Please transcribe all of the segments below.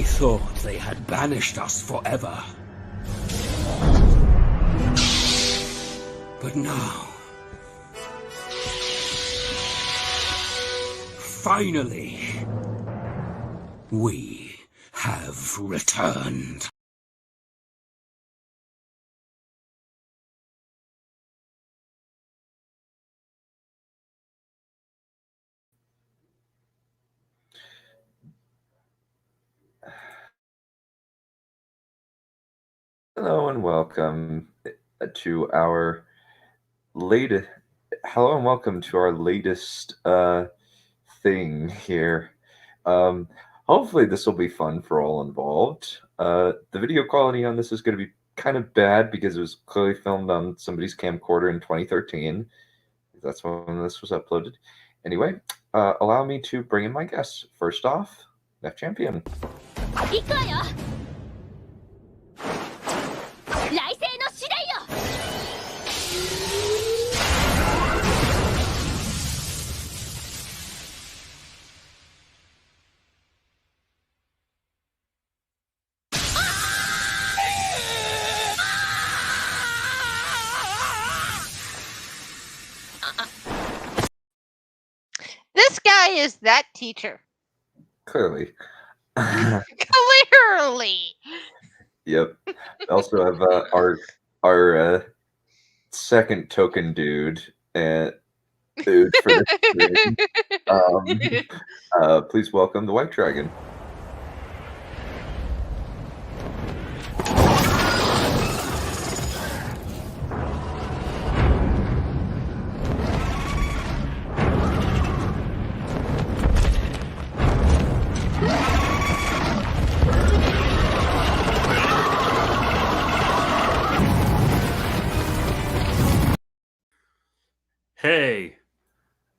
They thought they had banished us forever. But now, finally, we have returned. Hello and welcome to our latest. Hello and welcome to our latest thing here. Hopefully this will be fun for all involved. The video quality on this is going to be kind of bad because it was clearly filmed on somebody's camcorder in 2013. That's when this was uploaded. Anyway, allow me to bring in my guests. First off, Neph Champion. This guy is that teacher. Clearly. Clearly. Yep. We also have our second token dude for this stream. Please welcome the White Dragon. Hey,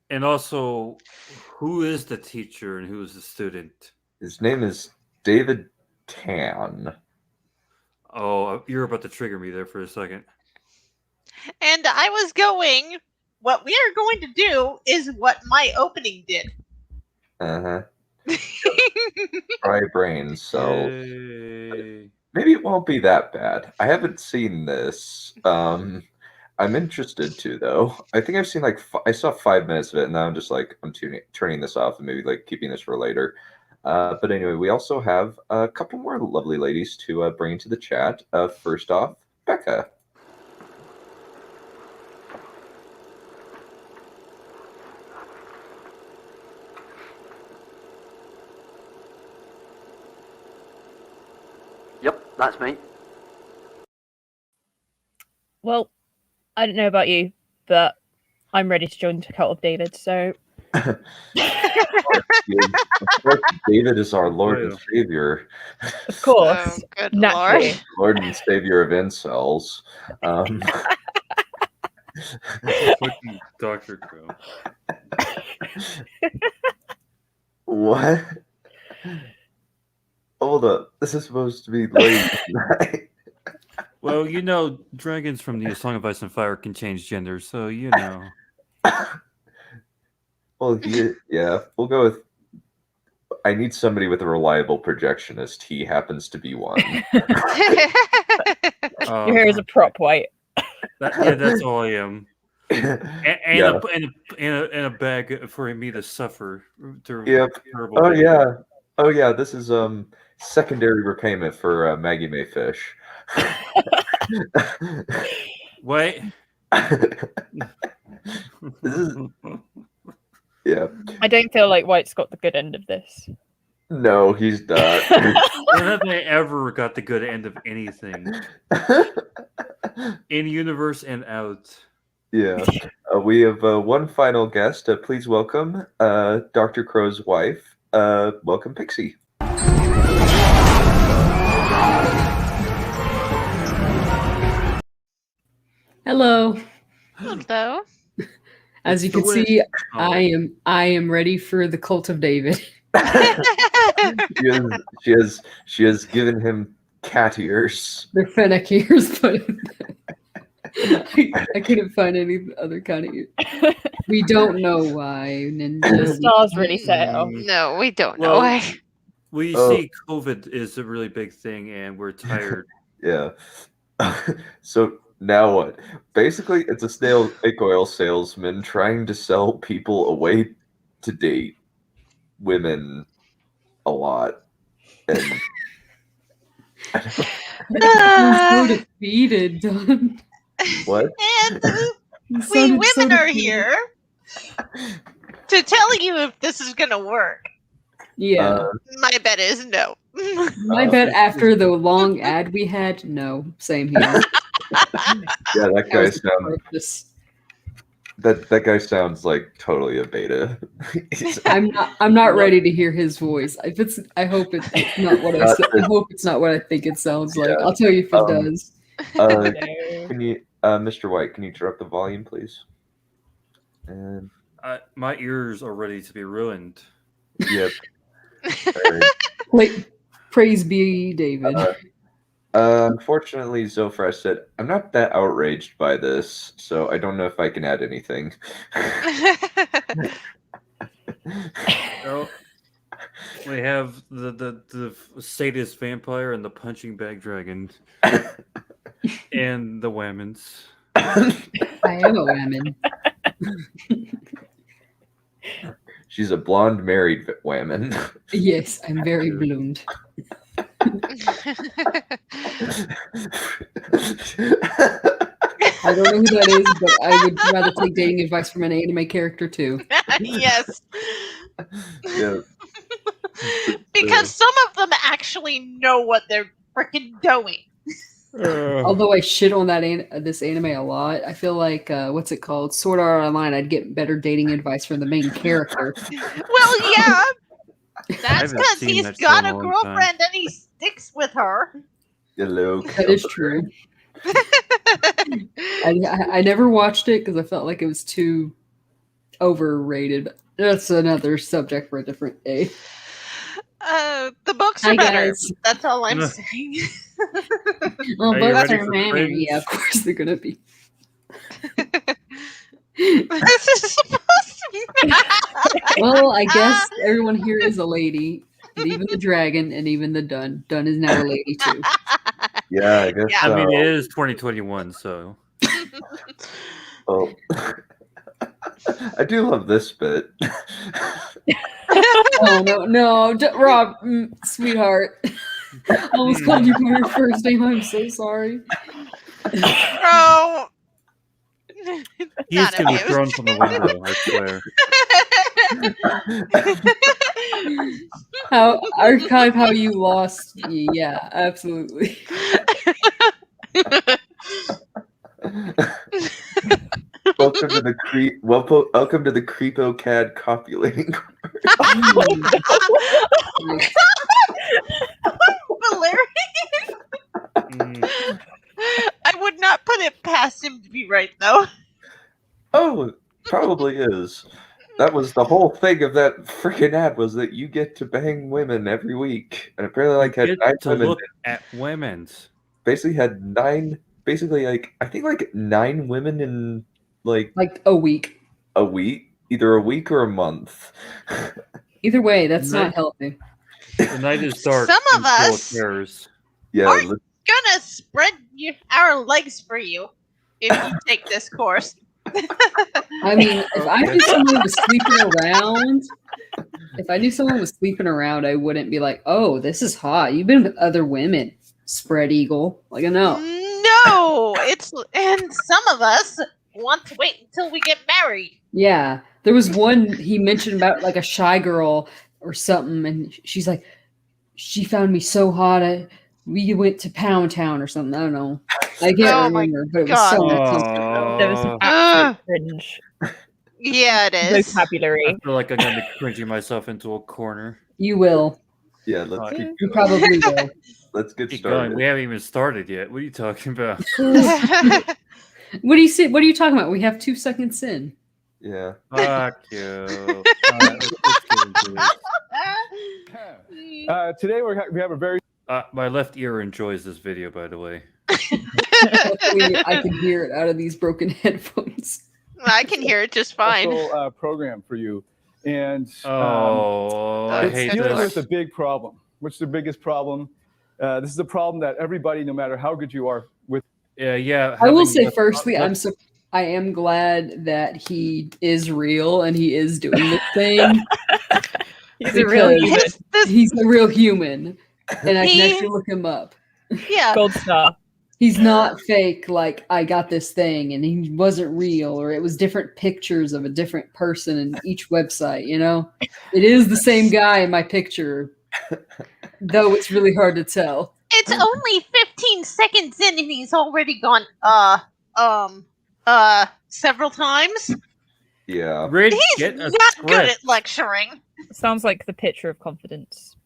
and also, who is the teacher and who is the student? His name is David Tan. Oh, you're about to trigger me there for a second. And I was going, what we are going to do is what my opening did. Uh-huh. Dry brain cells. Hey. Maybe it won't be that bad. I haven't seen this. I'm interested to, though. I think I've seen I saw 5 minutes of it, and now I'm just like, I'm turning this off and maybe like keeping this for later. But anyway, we also have a couple more lovely ladies to bring into the chat. First off, Becca. Yep, that's me. Well, I don't know about you, but I'm ready to join the Cult of David, so... Of course, David is our Lord and Savior. Of course. Oh, good Naturally. Lord. Lord and Savior of incels. Fucking Dr. Crow. What? Hold up. This is supposed to be late tonight. Well, you know, dragons from the Song of Ice and Fire can change gender, so you know. Well, yeah, we'll go with. I need somebody with a reliable projectionist. He happens to be one. Your hair is a prop white. That's all I am. And Yeah. a bag for me to suffer. Yep. Oh yeah. This is secondary repayment for Maggie May Fish. What? This is. Yeah. I don't feel like White's got the good end of this. No, he's not. When have I ever got the good end of anything? In universe and out. Yeah. We have one final guest. Please welcome Dr. Crow's wife. Welcome, Pixie. Hello. Hello. As you can see, I am ready for the Cult of David. she has given him cat ears. They're fennec ears, but I couldn't find any other kind of ears. We don't know why. The stars really set it off. No, we don't know why. We Oh. see COVID is a really big thing, and we're tired. Yeah. So now what? Basically, it's a snake oil salesman trying to sell people a way to date women a lot. And I'm so defeated, Don. what? And You we sounded so women are defeated. here to tell you if this is gonna work. Yeah. My bet is no. My bet after the long ad we had, no. Same here. Yeah, that That guy was the sounds purpose. that guy sounds like totally a beta. I'm not ready to hear his voice. I hope it's not what I said. I hope it's not what I think it sounds like. Yeah. I'll tell you if it does. No. Can you, Mr. White, can you turn up the volume, please? And My ears are ready to be ruined. yep. Alright. Praise be David. Unfortunately, Zofresh said, I'm not that outraged by this, so I don't know if I can add anything. Well, we have the sadist vampire and the punching bag dragon, and the whammons. I am a woman. She's a blonde married whammon. Yes, I'm very bloomed. I don't know who that is, but I would rather take dating advice from an anime character too. Yes. Yeah. Because some of them actually know what they're freaking doing. Although I shit on this anime a lot, I feel like what's it called? Sword Art Online. I'd get better dating advice from the main character. Well, yeah. That's haven't because seen he's that show got in a a long girlfriend and he sticks with her. Hello. That is true. I never watched it because I felt like it was too overrated. That's another subject for a different day. The books are Hi, better. guys. That's all I'm No. saying. Well, Are you books ready are for better. cringe? Yeah, of course they're gonna be. This is supposed to be. Well, I guess everyone here is a lady, and even the dragon, and even the Dun. Dun is now a lady too. Yeah, I guess Yeah. I mean, so. it is 2021, so Oh. I do love this bit. Oh no, Rob, sweetheart. I almost called you by your first name. I'm so sorry. Bro. he's Not gonna be abused. thrown from the window. I swear. How archive how you lost? Yeah, absolutely. Welcome to the welcome to the Creepo CAD copulating. Hilarious. Mm. I would not put it past him to be right, though. Oh, it probably is. That was the whole thing of that freaking ad, was that you get to bang women every week, and apparently like had Get 9 to women. look at women's. Basically had 9. Basically, like I think like 9 women in like A week. a week, either a week or a month. Either way, that's Night- not healthy. The night is dark. Some of and full us- terrors. Yeah, Aren't Gonna spread our legs for you if you take this course. I mean, if I knew someone was sleeping around, I wouldn't be like, "Oh, this is hot. You've been with other women, spread eagle." Like, no. No, and some of us want to wait until we get married. Yeah, there was one he mentioned about like a shy girl or something, and she's like, "She found me so hot. We went to Pound Town or something. I don't know. I can't Oh my remember, but it was God, something. Aw. There was some Ah. absolute cringe Yeah, it is. vocabulary. I feel like I'm gonna be cringing myself into a corner. You will. yeah. Let's keep You going. probably will. Let's get Keep going. started. We haven't even started yet. What are you talking about? What do you say? What are you talking about? We have 2 seconds in. Yeah. Fuck you. Let's get into it. Today we have a very My left ear enjoys this video, by the way. Luckily, I can hear it out of these broken headphones. I can hear it just fine. special program for you, and Oh, I That's hate it's dealing this. with a big problem. What's the biggest problem? This is a problem that everybody, no matter how good you are with. Yeah. I will having say, left- firstly, left- I am glad that he is real and he is doing this thing. He's a real Because- human. He's a real human, and I can He- actually look him up. Yeah. Gold star. He's not fake, like, I got this thing, and he wasn't real, or it was different pictures of a different person in each website, you know? It is the same guy in my picture, though it's really hard to tell. It's only 15 seconds in and he's already gone, several times. Yeah. Rid, He's get a not good script. at lecturing. Sounds like the picture of confidence.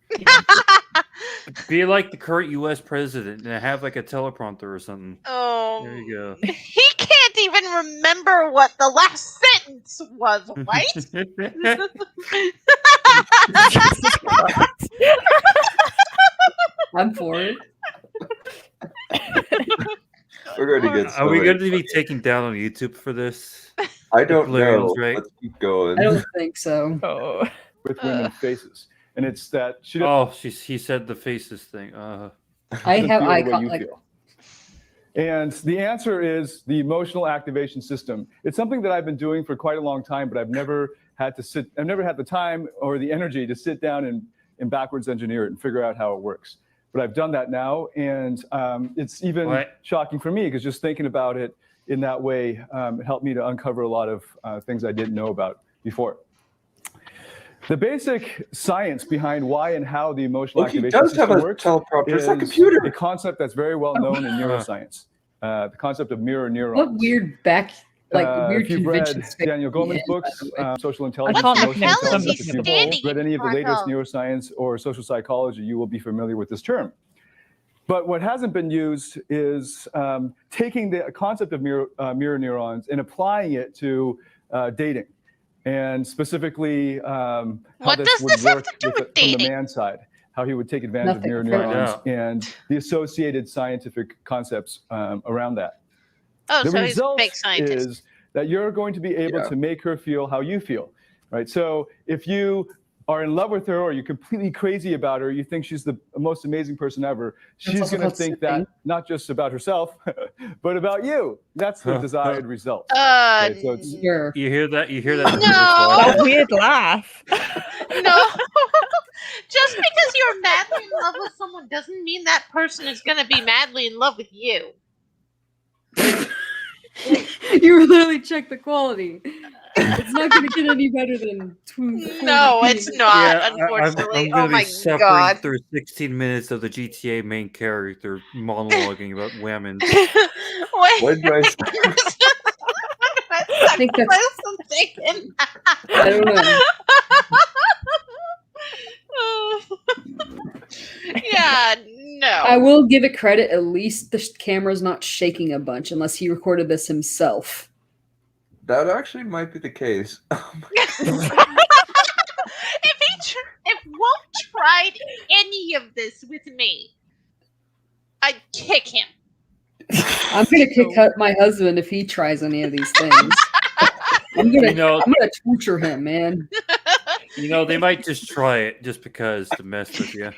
Be like the current U.S. president and have like a teleprompter or something. Oh, There you go. he can't even remember what the last sentence was, right? I'm for it. We're going to get. Are we so going to many- be taken down on YouTube for this? I don't Blurians, know. right? Let's keep going. I don't think so. Oh. With women's faces, and it's that she doesn't Oh, he said the faces thing. I doesn't have feel eye the way you contact. feel. And the answer is the emotional activation system. It's something that I've been doing for quite a long time, but I've never had the time or the energy to sit down and backwards engineer it and figure out how it works. But I've done that now, and it's even What? shocking for me because just thinking about it in that way helped me to uncover a lot of things I didn't know about before. The basic science behind why and how the emotional Look, he activation does have system a works teleprompter. It's a is computer. a concept that's very well known in neuroscience. The concept of mirror neurons. What weird weird if you've read conventions. Daniel Goleman's Yeah, books, by the way. Social Intelligence, can't Emotional recognize hell is he Intelligence, if you've standing read any of the in latest front of? neuroscience or social psychology, you will be familiar with this term. But what hasn't been used is taking the concept of mirror neurons and applying it to dating, and specifically how What this does would this have work to do with from the dating? man's side, how he would take advantage Nothing. of mirror Find neurons out. and the associated scientific concepts around that. Oh, The so he's a result fake scientist. is that you're going to be able Yeah. to make her feel how you feel, right? So if you are in love with her or you're completely crazy about her, you think she's the most amazing person ever, she's also going to called think sipping. that not just about herself, but about you. That's the desired result. Okay, so it's, Sure. You hear that? You hear that? No. That weird laugh. No. Just because you're madly in love with someone doesn't mean that person is going to be madly in love with you. You literally check the quality. It's not going to get any better than No, it's not, I'm unfortunately. gonna Oh be my suffering god. through 16 minutes of the GTA main character monologuing about women. Wait. What did I say? I think that's- thinking. I don't know. Yeah, no. I will give it credit. At least the camera's not shaking a bunch, unless he recorded this himself. That actually might be the case. If Walt tried any of this with me, I'd kick him. I'm gonna kick out my husband if he tries any of these things. I'm gonna torture him, man. You know, they might just try it just because to mess with you.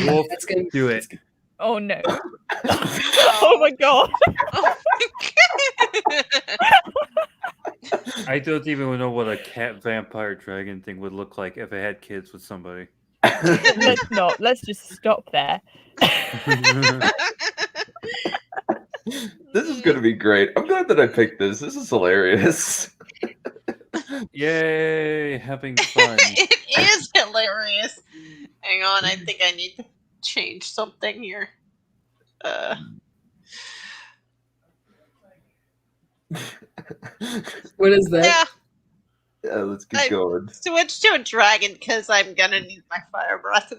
Wolf, That's gonna do it. Oh no. Oh my god. I don't even know what a cat vampire dragon thing would look like if I had kids with somebody. Let's not. Let's just stop there. This is going to be great. I'm glad that I picked this. This is hilarious. Yay, having fun. It is hilarious. Hang on, I think I need to change something here. What is that? Yeah, Yeah, let's keep going. switch to a dragon because I'm gonna need my fire breath.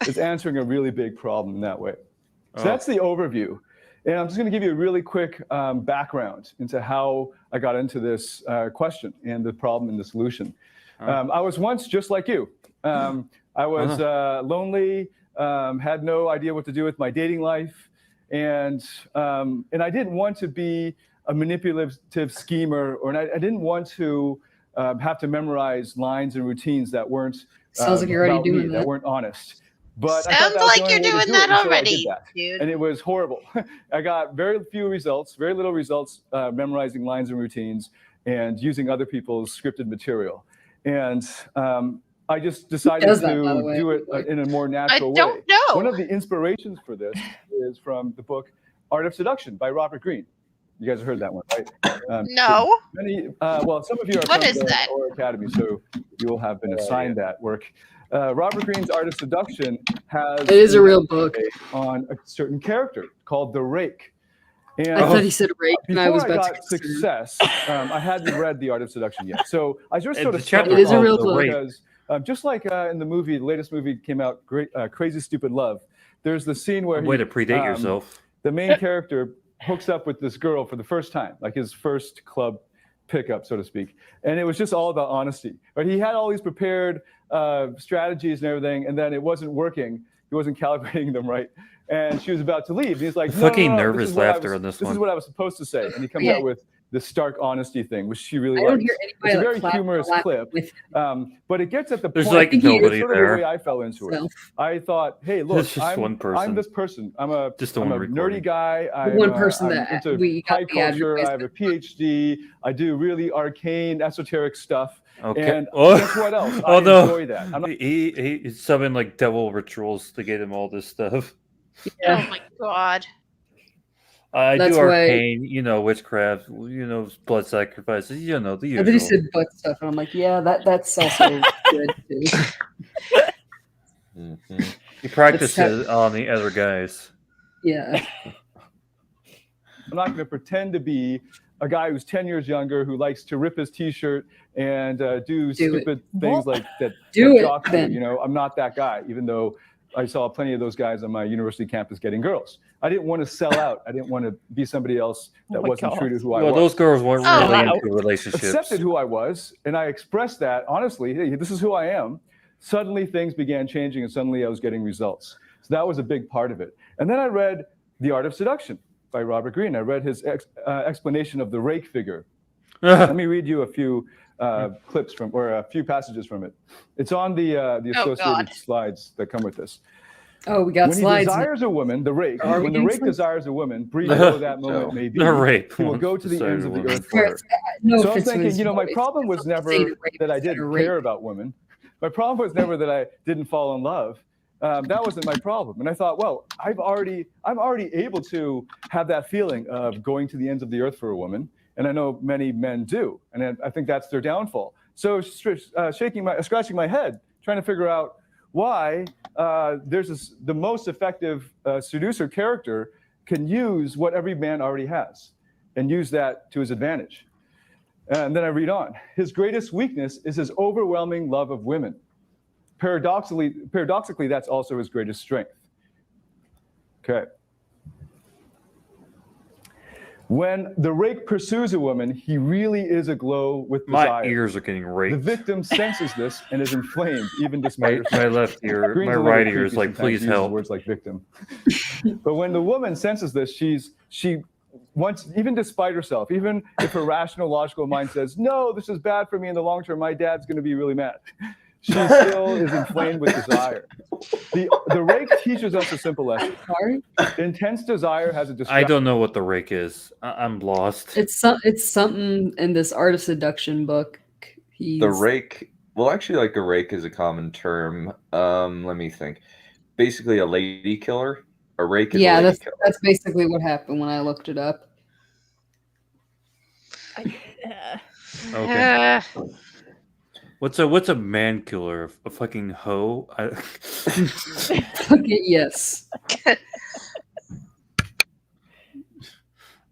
it's answering a really big problem in that way. So Oh. that's the overview. And I'm just going to give you a really quick background into how I got into this question and the problem and the solution. I was once just like you. I was lonely, had no idea what to do with my dating life, and I didn't want to be a manipulative schemer, or I didn't want to have to memorize lines and routines that weren't Sounds like you're already about me, doing that that. weren't honest. But I thought Sounds that was like the only you're way to doing do that it, and so I did already, that. dude. And it was horrible. I got very few results, very little results memorizing lines and routines and using other people's scripted material. And I just decided does that, by the to way? do it in a more I natural don't way. know. One of the inspirations for this is from the book Art of Seduction by Robert Greene. You guys have heard that one, right? No. Many, well, some of you are What from is the that? Horror Academy, so you will have been assigned that work. Robert Greene's Art of Seduction has It is a real book. on a certain character called the Rake. And I thought he said rape, and before I was I about to got consider. success, I hadn't read The Art of Seduction yet. So I just sort The of chapter stumbled It is a on real it book. because just like in the movie, the latest movie came out, Crazy Stupid Love, there's the scene where Way to predate yourself. the main character hooks up with this girl for the first time, like his first club pickup, so to speak. And it was just all about honesty. But he had all these prepared strategies and everything, and then it wasn't working. He wasn't calibrating them right. And she was about to leave. And he's like, no, Fucking no, no, nervous this is what I laughter was- on this This one. is what I was supposed to say. And he comes Yeah. out with the stark honesty thing, which she really I don't likes. hear It's anybody a like very clap humorous or laugh clip, with but it gets at the There's point. like think he- nobody Sort of there. the way I fell into it. himself. I thought, hey, look, It's just one person. I'm this person. Just the I'm one a recording. nerdy guy. The one person I'm that into we got high the culture. I have a advertisement. PhD. I do really arcane, esoteric stuff. Okay. And Oh. guess what else? Oh, I no. enjoy that. I'm not He summoned like devil rituals to get him all this stuff. Oh my god. I That's do why- arcane, witchcraft, blood sacrifices, the I usual. thought he said butt stuff, and I'm like, yeah, that's also good too. Mhm. He practices on the other guys. Yeah. I'm not going to pretend to be a guy who's 10 years younger who likes to rip his T-shirt and do stupid things like that. Do that it, jocks then. do. I'm not that guy, even though I saw plenty of those guys on my university campus getting girls. I didn't want to sell out. I didn't want to be somebody else that my wasn't God. true to who I Well, was. those girls weren't Oh, really wow. into relationships. Accepted who I was, and I expressed that honestly. Hey, this is who I am. Suddenly things began changing, and suddenly I was getting results. So that was a big part of it. And then I read The Art of Seduction by Robert Greene. I read his explanation of the rake figure. Let me read you a few clips from, or a few passages from it. It's on the associated God. slides that come with this. Oh, we got When he slides. desires a woman, the rake, Are we when the doing rake slides? desires a woman, brief though that moment may be, The rape. he will go to the ends of the earth for her. No So I was offense to thinking, his my voice. problem was never Say the rape that I instead didn't of rape. care about women. My problem was never that I didn't fall in love. That wasn't my problem. And I thought, well, I'm already able to have that feeling of going to the ends of the earth for a woman. And I know many men do. And I think that's their downfall. So scratching my head, trying to figure out why the most effective seducer character can use what every man already has and use that to his advantage. And then I read on. His greatest weakness is his overwhelming love of women. Paradoxically, that's also his greatest strength. Okay. When the rake pursues a woman, he really is aglow with My desire. ears are getting The raped. victim senses this and is inflamed, even despite My herself. left ear, Green's my a little right ear is creepy like, sometimes. please He uses help. words like victim. But when the woman senses this, she wants, even despite herself, even if her rational, logical mind says, no, this is bad for me in the long term, my dad's going to be really mad. She still is inflamed with desire. The rake teaches us a simple lesson. Sorry? Intense desire has a I destructive don't know what the rake is. I'm lost. It's something in this Art of Seduction book. The rake. Well, actually, like a rake is a common term. Let me think. Basically, a lady killer. A rake is a lady killer. that's basically what happened when I looked it up. Okay. What's a man killer? A fucking hoe? Okay, yes.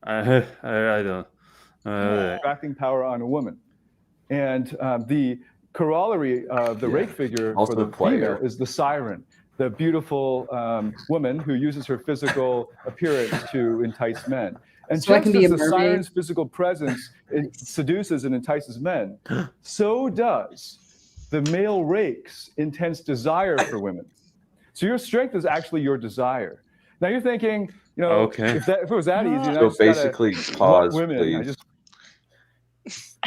I don't. attracting power on a woman. And the corollary of the rake figure Also for the a player. female is the siren, the beautiful woman who uses her physical appearance to entice men. And So I just can be as a the mermaid? siren's physical presence seduces and entices men, so does the male rake's intense desire for women. So your strength is actually your desire. Now you're thinking, Okay. if it was that easy, then I So just gotta basically, want pause, women. I please. just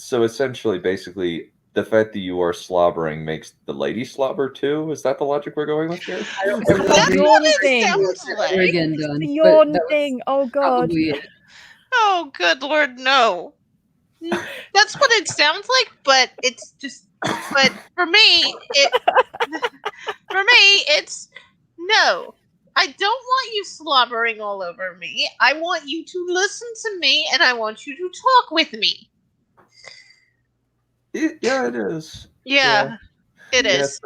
So essentially, basically, the fact that you are slobbering makes the lady slobber too. Is that the logic we're going with here? I don't That's agree what with it thing. sounds that like. Oregon done, The but yawn that was thing. Oh god. probably it. Oh, good lord, no. That's what it sounds like, but it's just. But for me, it's no. I don't want you slobbering all over me. I want you to listen to me, and I want you to talk with me. Yeah, it is. Yeah, it is.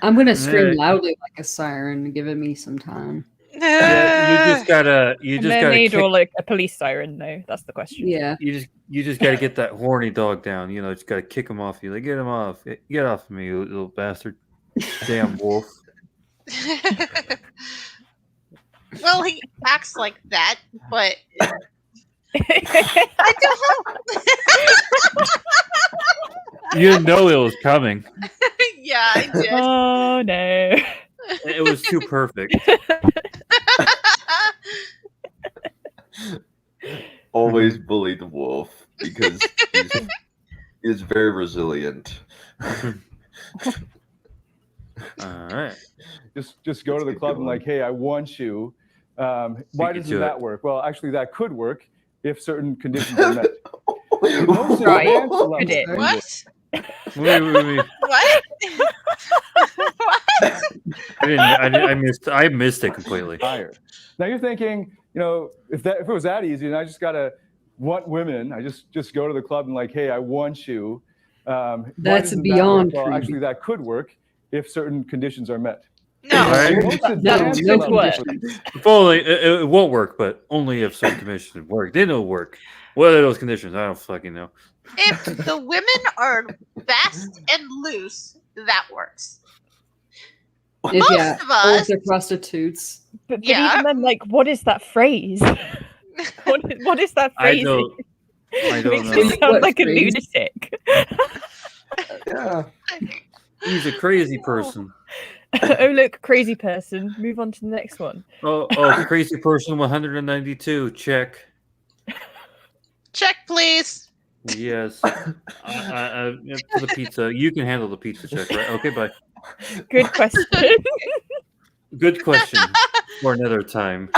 I'm gonna scream Yeah. loudly like a siren, giving me some time. Yeah, you just gotta A mermaid or like a police siren? No, that's the question. Yeah. you just gotta get that horny dog down. You know, just gotta kick him off you. Like, get him off. Get off of me, you little bastard. Damn wolf. Well, he acts like that, but I don't. You didn't know it was coming. Yeah, I did. Oh no. It was too perfect. Always bully the wolf because he's very resilient. All right. Just go to the keep club and going. like, hey, I want you. Why you doesn't to that it. work? Well, actually, that could work if certain conditions are met. Right. Advanced levels, Could it? What? Wait. What? What? I missed it completely. higher. Now you're thinking, if it was that easy, and I just gotta want women, I just go to the club and like, hey, I want you. Why That's doesn't that beyond work? Well, creepy. actually, that could work if certain conditions are met. No. Right. Most No, advanced no levels- conditions. Fully, it won't work, but only if some conditions work. They don't work. What are those conditions? I don't fucking know. If the women are fast and loose, that works. If Most yeah, of or us- if they're prostitutes. But Yeah. even then, like, what is that phrase? what is that I phrase? don't. I don't Makes know. me sound What like a phrase? lunatic. Yeah. He's a crazy person. Oh look, crazy person. Move on to the next one. Oh, crazy person 192. Check. Check, please. Yes. For the pizza. You can handle the pizza check, right? Okay, bye. Good question. Good question for another time.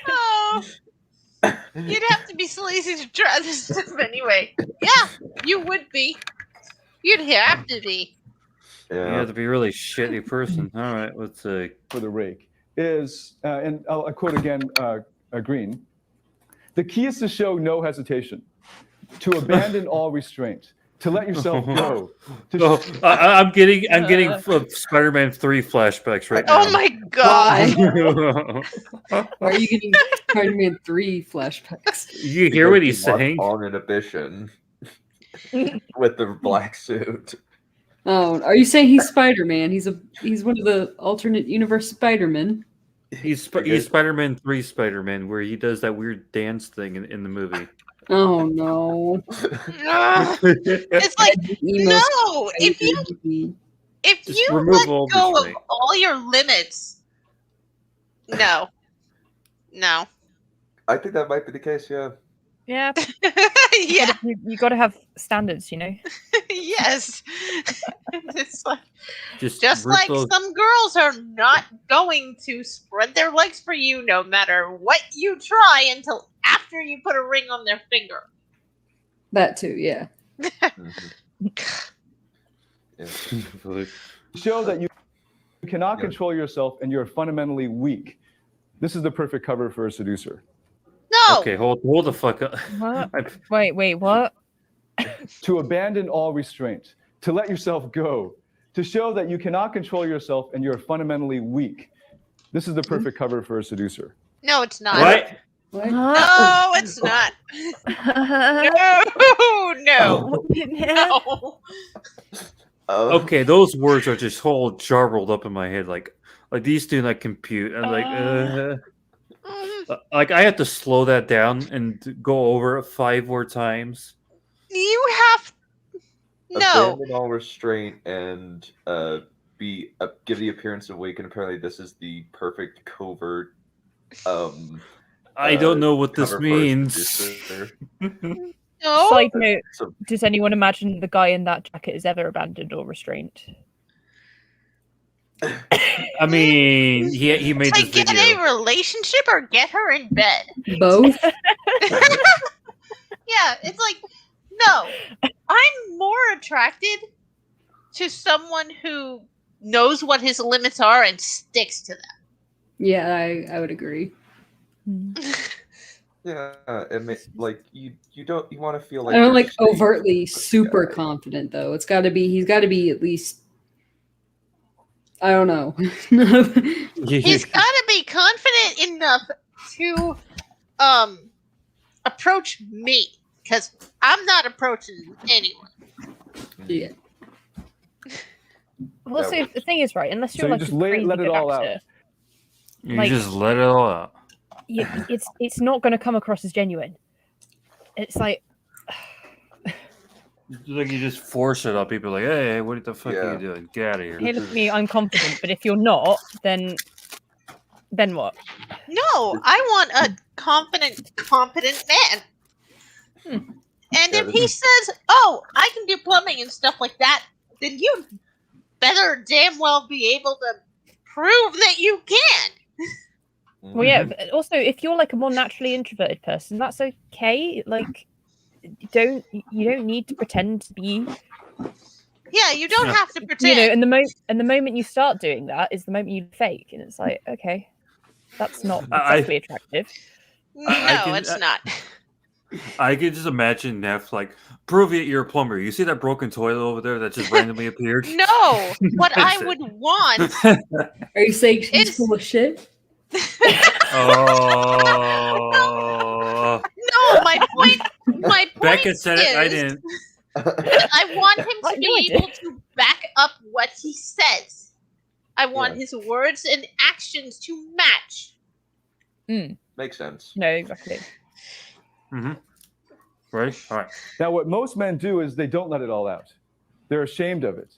Oh, you'd have to be sleazy to try this stuff anyway. Yeah, you would be. You'd have to be. You Yeah. have to be a really shitty person. All right, let's see. for the rake is, and I'll quote again, Green. The key is to show no hesitation, to abandon all restraint, to let yourself go. Oh, I'm getting Spider-Man 3 flashbacks right now. Oh my god. Are you getting Spider-Man 3 flashbacks? You hear what he's Because he saying? walked on inhibition with the black suit. Oh, are you saying he's Spider-Man? He's one of the alternate universe Spider-Men. He's Spider-Man 3 Spider-Man, where he does that weird dance thing in the movie. Oh no. Ugh. It's like, Emo no, if you Just remove let all go of restraint. all your limits, no. I think that might be the case, yeah. Yeah, Yeah, you got to have standards, you know. yes. It's like, Just just rip like those- some girls are not going to spread their legs for you no matter what you try until after you put a ring on their finger. That too, yeah. Show that you cannot control yourself and you're fundamentally weak. This is the perfect cover for a seducer. No. Okay, hold the fuck up. What? Wait, what? To abandon all restraint, to let yourself go, to show that you cannot control yourself and you're fundamentally weak. This is the perfect cover for a seducer. No, it's not. What? What? No, it's not. No. No. Okay, those words are just all jarbled up in my head. Like these do not compute. I'm like I have to slow that down and go over it 5 more times. You have no. Abandon all restraint and give the appearance of weak, and apparently this is the perfect covert I don't know what this cover means. producer. No. Side note: So, does anyone imagine the guy in that jacket is ever abandoned or restrained? I mean, he made It's this like, get video. a relationship or get her in bed. Both. Yeah, it's like, no. I'm more attracted to someone who knows what his limits are and sticks to them. Yeah, I would agree. yeah, like you want to feel like I don't you're like safe overtly with this super guy. confident though. He's got to be at least. I don't know. He's got to be confident enough to approach me, because I'm not approaching anyone. Yeah. Well, so the thing is, right? Unless So you're you like just a let crazy it good all out. actor, You like- just let it all out. it's not going to come across as genuine. It's like, Like you just force it on people. Like, hey, what the fuck Yeah. are you doing? Get out of here. hey, look at me, I'm confident. But if you're not, then what? No, I want a confident, competent man. And Yeah, if he says, "Oh, I can do plumbing and stuff like that," then you better damn well be able to prove that you can. Well, yeah. But also, if you're like a more naturally introverted person, that's okay. Like, you don't need to pretend to be. Yeah, you don't Yeah. have to You pretend. know, and the moment you start doing that is the moment you fake, and it's like, okay, that's not exactly attractive. No, can- it's not. I can just imagine Neph like, prove it, you're a plumber. You see that broken toilet over there that just randomly appeared? No, what I Fix it. would want. Are you saying she's It's- full of shit? Oh, No, my point. My point Becca said it. I is, didn't. I want him I to know I be did. able to back up what he says. I want Yeah. his words and actions to match. Makes sense. No, exactly. Mm-hmm. Right. All right. Now, what most men do is they don't let it all out. They're ashamed of it.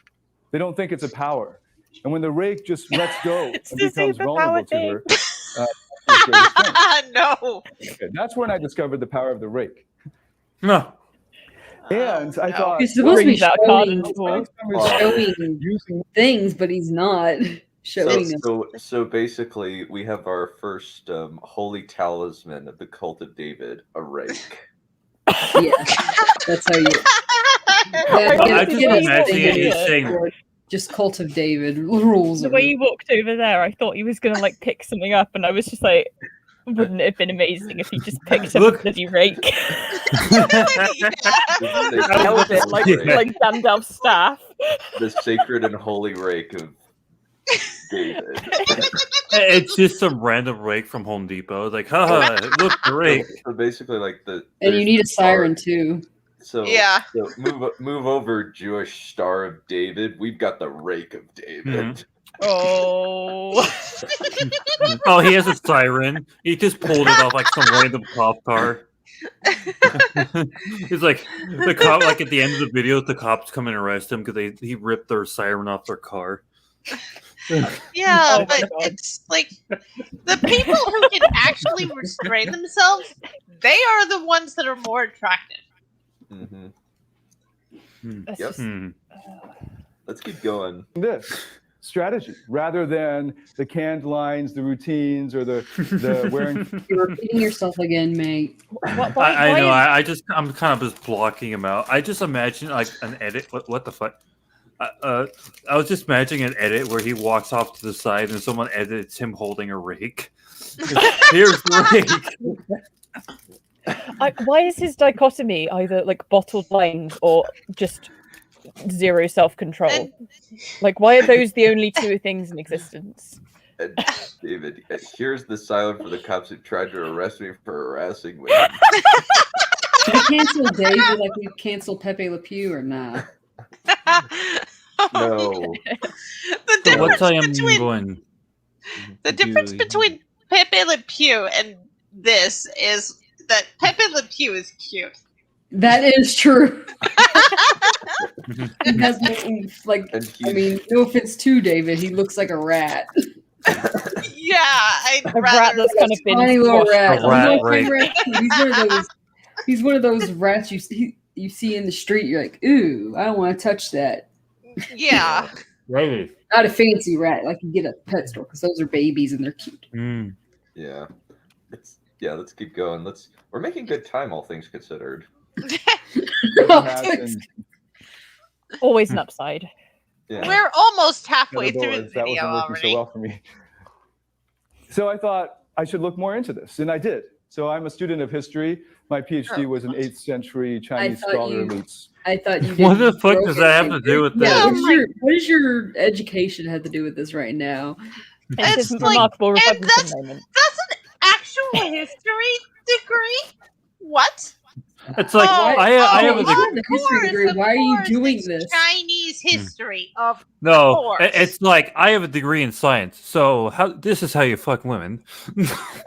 They don't think it's a power. And when the rake just lets go and It's the becomes vulnerable superpower to her, thing. that's their greatest strength. No. Okay, that's when I discovered the power of the rake. No. And I no. thought, He's supposed to be Brings that card showing, into war. showing using things, but he's not showing them. So basically, we have our first holy talisman of the cult of David, a rake. Yeah, that's how you. I just imagine you saying, just cult of David rules. The way you walked over there, I thought he was gonna like pick something up, and I was just like, wouldn't it have been amazing if he just picked up a Look. bloody rake? The Held it like Gandalf's staff. the sacred and holy rake of David. it's just some random rake from Home Depot. Like, haha, look, the rake. So basically, like And you there's need a the star- siren too. So Yeah. So move over, Jewish Star of David. We've got the rake of David. Oh. Oh, he has a siren. He just pulled it off like some random cop car. It's like the cop. Like at the end of the video, the cops come and arrest him because he ripped their siren off their car. Yeah, Oh my but God. it's like the people who can actually restrain themselves, they are the ones that are more attractive. Mm-hmm. That's Yep. just- Hmm. Let's keep going. this strategy rather than the canned lines, the routines, or the wearing. You're repeating yourself again, mate. why I know. is- I'm kind of just blocking him out. I just imagine like an edit. What the fuck? I was just imagining an edit where he walks off to the side and someone edits him holding a rake. Here's the rake. why is his dichotomy either like bottled lines or just zero self-control? And- Like, why are those the only two things in existence? And David, here's the siren for the cops who tried to arrest me for harassing women. Should we cancel David like we cancel Pepe Le Pew or not? No. The So what difference I am between going? the difference between Pepe Le Pew and this is that Pepe Le Pew is cute. That is true. He has no oomph. Like, And I mean, no offense to David, he looks like a rat. Yeah, I I'd A rat rather that's kind of been Tiny little squashed. rat. A rat You know, race. rat, he's one of those rats you see in the street. You're like, ooh, I don't want to touch that. yeah. Right. Not a fancy rat like you get at the pet store because those are babies and they're cute. Mm. Yeah. Let's keep going. We're making good time, all things considered. And Always an upside. Yeah. We're almost halfway other through doors. the That video wasn't working already. so well for me. So I thought I should look more into this, and I did. So I'm a student of history. My PhD was in 8th century Chinese thought scholar you- elites. I thought you. What did the fuck does that have to do with Yeah, this? what does your education have to do with this right now? It's It's his like- remarkable and Republican that's- moment. That's an actual history degree? What? It's like Oh, I have a oh, degree. you have a history degree. of Why are you course, doing it's this? Chinese history of No, course. it's like I have a degree in science. So this is how you fuck women.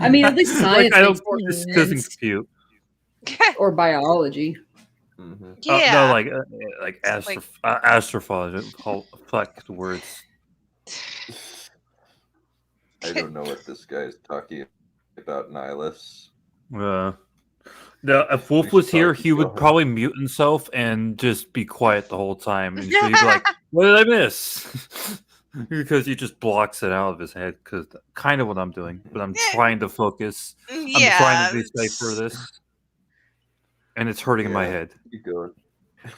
I mean, at least science I don't. makes more This doesn't sense. compute. Or biology. Mm-hmm. yeah. No, like astrophysics. Fuck the words. I don't know what this guy's talking about, Nihilus. No, if Wolf We was should here, probably he go would ahead. probably mute himself and just be quiet the whole time. And so he'd be like, "What did I miss?" Because he just blocks it out of his head. Because kind of what I'm doing, but I'm trying to focus. Yeah. I'm trying to decipher this, and it's hurting my Yeah. head. Keep going.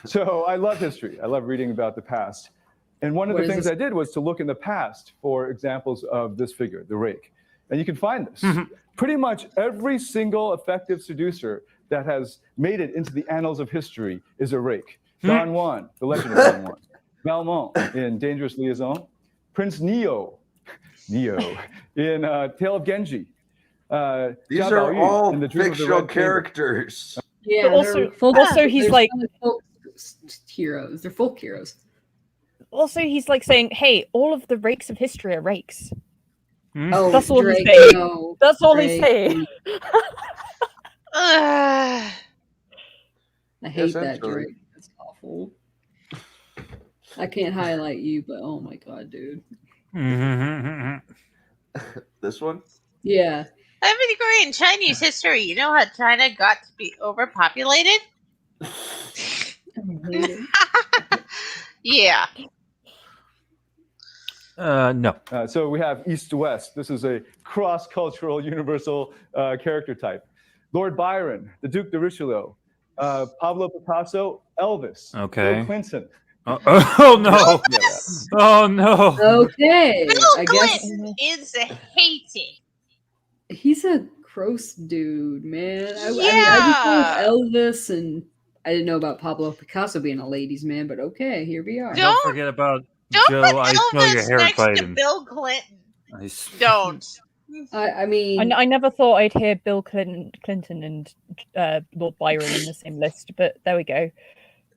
So I love history. I love reading about the past. And one of What the is things this? I did was to look in the past for examples of this figure, the rake. And you can find this. Mhm. Pretty much every single effective seducer that has made it into the annals of history is a rake. Don Juan, the legend of Don Juan. Valmont in Dangerous Liaison. Prince Neo in Tale of Genji. These Jia are Baoyu all in The Dream of the fictional Red Chamber. characters. Yeah, But also- they're folk, also he's they're like- folk heroes. They're folk heroes. Also, he's like saying, "Hey, all of the rakes of history are rakes." Hmm? Oh, That's all he's Drake, saying. no. That's all he's Drake. saying. Ugh. I hate that, Essentially. Drake. That's awful. I can't highlight you, but oh my god, dude. This one? Yeah. I have a degree in Chinese history. You know how China got to be overpopulated? Yeah. No. So we have East to West. This is a cross-cultural, universal character type. Lord Byron, the Duke de Richelieu, Pablo Picasso, Elvis, Okay. Bill Clinton. Oh no! Yeah, Oh no! Okay. Bill I guess Clinton is hated. he's a gross dude, man. I mean, I Yeah. just know of Elvis and I didn't know about Pablo Picasso being a ladies' man, but okay, here we are. Don't- Don't forget about Don't Joe. put I smell your Elvis hair, next to Biden. Bill Clinton. I s- Don't. I mean, I never thought I'd hear Bill Clinton and Lord Byron in the same list, but there we go.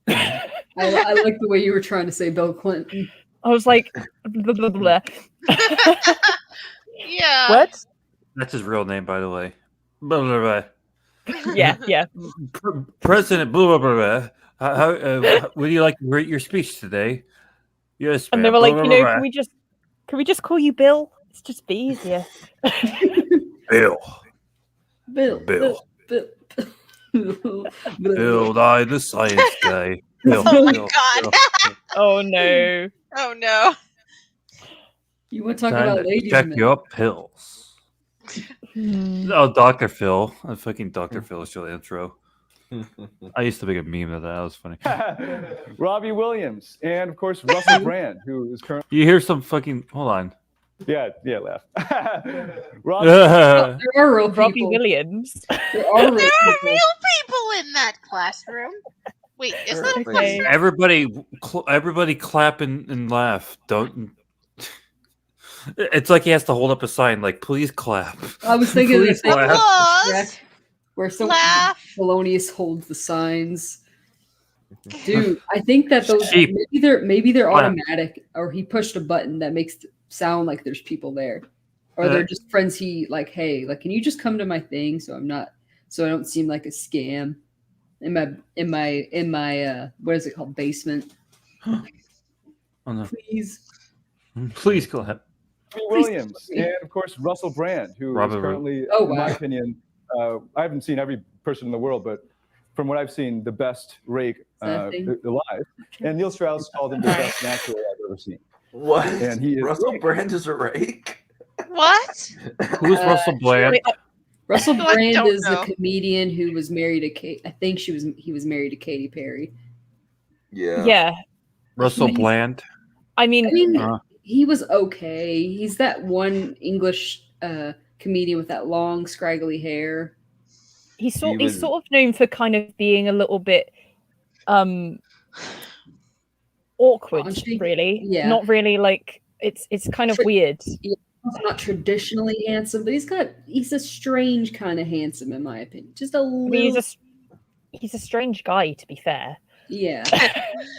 I like the way you were trying to say Bill Clinton. I was like, blah, blah, blah. Yeah. What? That's his real name, by the way. Blah, blah, blah. Yeah. President blah blah blah. How would you like to rate your speech today? Yes, And they ma'am. were like, Blah, you blah, know, blah, can we just call you Bill? It's just be easier. Bill. Bill. Bill. Bill. Bill, I the science guy. Bill. Oh my Bill, God. Bill. Oh no. Oh no. You want to talk Time about to ladies' check men? your pills. Oh, Dr. Phil. Fucking Dr. Phil show intro. I used to make a meme of that. That was funny. Robbie Williams, and of course Russell Brand, who is currently You hear some fucking. Hold on. laugh. Robbie, There are real Robbie people. Williams. There are real There are people. real people in that classroom. Wait, is that a Okay. classroom? Everybody clap and laugh. Don't. It's like he has to hold up a sign like, please clap. I was thinking of Please the thing clap. Applause. where some Laugh. Polonius holds the signs. Dude, I think that those Sheep. maybe they're Clap. automatic, or he pushed a button that makes it sound like there's people there, or they're just friends. He like, hey, like, can you just come to my thing so I don't seem like a scam in my what is it called, basement? Oh, no. Please. Please clap. Williams, and of course Russell Brand, who is Robert- currently, Oh, in my wow. opinion, I haven't seen every person in the world, but from what I've seen, the best rake Nothing. alive. And Neil Strauss called him the best natural I've ever seen. What? And he is Russell rake. Brand is a rake? What? Who's Russell Bland? Wait, Russell I Brand don't is know. a comedian who was married to Kate. I think he was married to Katy Perry. Yeah. yeah. Russell he's- Bland. I mean, I mean, Uh. he was okay. He's that one English comedian with that long, scraggly hair. he's He was- sort of known for kind of being a little bit awkward, Raunchy? really. Yeah. Not really like it's kind of weird. He's not traditionally handsome, but he's a strange kind of handsome, in my opinion. Just a I little. mean, he's a strange guy, to be fair. Yeah.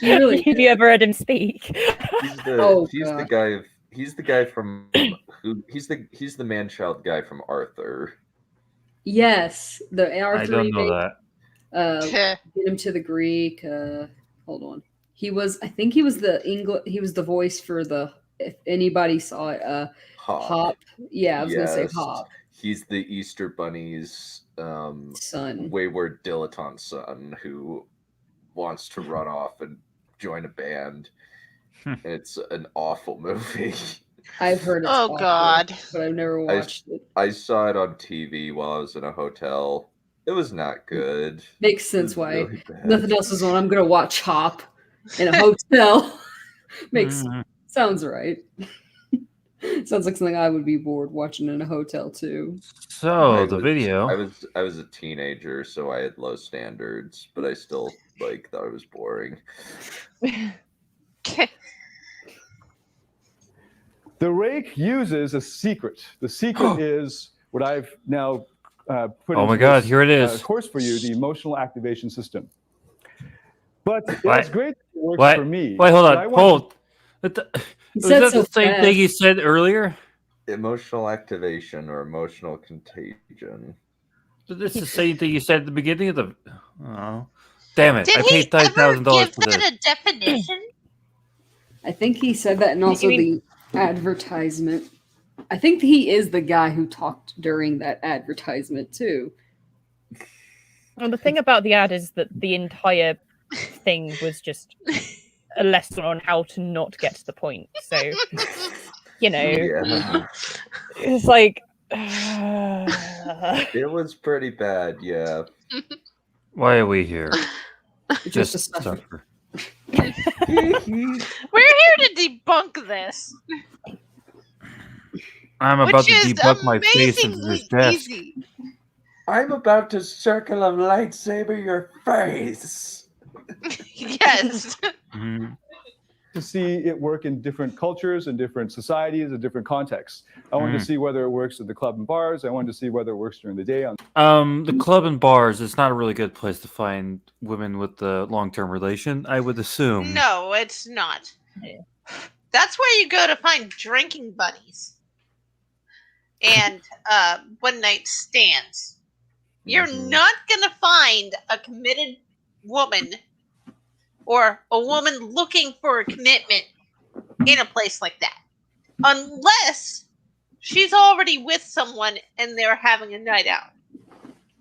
He really Have you ever heard him speak? He's the Oh, he's the God. guy of he's the guy from who he's the man-child guy from Arthur. Yes, the Arthur I don't know remake, that. Get him to the Greek. Hold on. I think he was the voice for the, if anybody saw it, Hop. Yeah, I was gonna say Yes. Hop. He's the Easter Bunny's Son. wayward dilettante son who wants to run off and join a band. It's an awful movie. I've heard it's Oh, awful, God. but I've never watched it. I saw it on TV while I was in a hotel. It was not good. Makes It sense was why really bad. nothing else is on. I'm gonna watch Hop in a hotel. Makes Mhm. sounds right. Sounds like something I would be bored watching in a hotel too. So the video. I was a teenager, so I had low standards, but I still thought it was boring. The rake uses a secret. The secret is what I've now put Oh my into God, this, here it is. course for you, the emotional activation system. But What? it's great that it works What? for me. Wait, hold but on. I want He Was said that so the same fast. thing he said earlier? Emotional activation or emotional contagion. This is the same thing you said at the beginning of the. Oh, damn it! Did I he paid ever $9,000 give for this. that a definition? I think he said that, and also mean- the advertisement. I think he is the guy who talked during that advertisement too. Well, the thing about the ad is that the entire thing was just a lesson on how to not get to the point. So, you know, Yeah, it's like. it was pretty bad. Yeah, Why are we here? Just a Just suffer. suffer. We're here to debunk this, I'm about which to is debug my face into amazingly this desk. easy. I'm about to circle a lightsaber your face. Yes. Mhm. to see it work in different cultures and different societies and different contexts. I wanted to see whether it works at the club and bars. I wanted to see whether it works during the day. The club and bars is not a really good place to find women with the long-term relation, I would assume. No, it's not. Yeah. That's where you go to find drinking buddies and one night stands. You're Mhm. not gonna find a committed woman or a woman looking for a commitment in a place like that, unless she's already with someone and they're having a night out.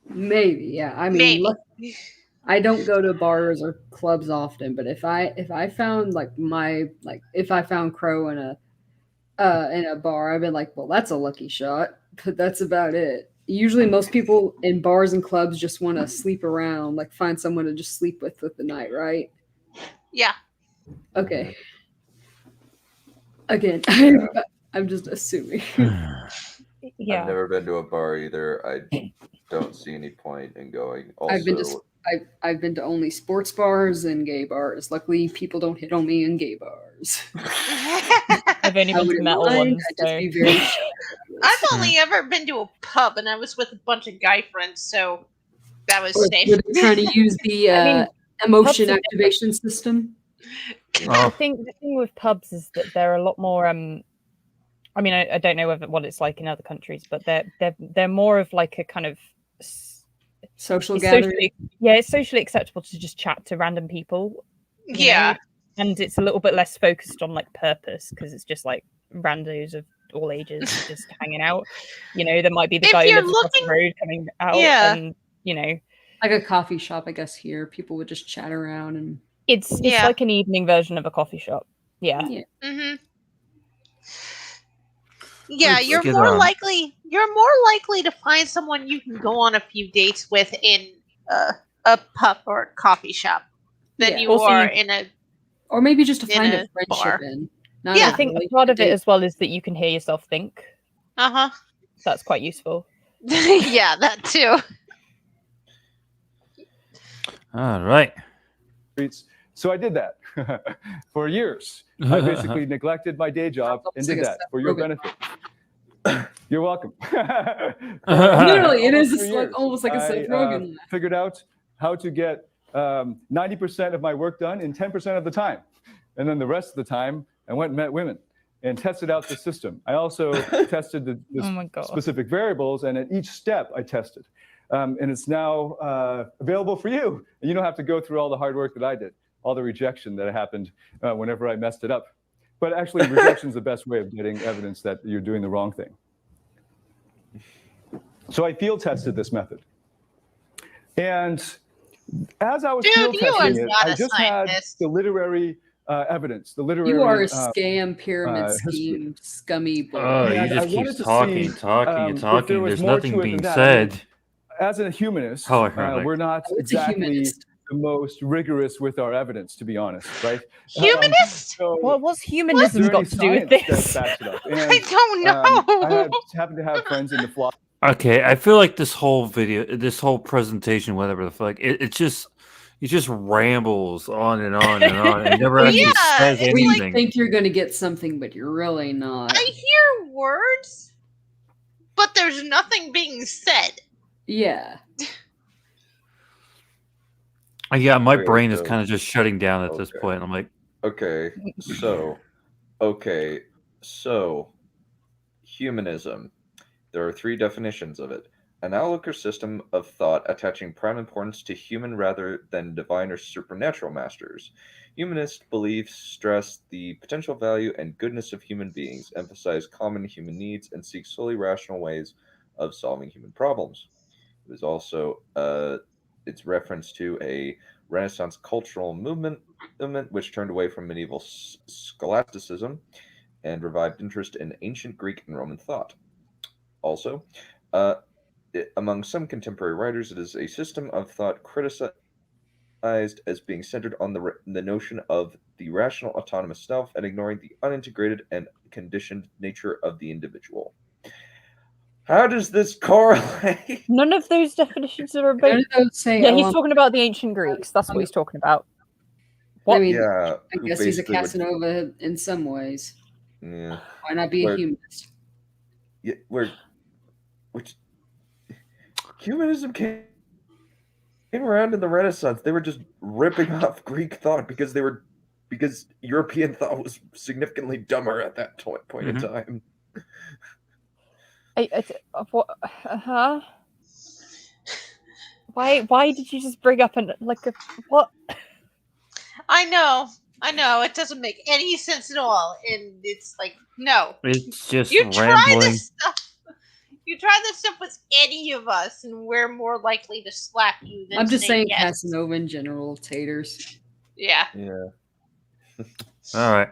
Maybe, yeah. I mean, Maybe. look, I don't go to bars or clubs often, but if I found if I found Crow in a bar, I've been like, well, that's a lucky shot. But that's about it. Usually, most people in bars and clubs just want to sleep around, like find someone to just sleep with the night, right? Yeah. Okay. Again, I'm just assuming. Yeah. I've never been to a bar either. I don't see any point in going. Also, I've been to only sports bars and gay bars. Luckily, people don't hit on me in gay bars. I've only I been to wouldn't metal mind, ones. I'd just So. be very shy. I've only ever been to a pub, and I was with a bunch of guy friends, so that was Were safe. they trying to use the I mean, emotion pubs are activation system? The thing with pubs is that they're a lot more. I mean, I don't know what it's like in other countries, but they're more of like a kind of Social it's gathering. socially, yeah, it's socially acceptable to just chat to random people. you Yeah. know, and it's a little bit less focused on like purpose because it's just like randos of all ages just hanging out. You know, there might be the If guy who you're lives across the looking- road coming out, Yeah. and you know, Like a coffee shop, I guess. Here, people would just chat around and. it's Yeah. like an evening version of a coffee shop. Yeah. Yeah. Mm-hmm. Yeah, Let's you're get more on. likely to find someone you can go on a few dates with in a pub or a coffee shop than Yeah. you Also, are you- in a. Or maybe just to In find a a friendship bar. in. Not Yeah. I think a relationship part of it date. as well is that you can hear yourself think. Uh That's quite useful. huh. Yeah, that too. All right. streets. So I did that for years. I basically neglected my day job and did that for your benefit. You're welcome. Literally, it is Almost 3 years, almost like a Seth I, Rogen. figured out how to get 90% of my work done in 10% of the time. And then the rest of the time, I went and met women and tested out the system. I also tested the Oh my God. specific variables, and at each step I tested. And it's now available for you. And you don't have to go through all the hard work that I did, all the rejection that happened whenever I messed it up. But actually, rejection is the best way of getting evidence that you're doing the wrong thing. So I field tested this method. And as I was Dude, field you are testing it, not I a just had scientist. the literary evidence, the literary. You are a scam pyramid history. scheme, scummy boy. Oh, And you I just wanted keep to talking, see, talking, if there talking. was There's more nothing to it being than that. I mean, said. as a humanist, Oh, right. we're not It's a exactly humanist. the most rigorous with our evidence, to be honest, right? Humanist? So What's is humanism there any got to do with science that this? backs it up? And, I don't know. I happen to have friends in the philosophy. Okay, I feel like this whole video, this whole presentation, whatever the fuck, it just rambles on and on and on and never actually Yeah, says it's Where you anything. think you're going to get something, but you're really not. I hear words, but there's nothing being said. Yeah. Yeah, my Okay, brain is so- kind of just shutting down at this Okay. point. I'm like, Okay, so humanism. There are 3 definitions of it. An outlook or system of thought attaching prime importance to human rather than divine or supernatural masters. Humanist beliefs stress the potential value and goodness of human beings, emphasize common human needs, and seek solely rational ways of solving human problems. It is also its reference to a Renaissance cultural movement which turned away from medieval scholasticism and revived interest in ancient Greek and Roman thought. Also, among some contemporary writers, it is a system of thought criticized as being centered on the notion of the rational autonomous self and ignoring the unintegrated and conditioned nature of the individual. How does this correlate? None of those definitions are None about. of those say, Yeah, oh, he's talking about the ancient Greeks. That's what he's talking about. What? I mean, Yeah, I who guess he's a basically would- Casanova in some ways. Yeah, Why not be a Where- humanist? yeah, which humanism came around in the Renaissance. They were just ripping off Greek thought because European thought was significantly dumber at that point in time. What? Huh? Why did you just bring up what? I know. It doesn't make any sense at all, and it's like, no. it's just You try rambling. this stuff. You try this stuff with any of us, and we're more likely to slap you than I'm just say saying yes. Casanova in general, taters. Yeah. Yeah. All right.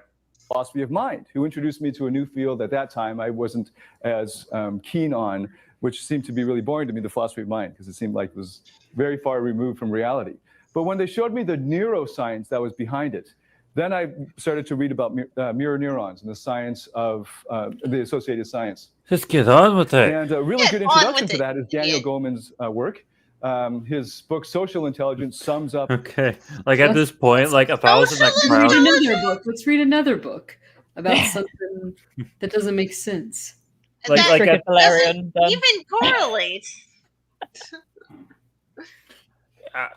Philosophy of mind, who introduced me to a new field at that time I wasn't as keen on, which seemed to be really boring to me, the philosophy of mind, because it seemed like it was very far removed from reality. But when they showed me the neuroscience that was behind it, then I started to read about mirror neurons and the science of the associated science. Just get on with it. And a really Get good on introduction with to it, that is Daniel idiot. Goleman's work. His book, Social Intelligence, sums up Okay. Like at this point, like if I was in that Socialism crowd, Read another book. Let's read another book about something that doesn't make sense. Like- That like Cricket a- Valerian. Done. even correlate.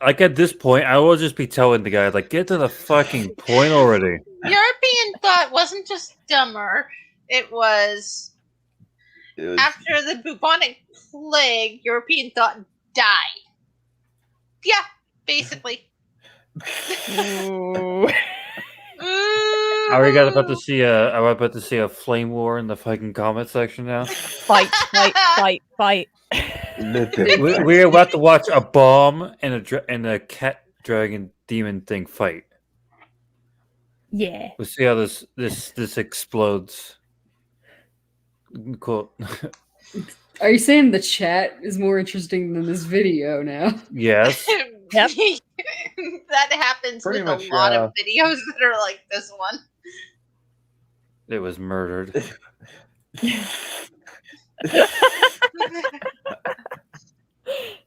like at this point, I will just be telling the guy, like, get to the fucking point already. European thought wasn't just dumber. It was after the bubonic plague, European thought died. Yeah, basically. Ooh. Are we about to see a? Are we about to see a flame war in the fucking comment section now? Fight, fight, fight, fight. We're about to watch a bomb and a cat dragon demon thing fight. Yeah. We'll see how this explodes. Cool. Are you saying the chat is more interesting than this video now? Yes. Yep. That happens Pretty with much, a lot of videos that are like this one. It was murdered.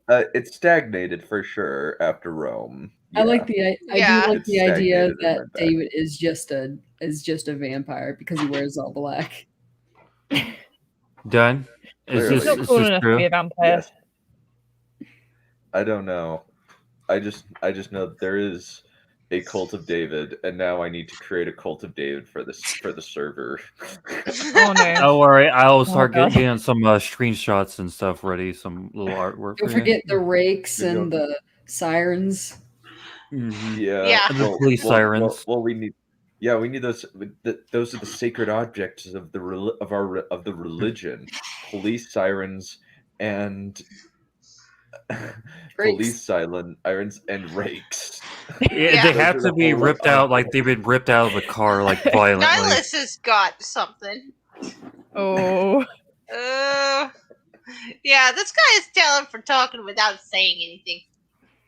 It stagnated for sure after Rome. I like the I Yeah. do like It's the idea stagnated and that went back. David is just a vampire because he wears all black. Done. Is Clearly. this, Not is cool this enough to true? be a vampire. Yes. I don't know. I just know that there is a cult of David, and now I need to create a cult of David for the server. Oh no. Don't worry, I'll start God. getting some screenshots and stuff ready. Some little artwork. Don't for you. forget the rakes Maybe and the sirens. Mhm. Yeah. Yeah. And the police sirens. Well, we need. Yeah, we need those. Those are the sacred objects of the religion. Police sirens and police sirens and rakes. Yeah, Yeah. they Those have are to the be whole ripped out like they've been ripped out of a car like violently. Nihilus has got something. Oh. Yeah, this guy is talent for talking without saying anything.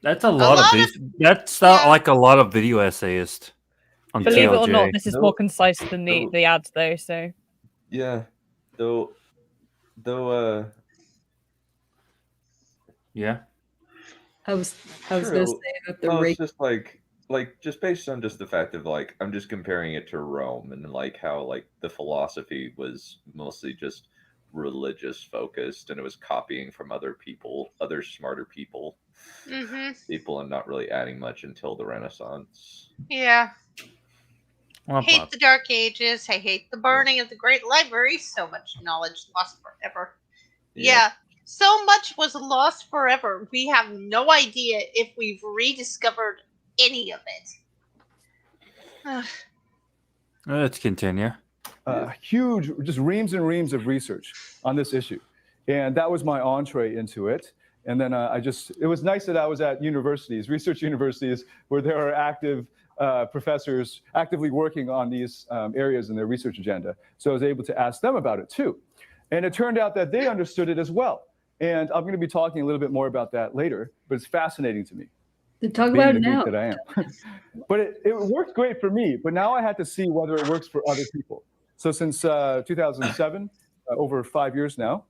That's a lot of lot these. That's not yeah. like a lot of video essayists on Believe it or TLJ. not, this is No- more concise than no. the ads though, so Yeah, though. Yeah. I was gonna True. say that the No, rake it's just like just based on just the fact of like I'm just comparing it to Rome and like how like the philosophy was mostly just religious focused and it was copying from other smarter people, and not really adding much until the Renaissance. Yeah. Womp Hate womp. the Dark Ages. I hate the burning of the Great Library. So much knowledge lost forever. Yeah. So much was lost forever. We have no idea if we've rediscovered any of it. Let's continue. Huge, just reams and reams of research on this issue. And that was my entree into it. And then it was nice that I was at universities, research universities, where there are active professors actively working on these areas in their research agenda. So I was able to ask them about it too. And it turned out that they understood it as well. And I'm going to be talking a little bit more about that later, but it's fascinating to me. Then talk Being about the it now. geek that I am. But it worked great for me, but now I had to see whether it works for other people. So since 2007, over 5 years now,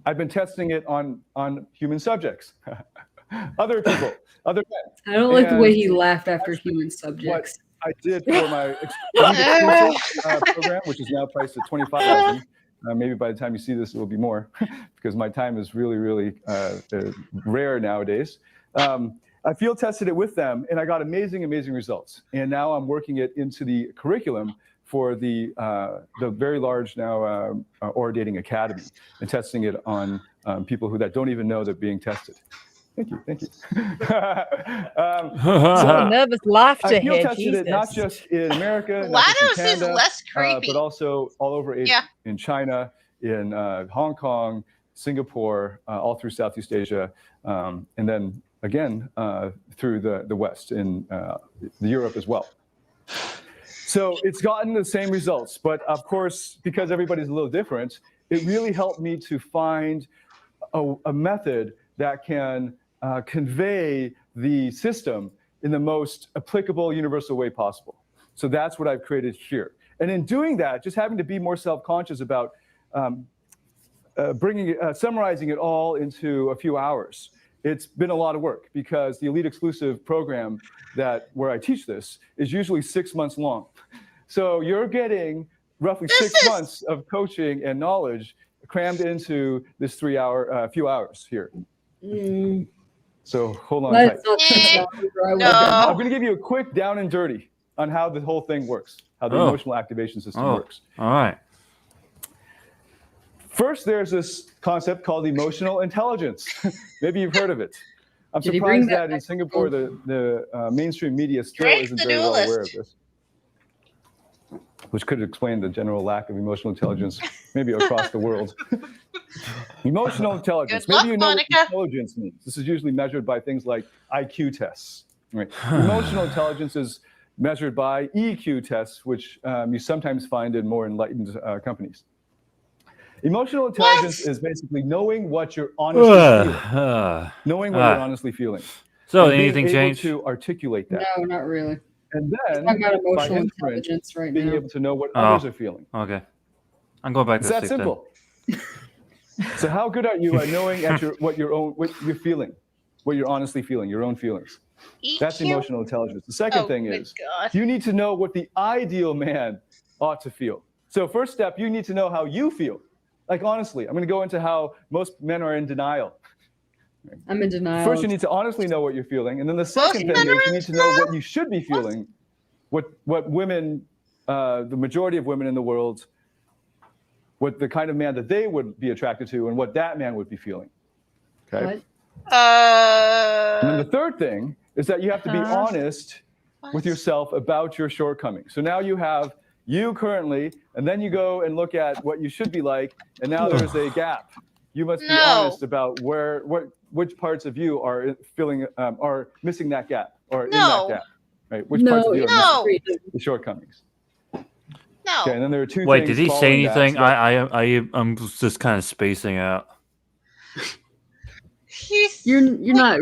I've been testing it on human subjects, other people, other men. I don't like the way And he laughed after actually, human subjects. I did for my elite exclusive program, which is now priced at $25,000. Maybe by the time you see this, it will be more because my time is really, really rare nowadays. I field tested it with them, and I got amazing, amazing results. And now I'm working it into the curriculum for the very large now Aura Dating Academy and testing it on people that don't even know they're being tested. Thank you. so nervous laughter I field here. tested Jesus. it not just in America, not just in GLaDOS is Canada, less creepy. but also all over Asia, Yeah. in China, in Hong Kong, Singapore, all through Southeast Asia, and then again through the West in Europe as well. So it's gotten the same results, but of course, because everybody's a little different, it really helped me to find a method that can convey the system in the most applicable, universal way possible. So that's what I've created here. And in doing that, just having to be more self-conscious about summarizing it all into a few hours. It's been a lot of work because the Elite Exclusive program where I teach this is usually 6 months long. So you're getting roughly 6 months of coaching and knowledge crammed into this few hours here. So hold on tight. No. I'm going to give you a quick down and dirty on how the whole thing works, how the emotional activation system works. All right. First, there's this concept called emotional intelligence. Maybe you've heard of it. I'm Did he bring surprised that that in Singapore, the mainstream media still Drake isn't the very well aware of duelist. this. which could explain the general lack of emotional intelligence, maybe across the world. Emotional intelligence. Good Maybe luck, you know Monica. what intelligence means. This is usually measured by things like IQ tests. Right? Emotional intelligence is measured by EQ tests, which you sometimes find in more enlightened companies. Emotional intelligence is basically knowing what you're honestly feeling. Knowing what you're honestly feeling. So and anything being able changed? to articulate that. No, not really. And then, Talking about by emotional inference, intelligence right being now. able to know what Oh. others are feeling. Okay. I'm going back It's to that sleep simple. So how good are you at knowing what you're feeling, what you're honestly feeling, your own feelings? That's EQ? emotional intelligence. The second thing good is God. you need to know what the ideal man ought to feel. So first step, you need to know how you feel. Like honestly, I'm going to go into how most men are in denial. I'm in denial. First, you need to honestly know what you're feeling, and then the second men thing are is you in need to know what you should be feeling. What women, the majority of women in the world, what the kind of man that they would be attracted to, and what that man would be feeling. Okay. What? And then the third thing is that you have to be honest What? with yourself about your shortcomings. So now you have you currently, and then you go and look at what you should be like, and now there's a gap. You must be No. honest about which parts of you are feeling are missing that gap or in that No. gap, right? Which parts of you are No. missing the shortcomings. No. Okay, and then there are two Wait, things. did he say following that, anything? so that- I'm just kind of spacing out. You're not.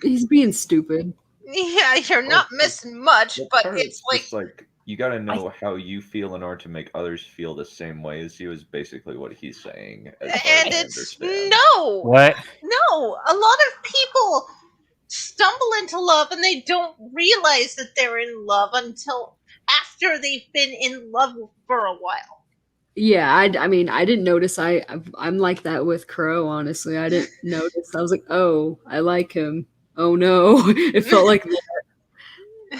He's being stupid. Yeah, you're not missing much, Well, but part of it's like just like you got to know how you feel in order to make others feel the same way as you. Is basically what he's saying. As far and as I it's understand. no. What? No, a lot of people stumble into love and they don't realize that they're in love until after they've been in love for a while. Yeah, I mean, I didn't notice. I'm like that with Crow. Honestly, I didn't notice. I was like, oh, I like him. Oh no, it felt like that.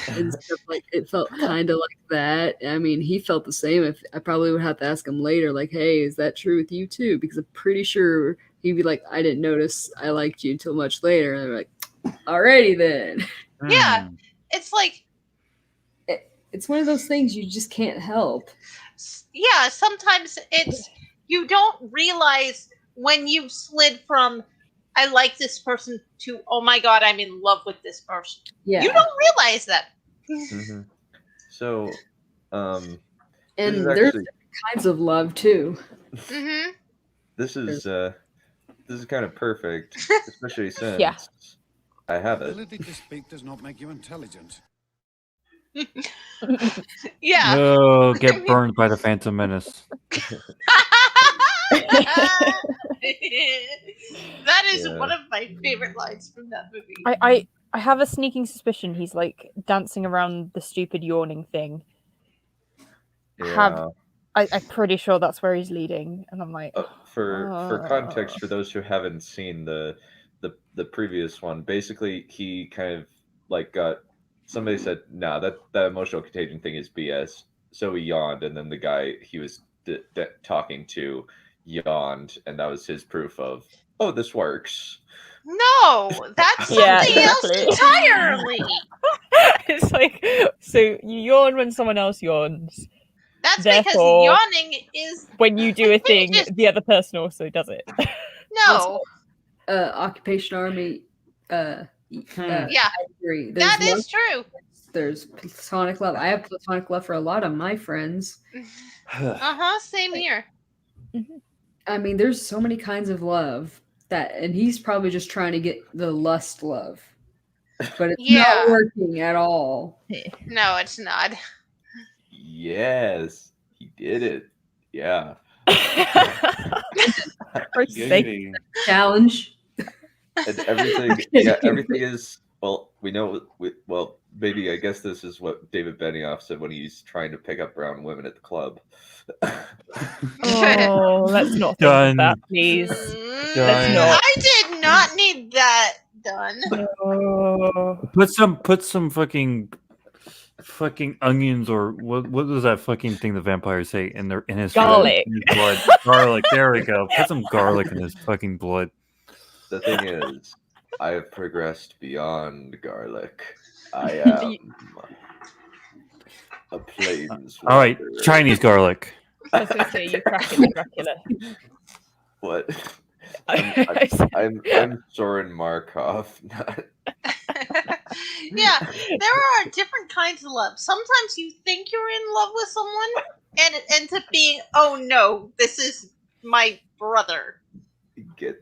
And stuff like it felt kind of like that. I mean, he felt the same. If I probably would have to ask him later, like, hey, is that true with you too? Because I'm pretty sure he'd be like, I didn't notice I liked you until much later. And they're like, alrighty then. Yeah, it's like It's one of those things you just can't help. yeah, sometimes it's you don't realize when you've slid from I like this person to oh my god, I'm in love with this person. Yeah. You don't realize that. Mm-hmm. So, And this is there's actually different kinds of love too. Mm-hmm. this is kind of perfect, especially since Yeah. I have it. Ability to speak does not make you intelligent. Yeah. Oh, get burned by the Phantom Menace. That is Yeah. one of my favorite lines from that movie. I have a sneaking suspicion he's like dancing around the stupid yawning thing. Yeah. I'm pretty sure that's where he's leading, and I'm like, For context, for those who haven't seen the previous one, basically he kind of like got somebody said, "Nah, that emotional contagion thing is BS." So he yawned, and then the guy he was talking to yawned, and that was his proof of, "Oh, this works." No, that's something Yeah, else exactly. entirely. it's like, so you yawn when someone else yawns. That's Therefore, because yawning is When you do a thing, contagious. the other person also does it. No. Occupation Army. Yeah, I agree. that is true. There's platonic love. I have platonic love for a lot of my friends. Same here. I mean, there's so many kinds of love and he's probably just trying to get the lust love, but it's Yeah. not working at all. No, it's not. Yes, he did it. Yeah. For sake. Challenge. And everything, yeah, everything is well. We know. Well, maybe I guess this is what David Benioff said when he's trying to pick up brown women at the club. Oh, let's not think Done. of that, please. Done. not. I did not need that done. Oh. Put some fucking onions or what was that fucking thing the vampires say in his Garlic. in his blood. Garlic. There we go. Put some garlic in his fucking blood. The thing is, I have progressed beyond garlic. I am. A plains. All right, wanderer. Chinese garlic. I was going to say you Dracula. What? I'm Soren Markov. Yeah, there are different kinds of love. Sometimes you think you're in love with someone, and it ends up being, oh no, this is my brother. Get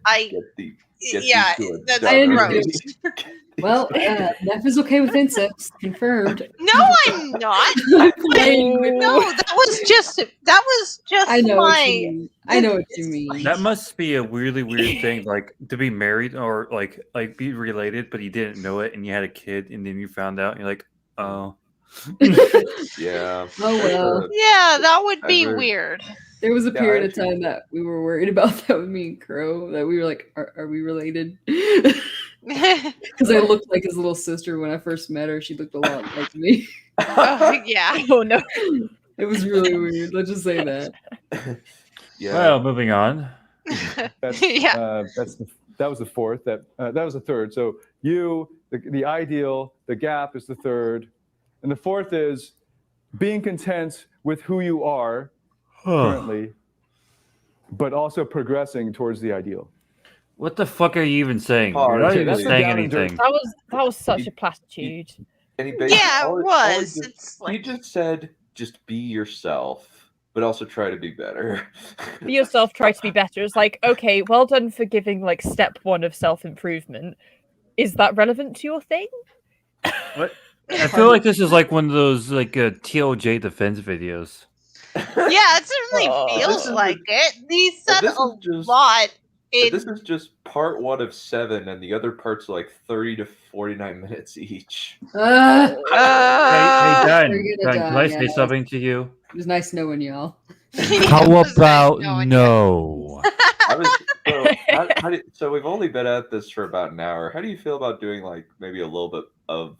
thee Yeah, to a that's I dungeon. gross. Well, Neph is okay with incest. Confirmed. No, I'm not. I'm playing with No, that was just I know what you my. mean. I know what you mean. That must be a really weird thing, like to be married or like be related, but you didn't know it, and you had a kid, and then you found out, and you're like, oh. Yeah. Oh well. Yeah, that would be Ever- weird. There was a Yeah, period of actually- time that we were worried about that with me and Crow. That we were like, are we related? Because I looked like his little sister when I first met her. She looked a lot like me. Oh, yeah. Oh no. It was really weird. Let's just say that. Yeah. Well, moving on. That's, Yeah. that was the fourth. That was the third. So you, the ideal, the gap is the third, and the fourth is being content with who you are currently, but also progressing towards the ideal. What the fuck are you even saying? Oh, You're not okay, even that's saying down and dirty. anything. That was such a platitude. And he basically, Yeah, all it he was. did- It's he like, just said, just be yourself, but also try to be better. Be yourself, try to be better. It's like, okay, well done for giving like step one of self-improvement. Is that relevant to your thing? What? I feel like this is like one of those like TLJ defense videos. yeah, it certainly Oh. feels This is like it. He said this a is just- lot. This is just part 1 of 7, and the other parts are like 30 to 49 minutes each. Hey, Dan, We're gonna can I die, say guys. something to you? It was nice knowing y'all. How It was nice about knowing no? I was, so we've only been at this for about an hour. How do you feel about doing like maybe a little bit of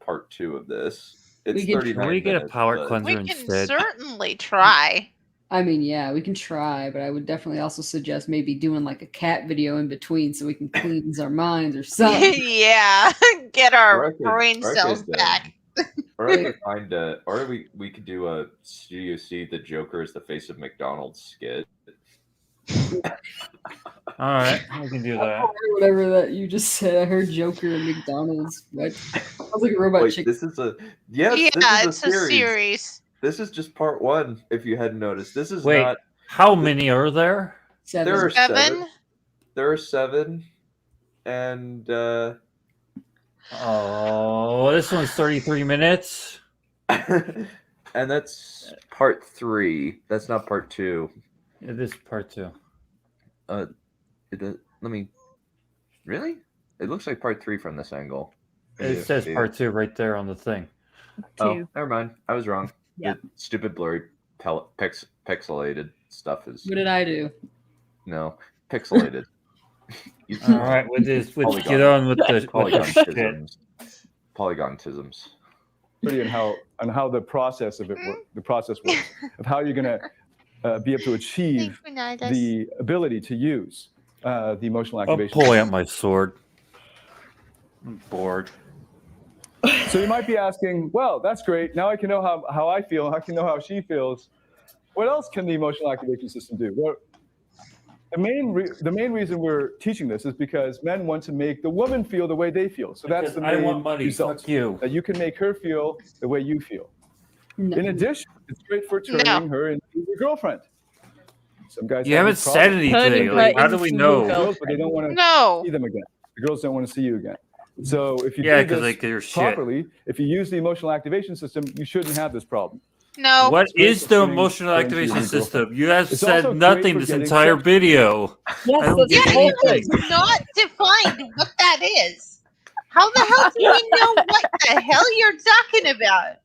part 2 of this? It's We can- 39 Can we get a minutes, palate but- cleanser We can instead? certainly try. I mean, yeah, we can try, but I would definitely also suggest maybe doing like a cat video in between so we can cleanse our minds or something. Yeah, get Or our I could- brain or I cells could, back. Or I could find or we could do a Studio C, the Joker is the face of McDonald's skit. All right, we can do that. Or whatever that you just said. I heard Joker and McDonald's. What? Sounds like a robot Wait, chicken. this is a yes. Yeah, this is it's a series. This is just part 1. If you hadn't noticed, this is Wait, not. how many are there? Seven. There are 7. Seven? There are 7, and Oh, this one's 33 minutes. and that's part 3. That's not part 2. It is part 2. Let me. Really? It looks like part 3 from this angle. It says part 2 right there on the thing. Oh, Two. never mind. I was wrong. Yeah. The stupid blurry pixelated stuff is What did I do? no pixelated. You- All right, get on with the shit. Polygontisms. Polygontisms. Pretty on how the process of the process works of how you're going to be able to achieve the ability to use the emotional I'm activation. pulling out my sword. I'm bored. So you might be asking, well, that's great. Now I can know how I feel. I can know how she feels. What else can the emotional activation system do? Well, the main reason we're teaching this is because men want to make the woman feel the way they feel. So that's the I main want money. result. Fuck you. That you can make her feel the way you feel. No. In addition, it's great for turning her into your girlfriend. Some guys You have haven't this said problem. anything. Turning Like, her how do we into know? your Girls, but they don't want to No. see them again. The girls don't want to see you again. So if you Yeah, do because this like they're shit. properly, if you use the emotional activation system, you shouldn't have this problem. No. What great is for the turning emotional her into activation your girlfriend. system? You have It's also said great nothing for this getting entire sex. video. Yes, I don't that's get the Yeah, whole you thing. have not defined what that is. How the hell do we know what the hell you're talking about?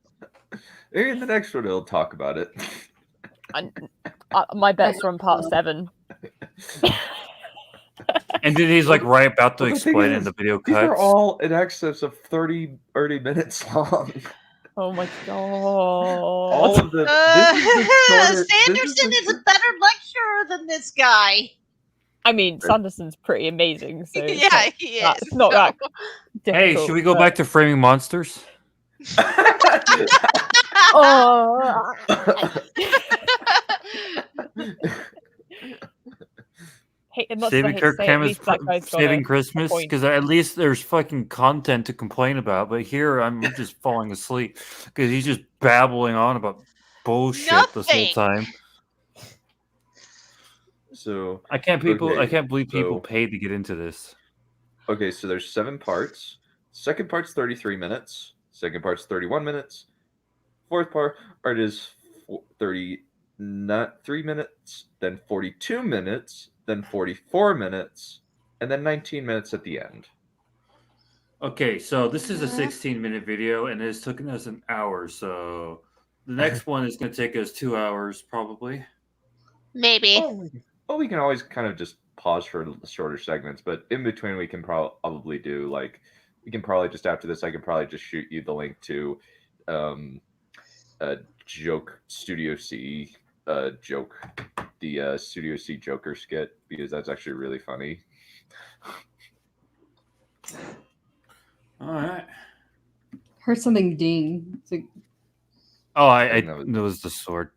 Maybe in the next one it'll talk about it. My bets are on part 7. And then he's like right about to Well, the thing explain it in is, the video These are cuts. all in excess of 30 minutes long. Oh my god. All of the. This is the shorter- this Sanderson the is a better lecturer than this guy. I mean, Sanderson's pretty amazing, so it's Yeah, not, he is. it's not that so- difficult. Hey, should we go back to framing monsters? Oh, hey, it must Saving say Kirk at Hammond's least that guy's got saving a Christmas point. because at least there's fucking content to complain about. But here I'm just falling asleep because he's just babbling on about bullshit this whole Nothing. time. So I can't Okay, believe people so- paid to get into this. okay, so there's 7 parts. Second part's 33 minutes. Second part's 31 minutes. Fourth part is 33 minutes, then 42 minutes, then 44 minutes, and then 19 minutes at the end. Okay, so this is a 16-minute video, and it's taken us an hour. So the next one is going to take us 2 hours, probably. Maybe. We can always kind of just pause for shorter segments, but in between we can probably do like we can probably just after this I can probably just shoot you the link to joke Studio C joke the Studio C Joker skit because that's actually really funny. All right. Heard something ding. It's like, Oh, I think that was- it was the sword.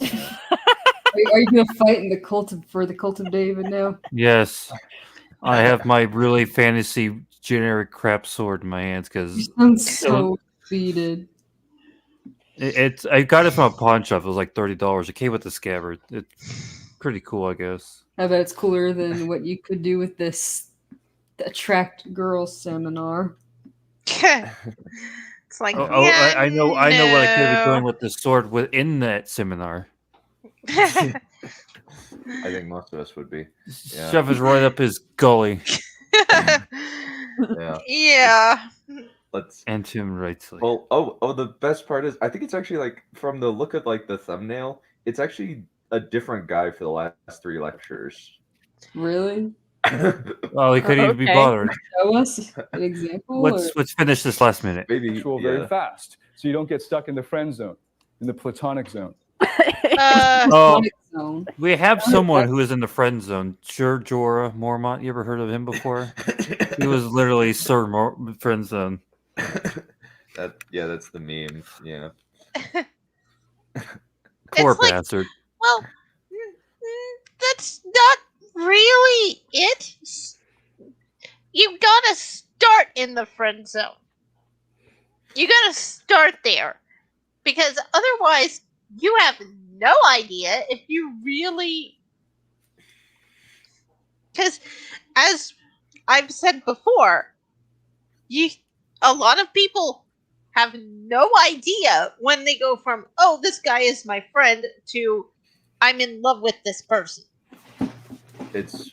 are you gonna fight in the cult of David now? Yes, I have my really fantasy generic crap sword in my hands You because sound so defeated. it's. I got it from a pawn shop. It was like $30. It came with the scabbard. It's pretty cool, I guess. I bet it's cooler than what you could do with this attract girls seminar. It's like, Oh, I know what I could be doing no. with the sword within that seminar. I think most of us would be. Yeah. Shove it right up his gully. Yeah. Yeah. Let's And him right sleep. Well, the best part is I think it's actually like from the look of like the thumbnail, it's actually a different guy for the last 3 lectures. Really? Well, he couldn't even be Okay. bothered. Show us an example. Let's finish this last minute. Maybe Actual very fast, so you don't get stuck in the friend zone, in the platonic zone. Oh, Zone. we have someone who is in the friend zone. Sure, Jorah Mormont. You ever heard of him before? He was literally friend zone. That's the meme. Yeah. Poor It's like- bastard. Well, that's not really it. You gotta start in the friend zone. You gotta start there. Because otherwise, you have no idea if you really. Because, as I've said before, a lot of people have no idea when they go from, oh, this guy is my friend, to I'm in love with this person. It's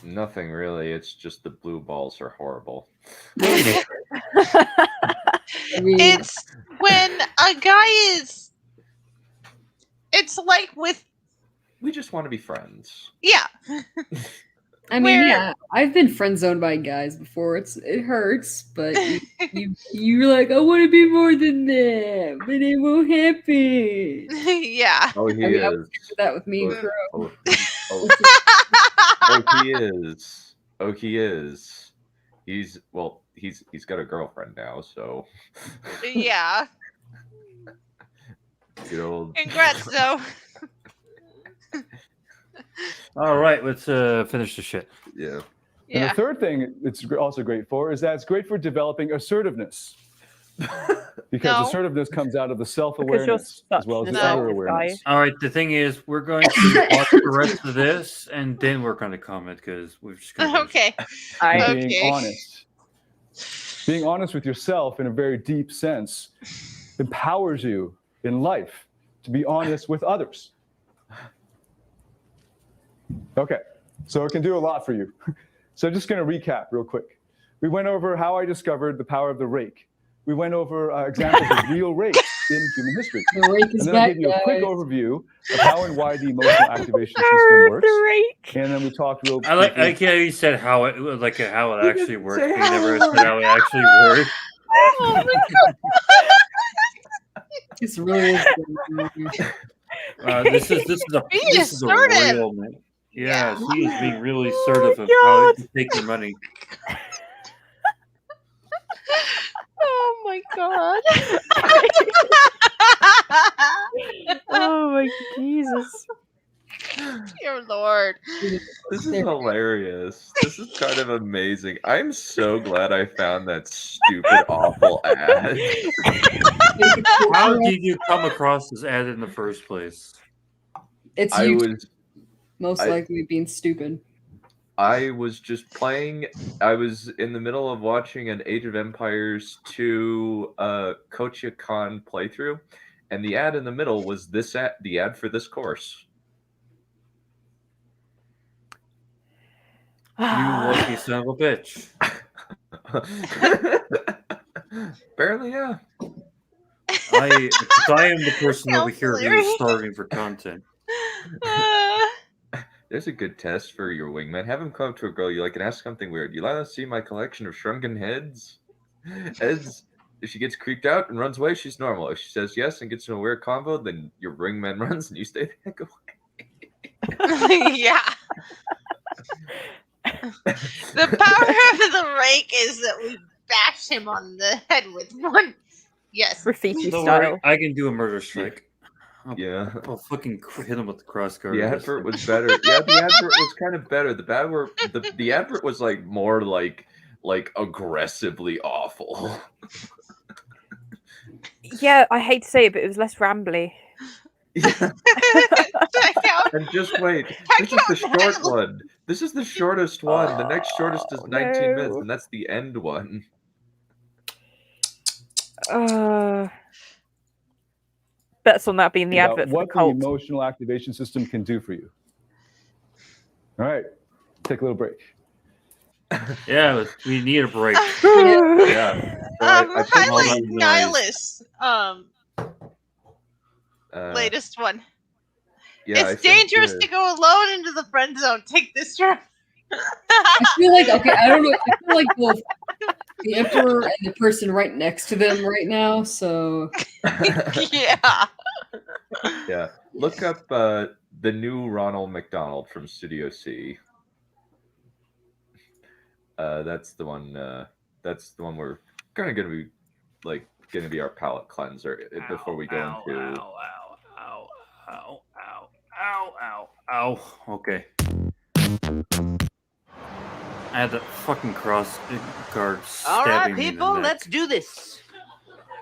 nothing really. It's just the blue balls are horrible. I mean, It's when a guy is. It's like with. We just want to be friends. Yeah. yeah, I've been friend zoned by guys before. It hurts, but you're like, I want to be more than that, but it won't happen. Yeah. Oh, he I mean, I is. was for that with me and Crow. He is. Oh, he is. He's got a girlfriend now, so Yeah. good old. Congrats, though. All right, let's finish the shit. Yeah. And Yeah. the third thing it's also great for is that it's great for developing assertiveness. Because No. assertiveness comes out of the Because you're self-awareness such as well as an the No. other assertive awareness. guy. All right, the thing is, we're going to watch the rest of this and then work on the comment because we're just going to. Okay. I, And Okay. being honest. Being honest with yourself in a very deep sense empowers you in life to be honest with others. Okay, so it can do a lot for you. So I'm just going to recap real quick. We went over how I discovered the power of the rake. We went over examples of real rakes in human history. The rake And is then I back, gave you a quick guys. overview of how and why the emotional activation system works. the rake. And then we talked real I like quickly. how you said how it actually works. say But you never how. said how it actually works. Oh my god. This really is good. This is Be this is a assertive. real man. Yeah. Yes, he is being really Oh assertive my of how God. to take your money. Oh my god. Oh my Jesus. Dear Lord. This is hilarious. This is kind of amazing. I'm so glad I found that stupid, awful ad. How did you come across this ad in the first place? It's I you was most I- likely being stupid. I was just playing. I was in the middle of watching an Age of Empires 2 Kochia Khan playthrough, and the ad in the middle was this ad, the ad for this course. You lucky son of a bitch. Apparently, yeah. I am the person over here who Hilarious. is starving for content. There's a good test for your wingman. Have him come up to a girl you like and ask something weird. You let us see my collection of shrunken heads? Heads. If she gets creeped out and runs away, she's normal. If she says yes and gets in a weird convo, then your wingman runs and you stay the heck away. Yeah. The power of the rake is that we bash him on the head with one. Yes. Graffiti Don't style. worry, I can do a murder strike. Yeah. I'll fucking hit him with the crossguard. The advert was better. Yeah, the advert was kind of better. The advert was like more like aggressively awful. Yeah, I hate to say it, but it was less rambly. Yeah. Check out. And just wait, this is the short one. This is the shortest one. The next shortest is 19 minutes, no. and that's the end one. Bets on that being the About advert for what the cult. the emotional activation system can do for you. All right, take a little break. Yeah, we need a break. Yeah. I put all Highlight that Nihilus. Latest one. Yeah, I It's think dangerous to go alone into the friend zone. Take this route. I feel like, okay, I don't know. I feel like both the Emperor and the person right next to them right now, so. Yeah. Yeah, look up the new Ronald McDonald from Studio C. That's the one. That's the one we're kind of gonna be our palate cleanser before we go into. Ow. Okay. I had that fucking cross guard All stabbing right, me in the people, neck. let's do this.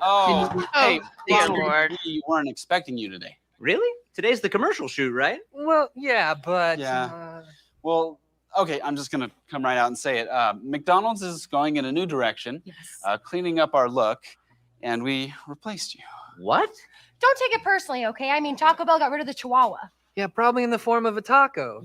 Oh, hey, dear Ronald, Lord. we weren't expecting you today. Really? Today's the commercial shoot, right? Well, yeah, but Yeah. Well, okay, I'm just going to come right out and say it. McDonald's is going in a new direction, cleaning up our look, and we replaced you. What? Don't take it personally, okay? I mean, Taco Bell got rid of the Chihuahua. yeah, probably in the form of a taco.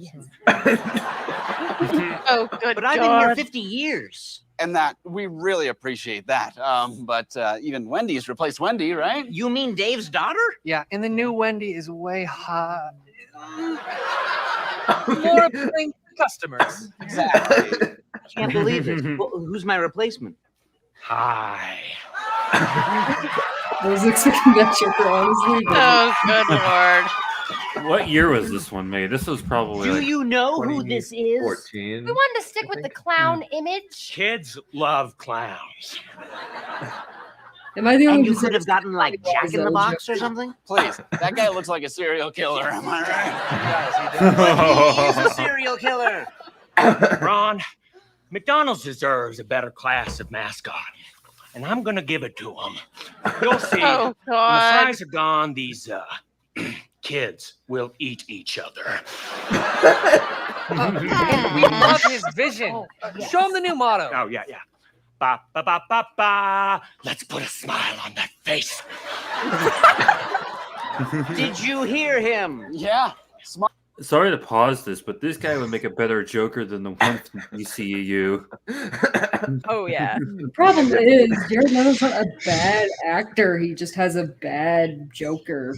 Oh, good But I've been here God. 50 years. And that, we really appreciate that. But even Wendy's replaced Wendy, right? You mean Dave's daughter? Yeah, and the new Wendy is way hot. More appealing to customers. Exactly. Can't believe it. Well, who's my replacement? Hi. I was expecting that joker, honestly. But Oh, good Lord. What year was this one made? This was probably Do like you know who this is? 14. We wanted to stick with the clown image. Kids love clowns. am I the only And you one who could have gotten like Why Jack is in the that Box or joke? something? Please, that guy looks like a serial killer, am I He's a serial killer. Ron, McDonald's deserves a better class of mascot, and I'm gonna give it to him. You'll see. Oh, When the God. fries are gone, these kids will eat each other. We love his vision. Oh, yes. Show him the new motto. Oh yeah. Ba ba ba ba ba. Let's put a smile on that face. Did you hear him? right? Yeah. Smart. Sorry to pause this, but this guy would make a better Joker than the one from DCEU. Oh yeah. The problem is, Jared Leto's not a bad actor. He just has a bad Joker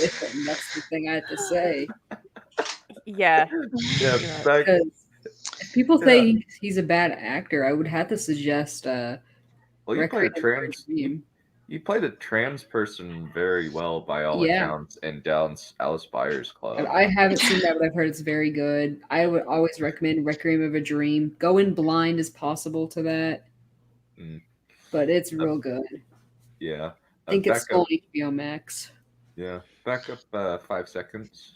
with him. That's the thing I have to say. Yeah. Yeah, back, Because if people say he's a bad actor, I would have to suggest well, you played you played a trans person very well by all Yeah. accounts in Dallas Alice Buyers Club. I haven't seen that, but I've heard it's very good. I would always recommend Requiem of a Dream. Go in blind as possible to that. Mm. But it's real good. Yeah. I think it's Becca, still HBO Max. Yeah. Back up 5 seconds.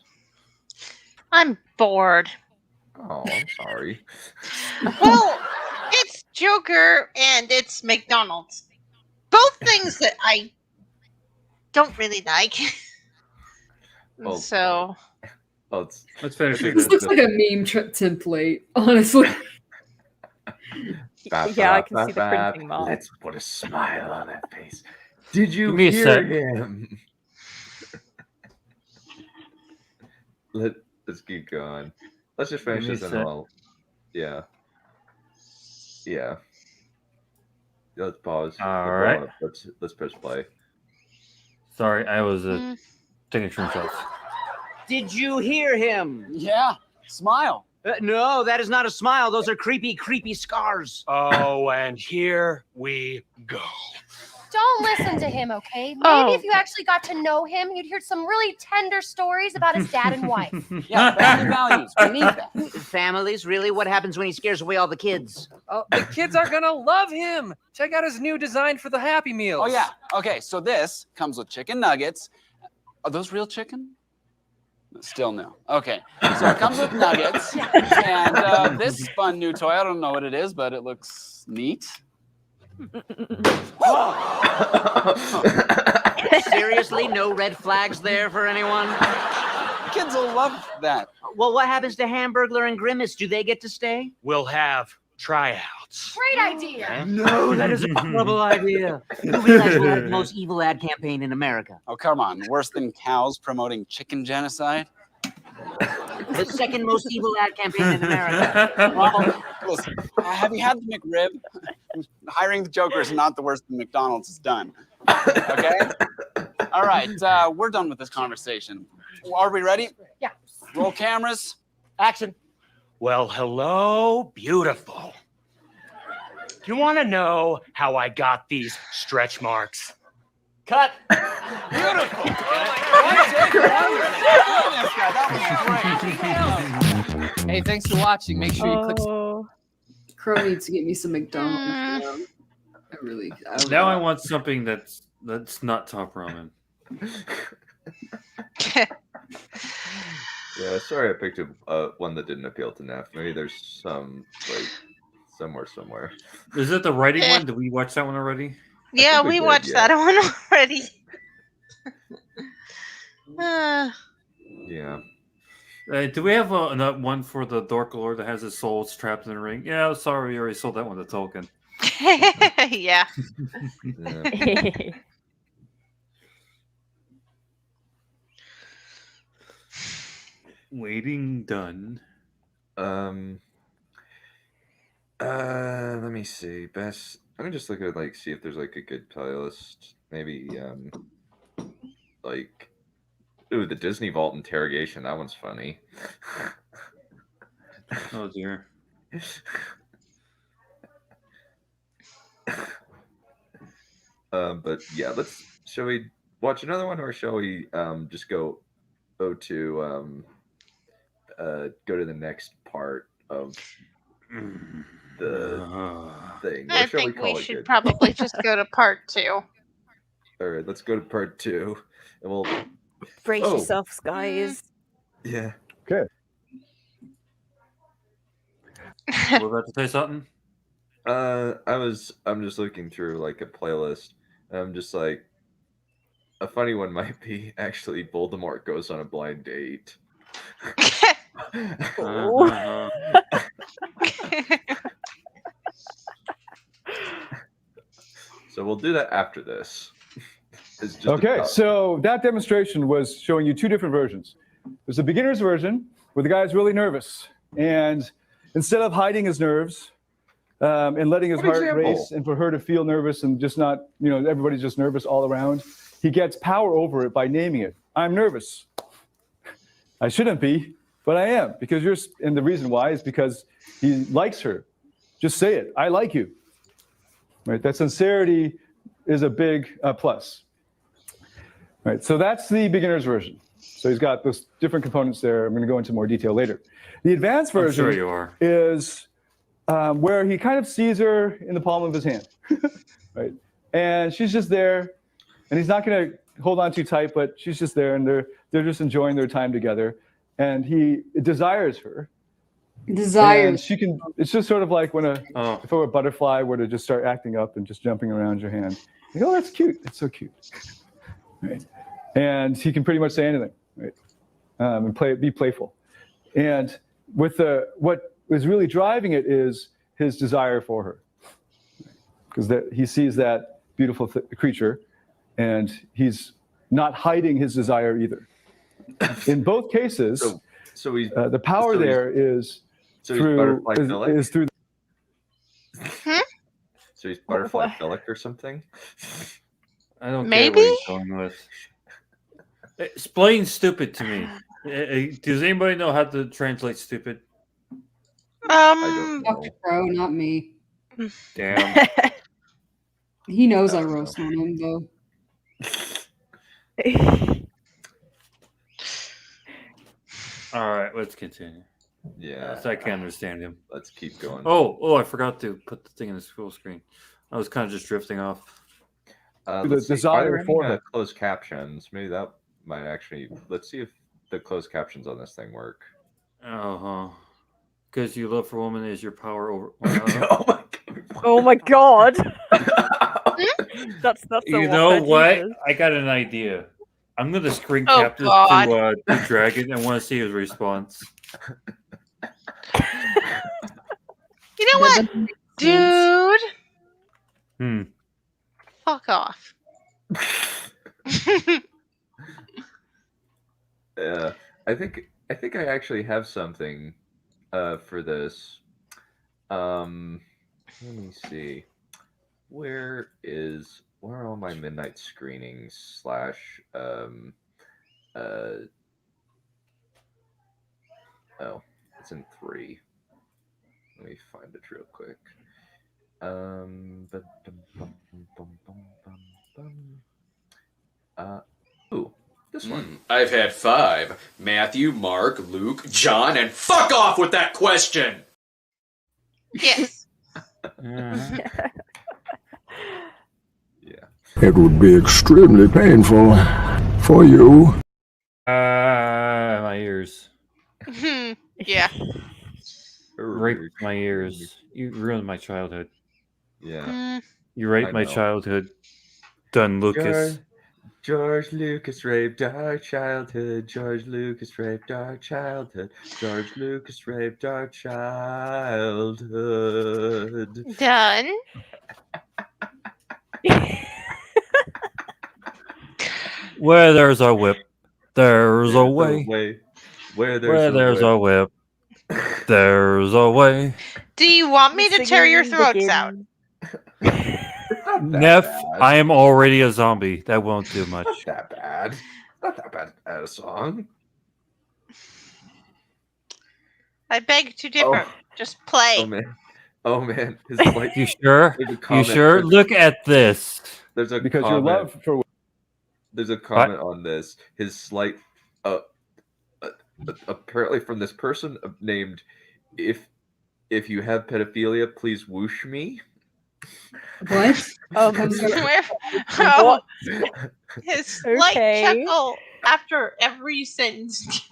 I'm bored. Oh, I'm sorry. Well, it's Joker and it's McDonald's. Both things that I don't really like. Well, So let's finish This looks like a meme template, honestly. Yeah, I can see the printing mark. Let's put a smile on that face. Did you Give me a hear sec. him? Let's keep going. Let's just finish Give me this a and sec. I'll. Yeah. Yeah. Let's pause. All right. Let's press play. Sorry, I was taking screenshots. Did you hear him? Yeah. Smile. No, that is not a smile. Those are creepy, creepy scars. Oh, and here we go. Don't listen to him, okay? Maybe Oh. if you actually got to know him, you'd hear some really tender stories about his dad and wife. Yeah, family values. We need that. Families, really? What happens when he scares away all the kids? Oh, the kids are gonna love him. Check out his new design for the Happy Meals. Oh, yeah. Okay, so this comes with chicken nuggets. Are those real chicken? Still no. Okay, so it comes with nuggets. And this fun new toy, I don't know what it is, but it looks neat. Seriously, no red flags there for anyone? Kids will love that. Well, what happens to Hamburglar and Grimace? Do they get to stay? We'll have tryouts. Great idea. No, that is a horrible idea. You realize we're the most evil ad campaign in America. Oh, come on. Worse than cows promoting chicken genocide? The second most evil ad campaign in America. Well, listen, have you had the McRib? Hiring the Joker is not the worst thing McDonald's has done. Okay? All right, we're done with this conversation. Are we ready? Yeah. Roll cameras. Action. Well, hello, beautiful. You want to know how I got these stretch marks? Cut. Beautiful. Hey, thanks for watching. Make sure you click. Crow needs to get me some McDonald's. I really. Now I want something that's not top ramen. Yeah, sorry I picked one that didn't appeal to Neph. Maybe there's some like somewhere. Is it the writing one? Did we watch that one already? Yeah, we we did, watched yeah. that one already. Yeah. Do we have another one for the Dragonlord that has his soul trapped in a ring? Yeah, sorry, we already sold that one to Tolkien. Yeah. Yeah. Waiting done. Let me see. Best. Let me just look at see if there's a good playlist. Maybe ooh, the Disney Vault interrogation. That one's funny. Oh dear. But yeah, shall we watch another one or shall we just go to the next part of the thing? Or I shall think call we it should good? probably just go to part 2. All right, let's go to part 2, and we'll Brace Oh. yourselves, guys. yeah. Okay. We're about to say something. I'm just looking through a playlist. And I'm just a funny one might be actually Voldemort goes on a blind date. So we'll do that after this. It's just Okay, about- so that demonstration was showing you two different versions. There's a beginner's version where the guy's really nervous, and instead of hiding his nerves and letting his Good heart example. race, and for her to feel nervous and just not, everybody's just nervous all around, he gets power over it by naming it. I'm nervous. I shouldn't be, but I am, and the reason why is because he likes her. Just say it. I like you. Right? That sincerity is a big plus. Right, so that's the beginner's version. So he's got those different components there. I'm going to go into more detail later. The advanced I'm version sure you are. is where he kind of sees her in the palm of his hand, right? And she's just there, and he's not going to hold on too tight, but she's just there, and they're just enjoying their time together. And he desires her. Desires. And she can. It's just sort of like when if a butterfly were to just start acting up and just jumping around your hand. You go, oh, that's cute. That's so cute. Right. And he can pretty much say anything, right? And be playful. And with what is really driving it is his desire for her, because he sees that beautiful creature, and he's not hiding his desire either. In both cases, so he's, the power there is through. So he's butterfly philic or something. I don't Maybe? care what he's going with. Explain stupid to me. Does anybody know how to translate stupid? I don't know. Dr. Crow, not me. Damn. He knows I roast on him, though. All right, let's continue. Yeah. So I can understand him. Let's keep going. Oh, I forgot to put the thing in the full screen. I was kind of just drifting off. The desire for her. Closed captions. Maybe that might actually. Let's see if the closed captions on this thing work. Because your love for woman is your power over. Oh my god. That's You know what? I got an idea. I'm gonna screen Oh, cap this God. to the dragon and want to see his response. You know what, dude? Fuck off. I think I actually have something for this. Let me see. Where are all my midnight screenings / oh, it's in 3. Let me find it real quick. Ooh, this one. I've had 5. Matthew, Mark, Luke, John, and fuck off with that question! Yes. It would be extremely painful for you. My ears. Yeah. Raped my ears. You ruined my childhood. Yeah. You raped my know. childhood. Done, Lucas. George Lucas raped our childhood. George Lucas raped our childhood. George Lucas raped our childhood. Done. Where there's a whip, there's a way. Where there's a whip, there's a way. Do you want me to tear your throats out? Neph, I am already a zombie. That won't do much. Not that bad. Not that bad as a song. I beg to differ. Just play. Oh man. His, like, You sure? there's a You comment- sure? Look at this. There's a Because comment. your love for There's a comment on this. His slight, apparently from this person named, if you have pedophilia, please whoosh me. What? Where? His slight chuckle after every sentence.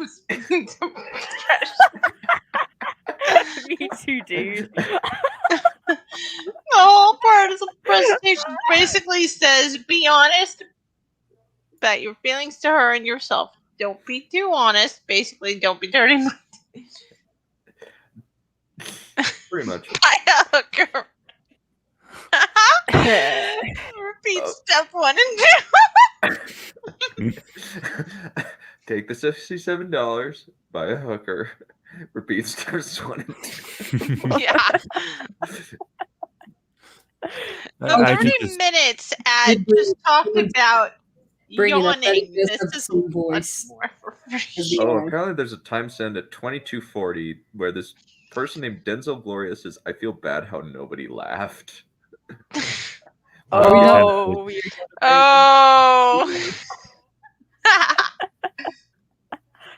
Me too, dude. The whole part of the presentation basically says, be honest about your feelings to her and yourself. Don't be too honest. Basically, don't be dirty. Pretty much. By a hooker. Repeat step 1 and 2. Take the $67, buy a hooker, repeat steps 1 and 2. Yeah. The 30 minutes ad just talked about Bring it up that yawning. this This is episode voice. more for Oh, apparently there's a time send at 22:40 where this person named Denzel Gloria says, I feel bad how nobody laughed. Oh. Oh.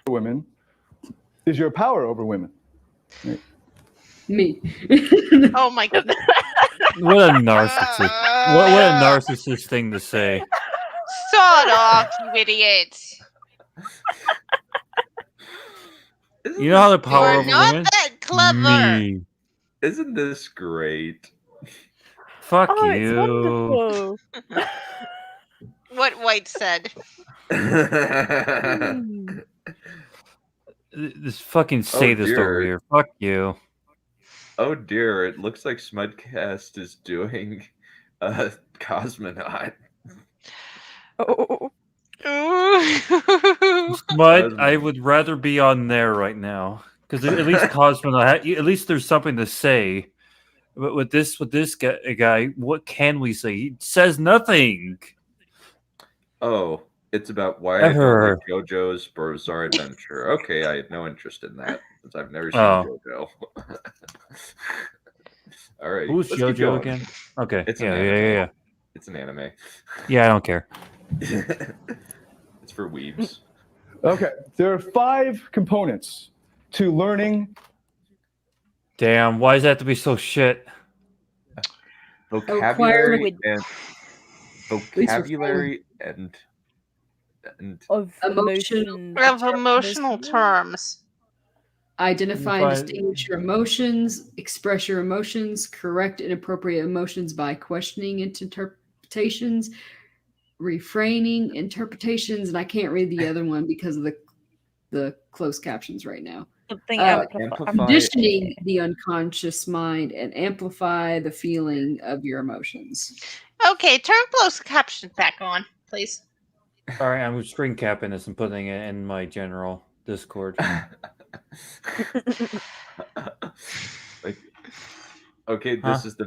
women is your power over women. Right? Me. Oh my goodness. What a narcissist. What a narcissist thing to say. Sawed off, you idiot. You know how the You power are of a not woman? that clever. Me. Isn't this great? Fuck Oh, it's you. wonderful. What White said. This fucking sadist over dear. here. Fuck you. Oh dear, it looks like Smudcast is doing Cosmonaut. Oh. But I would rather be on there right now because at least Cosmonaut, at least there's something to say. But with this guy, what can we say? He says nothing. Oh, it's about why Ever. I don't like JoJo's Bizarre Adventure. Okay, I have no interest in that since I've never seen Oh. JoJo. All right, Who's let's keep JoJo going. again? Okay, It's an yeah, anime. yeah. It's an anime. Yeah, I don't care. It's for weebs. Okay, there are 5 components to learning. Damn, why does that have to be so shit? Vocabulary and Of Emotion. Of emotional terms. Identify and distinguish your emotions, express your emotions, correct inappropriate emotions by questioning interpretations, refraining interpretations, and I can't read the other one because of the closed captions right now. Conditioning the unconscious mind and amplify the feeling of your emotions. Okay, turn closed caption back on, please. All right, I'm screen capping this and putting it in my general Discord. Like, okay, this is the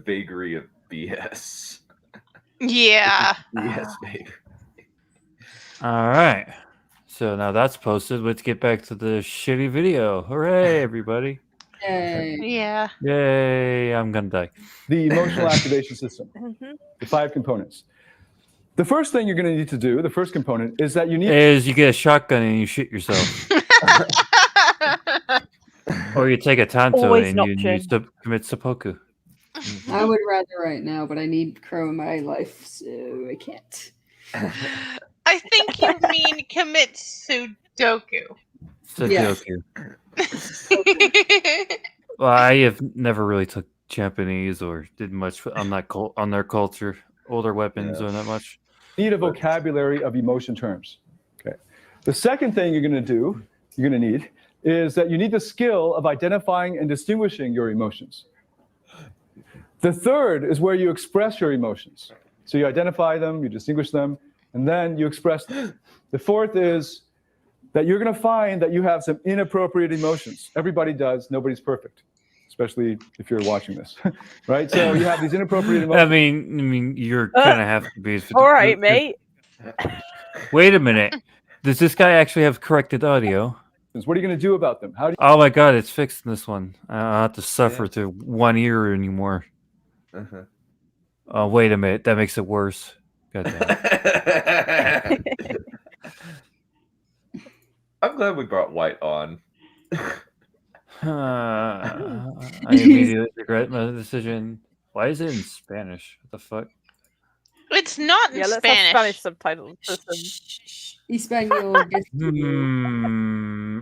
vagary of BS. Yeah. BS vagary. All right. So now that's posted. Let's get back to the shitty video. Hooray, everybody. Yay. Yeah. Yay, I'm going to die. The emotional activation system. The 5 components. The first thing you're going to need to do, the first component, is that you need you get a shotgun and you shoot yourself. Or you take a tanto Always and an you option. commit seppuku. I would rather right now, but I need Crow in my life, so I can't. I think you mean commit Sudoku. Sudoku. Well, I have never really took Japanese or did much on that on their culture. Older weapons or not much. need a vocabulary of emotion terms. Okay. The second thing you're going to need is that you need the skill of identifying and distinguishing your emotions. The third is where you express your emotions. So you identify them, you distinguish them, and then you express them. The fourth is that you're going to find that you have some inappropriate emotions. Everybody does. Nobody's perfect, especially if you're watching this, right? So you have these inappropriate emotions. I mean, you're kind of have to be. All right, mate. Wait a minute. Does this guy actually have corrected audio? What are you going to do about them? How do you... Oh my God, it's fixed in this one. I don't have to suffer through one ear anymore. Uh-huh. Oh, wait a minute. That makes it worse. God damn. I'm glad we brought White on. I immediately regret my decision. Why is it in Spanish? What the fuck? It's not in let's have Spanish. Spanish subtitles. Espanol.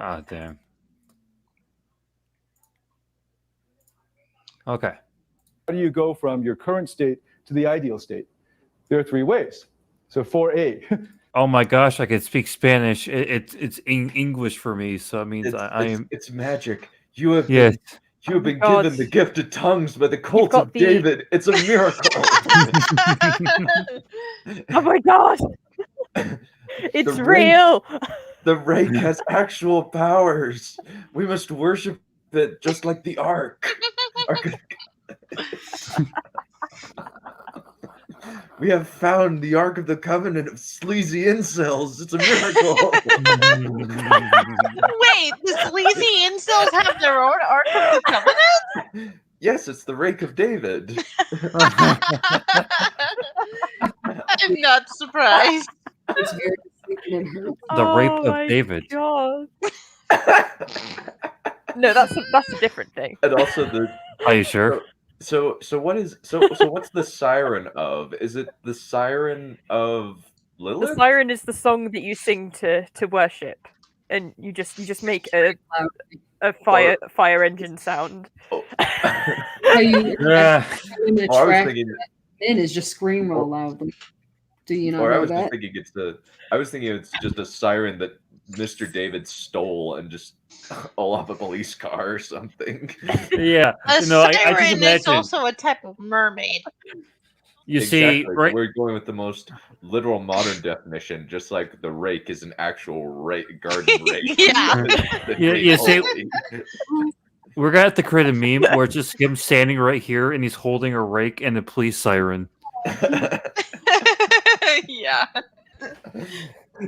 Ah, damn. Okay. How do you go from your current state to the ideal state? There are 3 ways. So 4A. Oh my gosh, I can speak Spanish. It's in English for me, so it means I am. It's magic. You have Yes. been given the gift of tongues by the cult of David. It's a miracle. Oh my God! It's real. The rake has actual powers. We must worship it just like the Ark. We have found the Ark of the Covenant of sleazy incels. It's a miracle. Wait, the sleazy incels have their own Ark of the Covenant? Yes, it's the Rake of David. I'm not surprised. The rape of David. God. No, that's a different thing. And also Are you sure? So what's the siren of? Is it the siren of The Lilith? siren is the song that you sing to worship, and you just make a fire engine sound. How you I was attract thinking, in is just scream real loudly. Do you not or I know was just that? thinking I was thinking it's just a siren that Mr. David stole and just all off a police car or something. Yeah, A no, I siren just is imagine. also a type of mermaid. You see, right? We're going with the most literal modern definition, just like the rake is an actual garden rake. Yeah. You see, we're gonna have to create a meme where it's just him standing right here and he's holding a rake and a police siren. Yeah.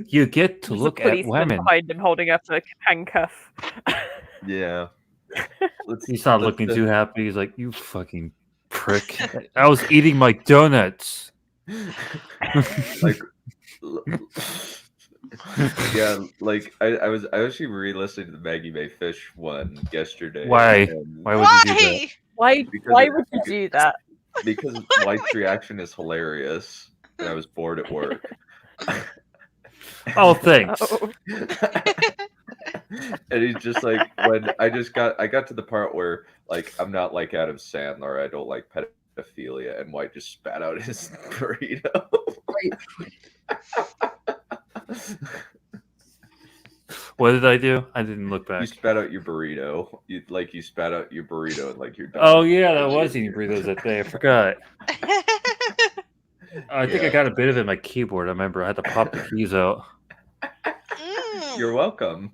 You get to There's look a at policeman women. behind him holding up a handcuff. Yeah. He's not looking too happy. He's like, "You fucking prick! I was eating my donuts." Like, yeah, like I was actually re-listening to the Maggie May Fish one yesterday. Why? and- Why would you do that? Why Because would you do that? Because White's reaction is hilarious, and I was bored at work. Oh, thanks. And he's just like, when I got to the part where like I'm not like Adam Sandler, I don't like pedophilia, and White just spat out his burrito. What did I do? I didn't look back. You spat out your burrito. You spat out your burrito and like you're done. Oh yeah, that was eating burritos that day. I forgot. I think I got a bit of it in my keyboard. I remember I had to pop the keys out. You're welcome.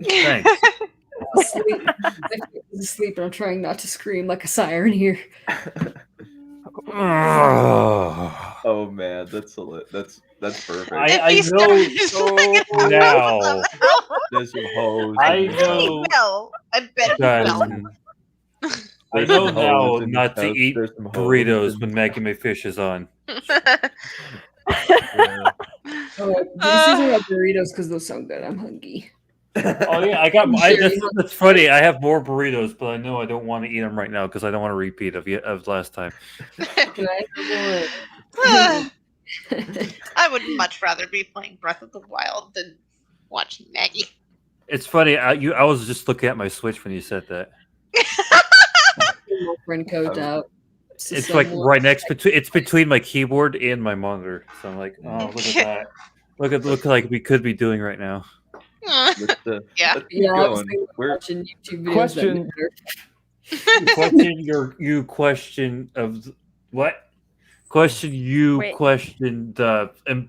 Thanks. Asleep, and I'm trying not to scream like a siren here. Oh man, that's perfect. I know now. There's some hoes. I know. Well, I bet he will. I know now not to eat burritos when Maggie May Fish is on. Oh, this isn't about burritos because those sound good. I'm hungry. Oh yeah, I got. That's funny. I have more burritos, but I know I don't want to eat them right now because I don't want to repeat of last time. Can I have I would much rather be playing Breath of the Wild than watching Maggie. It's funny. I was just looking at my Switch when you said that. friend code out? It's like right next it's between my keyboard and my monitor. So I'm like, oh, look at that. Look like we could be doing right now. Yeah. Watching YouTube videos. Question of what? Question you Wait. question the the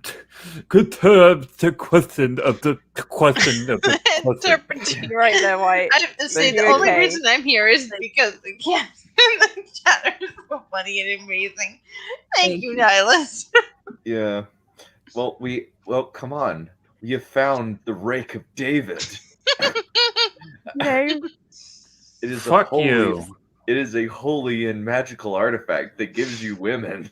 question of the question of the question. Interpreting right there, White. I have to say, the You're only okay. reason I'm here is because the cats in the chat are so funny and amazing. Thank you, Nihilus. Yeah. Well, come on. We have found the Rake of David. No. It is Fuck you. It is a holy and magical artifact that gives you women.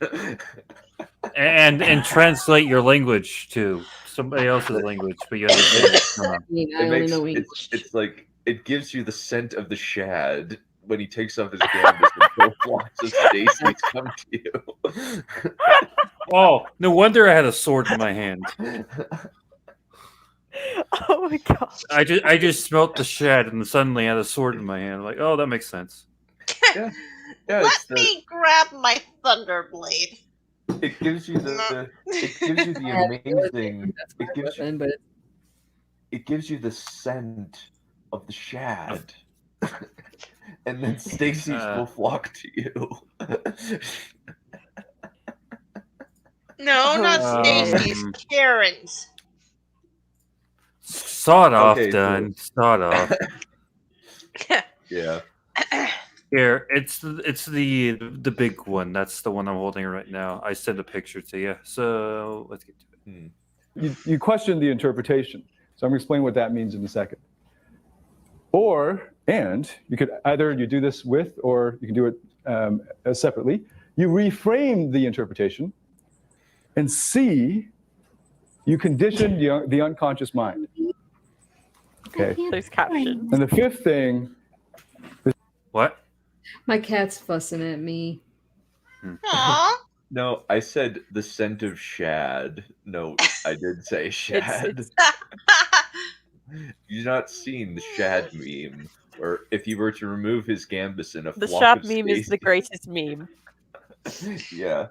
and translate your language to somebody else's language, but you understand. It's like it gives you the scent of the shad when he takes off his gambit and both flocks of Stacy's come to you. Oh, no wonder I had a sword in my hand. Oh my god! I just smelt the shad and suddenly I had a sword in my hand. Like, oh, that makes sense. Yeah, Let me grab my Thunderblade. It gives you the amazing. It gives you the scent of the shad, and then Stacy's will flock to you. No, not Stacy's. Karen's. Sawed off, Okay, done. Sawed off. Yeah. Here, it's the big one. That's the one I'm holding right now. I sent a picture to you. So let's get to it. You question the interpretation. So I'm going to explain what that means in a second. And you could either you do this with, or you can do it separately. You reframe the interpretation, and C, you condition the unconscious mind. Okay. Those captions. And the fifth thing. What? My cat's fussing at me. Aww. No, I said the scent of shad. No, I did say shad. You've not seen the shad meme, or if you were to remove his gambus in a The flock Shab of meme is the Stacy- greatest meme. Yeah,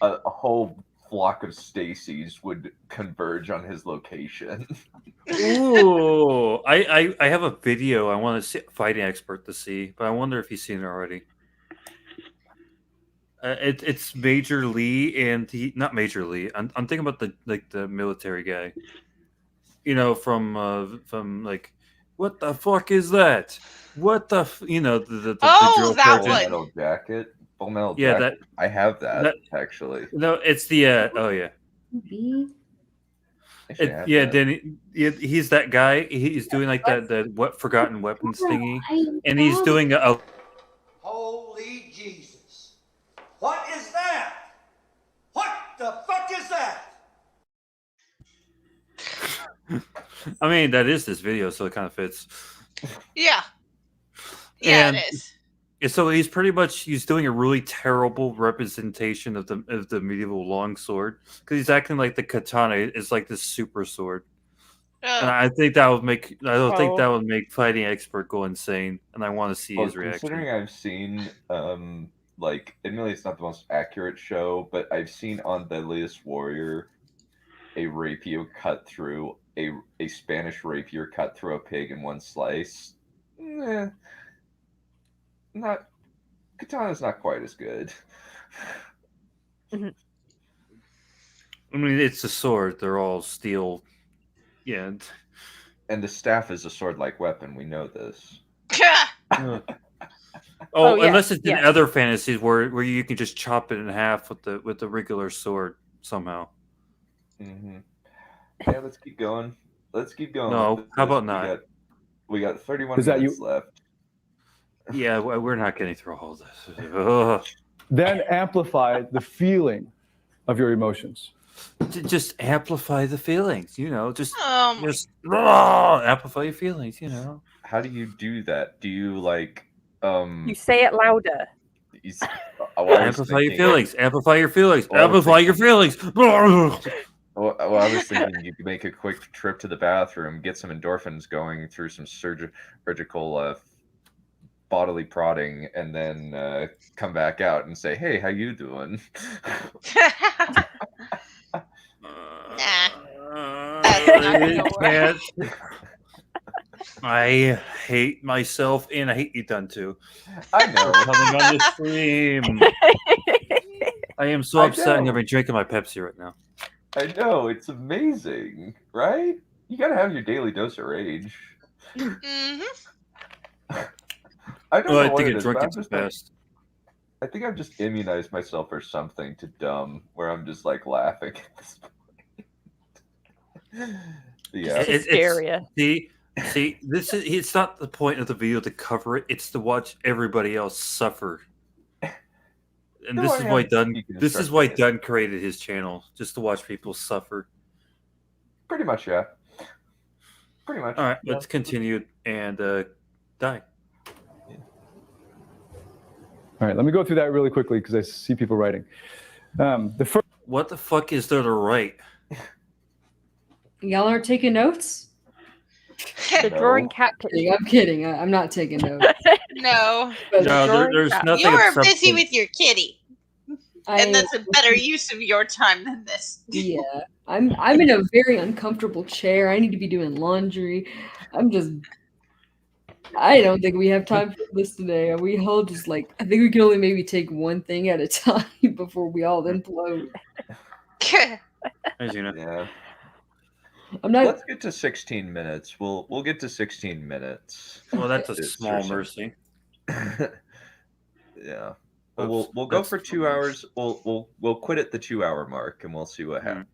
a whole flock of Stacys would converge on his location. Ooh, I have a video I want to see fighting expert to see, but I wonder if he's seen it already. It's Major Lee and not Major Lee. I'm thinking about the military guy. You know, from like, what the fuck is that? What the the drill that sergeant. Full one. Metal Jacket. Full Metal Yeah, Jacket. I have that actually. No, it's the oh yeah. Actually, I have Yeah, that. then he's that guy. He's doing like the what forgotten weapons thingy, and he's doing a. Holy Jesus. What is that? What the fuck is that? I mean, that is this video, so it kind of fits. Yeah. Yeah, And- it is. And so he's doing a really terrible representation of the medieval longsword because he's acting like the katana is like this super sword. And I think that would make fighting expert go insane, and I want to see his reaction. Considering I've seen, like, admittedly it's not the most accurate show, but I've seen on Deadliest Warrior a rapier cut through a Spanish rapier cut through a pig in one slice. Katana's not quite as good. I mean, it's a sword; they're all steel. Yeah, and the staff is a sword-like weapon. We know this. Oh, yeah, unless it's in yeah. other fantasies where you can just chop it in half with the regular sword somehow. Mm-hmm. Yeah, let's keep going. No, with how this. about not? We got 31 Is that minutes you? left. Yeah, we're not getting through all this. Ugh. Then amplify the feeling of your emotions. Just amplify the feelings, just Oh amplify your feelings, How do you do that? Do you like You say it louder. amplify your feelings, amplify your feelings, Well, I was amplify your feelings. Well, I was thinking you could make a quick trip to the bathroom, get some endorphins going through some surgical bodily prodding, and then come back out and say, "Hey, how you doing?" I hate myself, and I hate you done too. I know. Coming on the stream. I am so upset. I'm gonna be drinking my Pepsi right now. I know, it's amazing, right? You gotta have your daily dose of rage. Mm-hmm. I don't Well, know I what think it it is, drunk but it's I'm just best. I think I've just immunized myself or something to dumb, where I'm just like laughing at this point. Yeah. Hysteria. See, it's not the point of the video to cover it, it's to watch everybody else suffer. And No, this I is why am Dunn created his channel, just to watch people suffer. Pretty much, yeah. Pretty much. All right, yeah. let's continue and die. All right, let me go through that really quickly because I see people writing. The first. What the fuck is there to write? Y'all aren't taking notes? The drawing cat picture. I'm kidding. I'm not taking notes. No. But No, there's nothing. You were of busy substance. with your kitty. I- And that's a better use of your time than this. Yeah, I'm in a very uncomfortable chair. I need to be doing laundry. I don't think we have time for this today. We all just I think we can only maybe take one thing at a time before we all implode. As you know. Yeah. I'm not. Let's get to 16 minutes. We'll get to 16 minutes. Well, that's a It's small for mercy. Yeah. But we'll go for 2 hours. We'll quit at the 2 hour mark and we'll see what happens.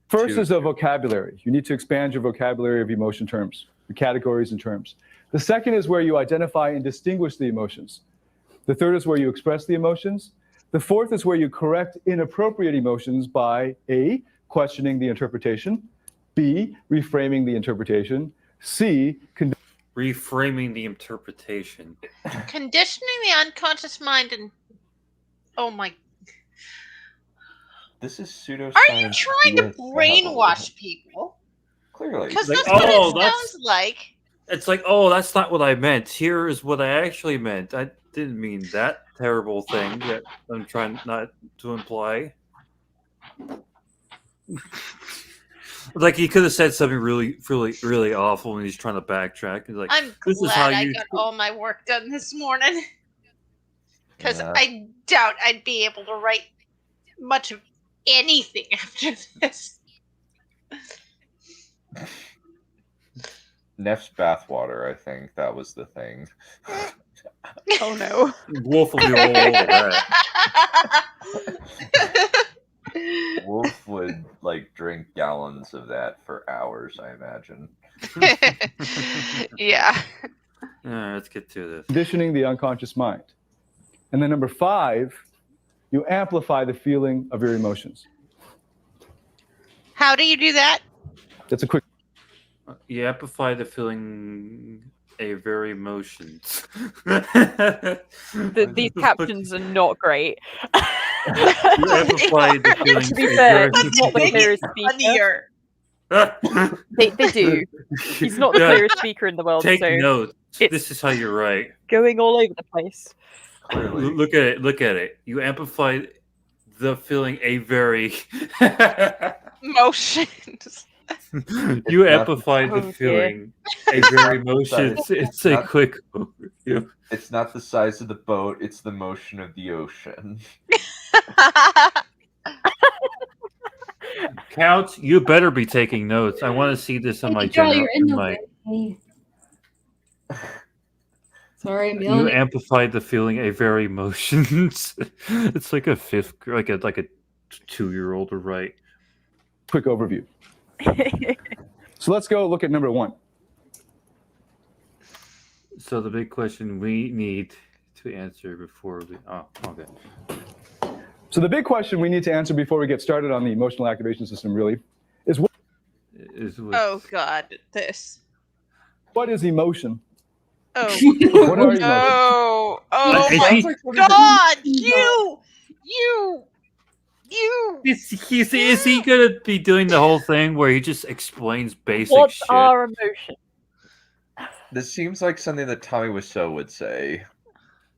First is a vocabulary. You need to expand your vocabulary of emotion terms, the categories and terms. The second is where you identify and distinguish the emotions. The third is where you express the emotions. The fourth is where you correct inappropriate emotions by A, questioning the interpretation, B, reframing the interpretation, C, reframing the interpretation. Conditioning the unconscious mind and oh my. This is pseudoscience. Are you trying to via brainwash people? Clearly. Because Like, that's what oh, it that's- sounds like. It's like, oh, that's not what I meant. Here is what I actually meant. I didn't mean that terrible thing that I'm trying not to imply. Like he could have said something really, really, really awful, and he's trying to backtrack. He's like, I'm "This is how glad I you." got all my work done this morning. Because Yeah. I doubt I'd be able to write much of anything after this. Neph's bathwater, I think that was the thing. Oh no. Wolf will be all over that. Wolf would like drink gallons of that for hours, I imagine. Yeah. Let's get to this. Conditioning the unconscious mind. And then number 5, you amplify the feeling of your emotions. How do you do that? That's a quick. You amplify the feeling, a very emotions. These captions are not great. You amplify the feeling. To be a fair, very he's not the clearest speaker. They do. He's not the Yeah. clearest speaker in the world. Take so notes. it's This is how you write. going all over the place. Clearly. Look at it. Look at it. You amplify the feeling, a very. Motions. You not- amplify the Oh, dear. feeling, a very emotions. It's a Not- quick overview. It's not the size of the boat, it's the motion of the ocean. Count, you better be taking notes. I want to see this on my Draw general. your in end my- Sorry, I'm You yelling. amplify the feeling, a very emotions. It's like a like a 2-year-old to write. Quick overview. So let's go look at number 1. So the big question we need to answer before we. Oh, okay. So the big question we need to answer before we get started on the emotional activation system really is what Oh God, this. is emotion? Oh. What are emotions? Oh. Oh I my think- God! You. Is he gonna be doing the whole thing where he just explains basic What shit? are emotions? This seems like something that Tommy Wiseau would say.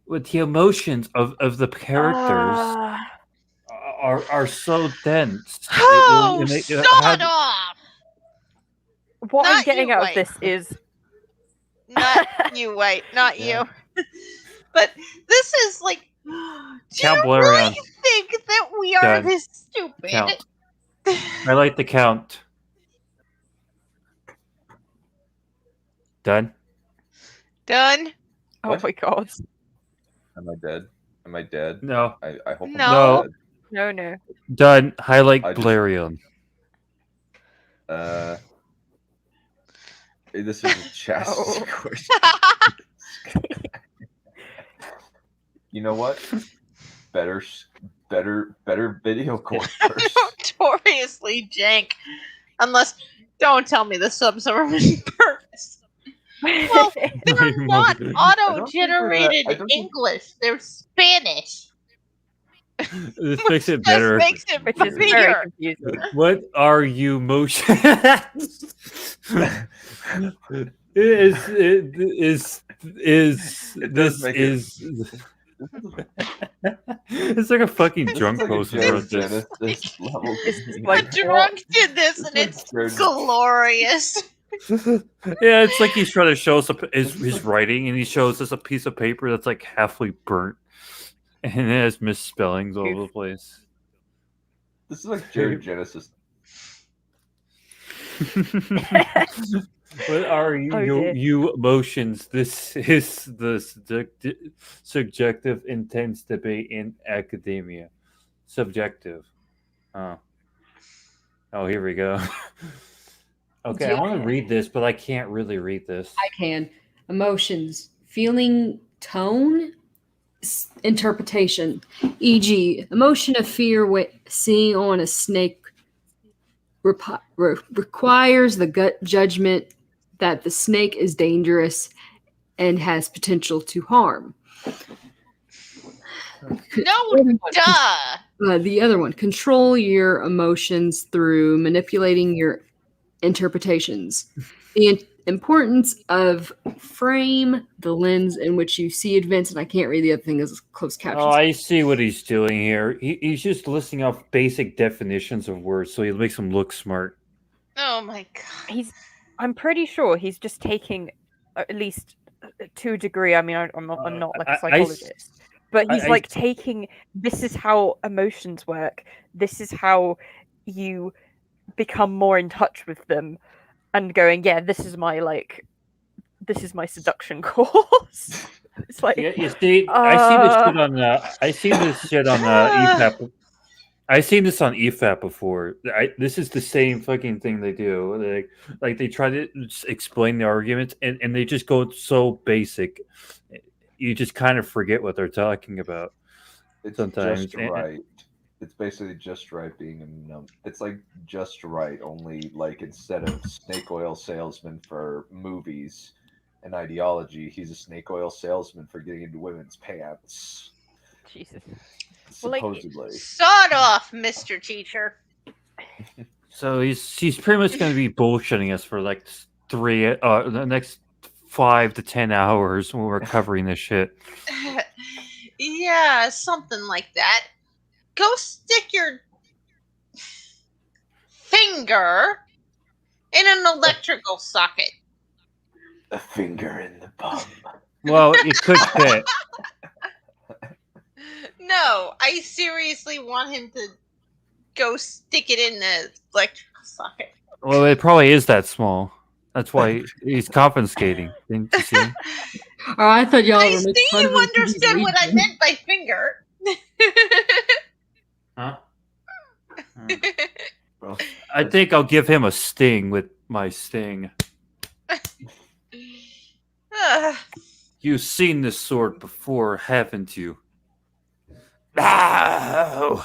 With the emotions of the characters Ah. are so dense. Oh, And they- sod off! What I'm Not getting you, out White. of this is Not you, White. Not you. But this is like. Do Count you Blarion. really think that we are Done. this stupid? Count. I like the count. Done. Done? oh What? my god. Am I dead? Am I dead? No. I hope I'm No. not dead. No. Done. Highlight I just- Blarion. This is a chess Oh. question. You know what? Better video core first. Notoriously jank. Unless, don't tell me the subs are on purpose. Well, they're not auto-generated I don't think- English. They're Spanish. This makes it Just better. makes it Which is very weird. confusing. What are you motion? is It this does make is? It's like a fucking This is drunk like a person Jared wrote this. Genesis level game. like- The drunk did this, and This it's is glorious. Yeah, it's like he's trying to show us his writing, and he shows us a piece of paper that's like halfway burnt, and it has misspellings all over the place. This is like Jared Genesis. What are you, Oh, dear. you emotions? This is the subjective intense debate in academia. Subjective. Oh, here we go. Okay, I want to read this, but I can't really read this. I can. Emotions, feeling, tone, interpretation. E.g., emotion of fear seeing on a snake requires the gut judgment that the snake is dangerous and has potential to harm. No, duh. The other one, control your emotions through manipulating your interpretations. The importance of frame, the lens in which you see events, and I can't read the other thing as closed captions. Oh, I see what he's doing here. He's just listing off basic definitions of words, so he makes them look smart. Oh my god. I'm pretty sure he's just taking, at least to a degree. I mean, I'm not like a psychologist, but he's like taking, this is how emotions work. This is how you become more in touch with them, and going, yeah, this is my seduction course. It's like, yeah, you see, I see this shit on EFAP. I've seen this on EFAP before. This is the same fucking thing they do. Like they try to explain the argument, and they just go so basic. You just kind of forget what they're talking about. It's sometimes. just right. It's basically just right being a it's like just right, only like instead of snake oil salesman for movies and ideology, he's a snake oil salesman for getting into women's pants. Jesus. Supposedly. Sod off, Mr. Teacher. So he's pretty much going to be bullshitting us for like the next 5 to 10 hours when we're covering this shit. Yeah, something like that. Go stick your finger in an electrical socket. A finger in the bum. Well, it could fit. No, I seriously want him to go stick it in the electrical socket. Well, it probably is that small. That's why he's confiscating. Didn't you see? Oh, I thought y'all were I making see fun you of him 'cause he's understood what I Asian. meant by finger. Huh? I think I'll give him a sting with my sting. You've seen this sword before, haven't you? No!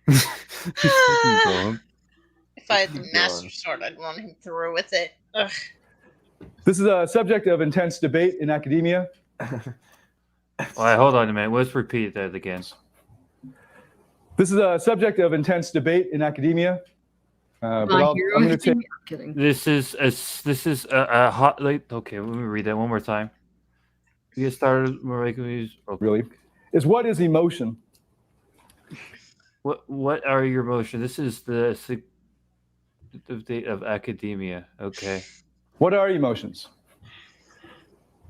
If I had the Master Sword, I'd want him through with it. Ugh. This is a subject of intense debate in academia. Wait, hold on a minute. Let's repeat that again. This is a subject of intense debate in academia. But I'm going to take. Kidding. This is a hot. Okay, let me read that one more time. We get started. Really, what is emotion? What are your emotions? This is the date of academia. Okay. What are emotions?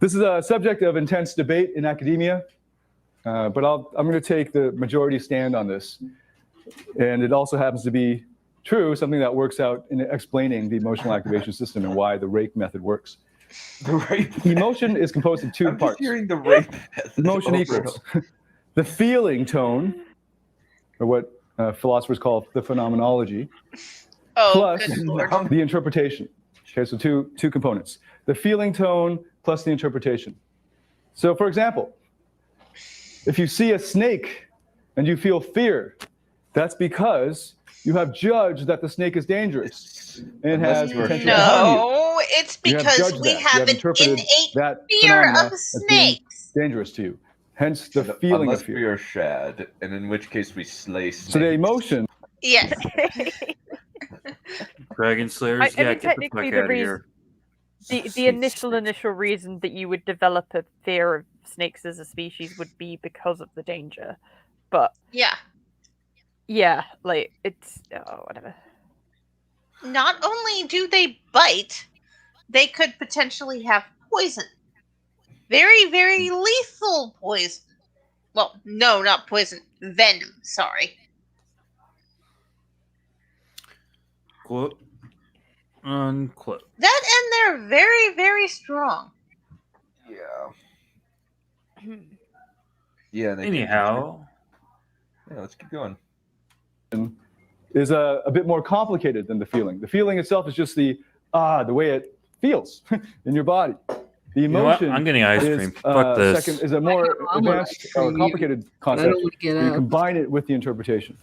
This is a subject of intense debate in academia, but I'm going to take the majority stand on this. And it also happens to be true, something that works out in explaining the emotional activation system and why the rake method works. The rape. Emotion is composed of two parts. Hearing the rape. Emotion equals the feeling tone, or what philosophers call the phenomenology, plus the interpretation. Okay, so two components: the feeling tone plus the interpretation. So, for example, if you see a snake and you feel fear, that's because you have judged that the snake is dangerous and has potential to harm you. No, it's because we have an innate fear of snakes. Dangerous to you. Hence the feeling Unless of fear. we are shad, and in which case we slay snakes. So the emotion. Yes. Dragon Slayers, I yeah, mean, get the technically, fuck out of here. The initial reason that you would develop a fear of snakes as a species would be because of the danger, but yeah, like it's whatever. Not only do they bite, they could potentially have poison. Very, very lethal poison. Well, no, not poison. Venom, sorry. Quote, unquote. That and they're very, very strong. Yeah. Yeah. Anyhow. Yeah, let's keep going. Is a bit more complicated than the feeling. The feeling itself is just the way it feels in your body. The emotion. You know I'm getting ice cream. Fuck this. Second is a more advanced or complicated concept. You combine it with the interpretation.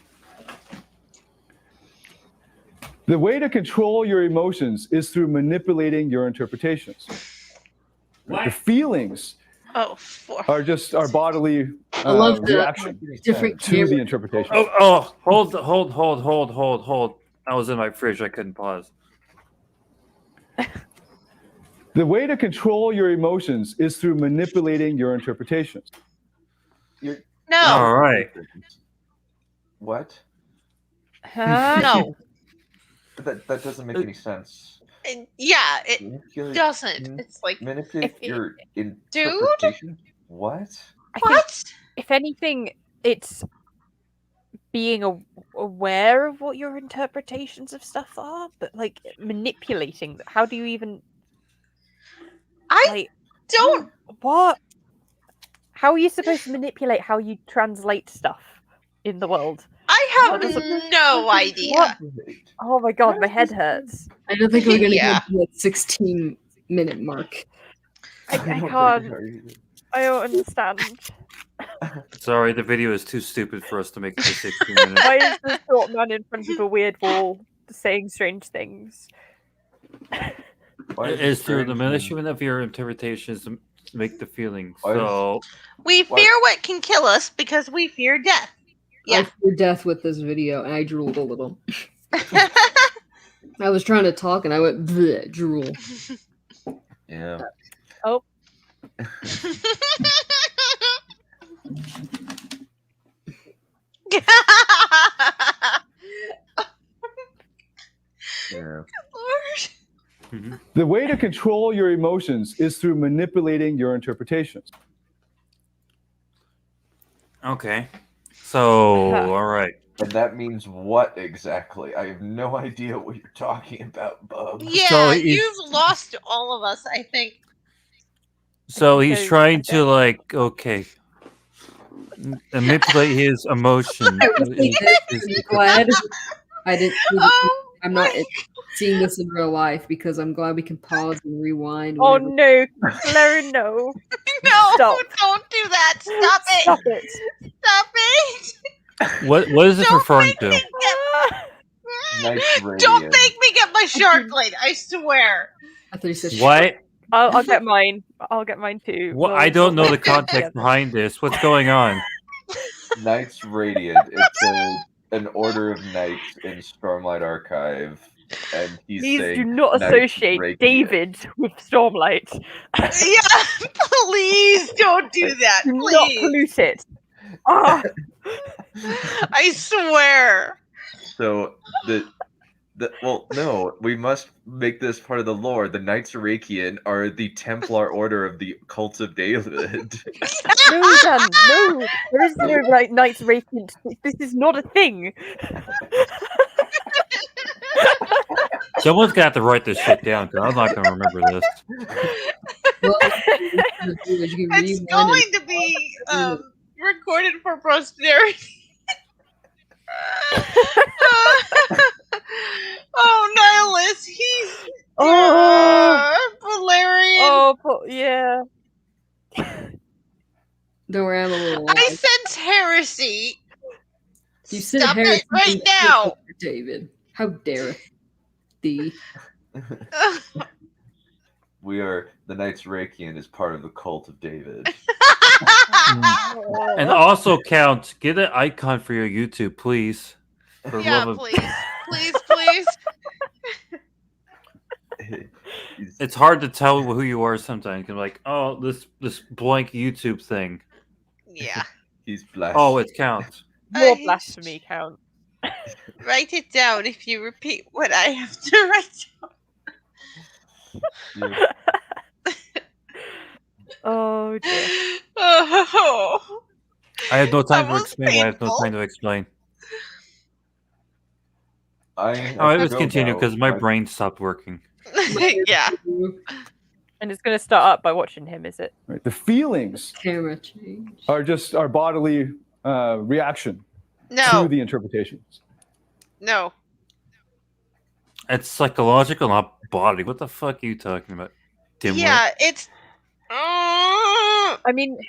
The way to control your emotions is through manipulating your interpretations. The feelings are just our bodily I love the reaction different to camera. the interpretation. Oh, hold. I was in my fridge. I couldn't pause. The way to control your emotions is through manipulating your interpretations. No. All right. What? No. That doesn't make any sense. Yeah, it doesn't. It's like Manipulate your dude. interpretation? What? If anything, it's being aware of what your interpretations of stuff are, but like manipulating. How do you even? Don't. What? How are you supposed to manipulate how you translate stuff in the world? I have no idea. What? Oh my god, my head hurts. I don't think we're going to get to the 16-minute mark. I can't. I don't understand. Sorry, the video is too stupid for us to make it to 16 minutes. Why is the short man in front of a weird wall saying strange things? It is through the management of your interpretations to make the feeling. So we fear what can kill us because we fear death. I fear death with this video, and I drooled a little. I was trying to talk, and I went bleh, drool. Yeah. Oh. Yeah. Lord. The way to control your emotions is through manipulating your interpretations. okay. So all right. And that means what exactly? I have no idea what you're talking about, Bub. Yeah, So you've lost all of us, I think. So he's trying to manipulate his emotion. I'm glad I didn't. I'm not seeing this in real life because I'm glad we can pause and rewind. Oh whenever- no, Larry, no. No, Stop. don't do that. Stop it. Stop it. Stop it. What is this referring to? Nice Don't radio. make me get my shark blade, I swear. I thought you said What? I'll get mine. I'll get mine too. Well, I don't know the context behind this. What's going on? Knights Radiant. It's an order of knights in Stormlight Archive. And he's Please saying do not Knights associate Radiant. David with Stormlight. Yeah, please don't do that. Do not Please. pollute it. Ah. I swear. So no, we must make this part of the lore. The Knights Rakian are the Templar order of the Cult of David. No, Dan, no. There is no Knights Radiant. This is not a thing. Someone's gonna have to write this shit down because I'm not gonna remember this. It's going to be recorded for posterity. Oh, Nihilus, he's Valerian. Yeah. Don't worry, I'm a little. I sense heresy. You said Stop heresy it right now. David. How dare thee? We are the Knights Rakian is part of the Cult of David. And also, Count, get an icon for your YouTube, please. For Yeah, love of- please, please. It's hard to tell who you are sometimes. You're like, oh, this blank YouTube thing. Yeah. He's blessed. Oh, it counts. More blasphemy count. Write it down if you repeat what I have to write down. Oh dear. Oh. I have no time That to was explain. I have no painful. time to explain. I Let's go continue now. because my brain stopped working. Yeah. And it's going to start up by watching him, is it? Right. The feelings Camera change. are just our bodily reaction No. to the interpretations. No. It's psychological, not body. What the fuck are you talking about? Dimwit? Yeah, it's. I mean, It's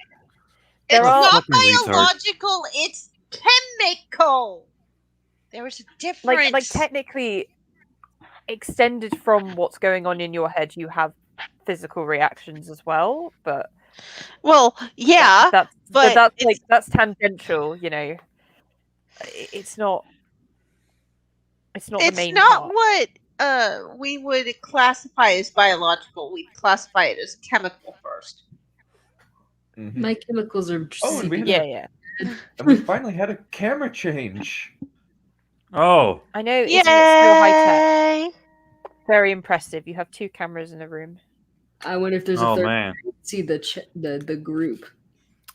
there are not fucking retard. biological. It's chemical. There was a difference. like technically, extended from what's going on in your head, you have physical reactions as well. But well, yeah, but that's tangential. You know, it's not. It's not the main part. what we would classify as biological. We'd classify it as chemical first. Mm-hmm. My chemicals are Oh, and we had and we finally had a camera change. Oh, I know. Isn't it so high tech? Very impressive. You have 2 cameras in a room. I wonder if there's Oh, a third. man. See the group.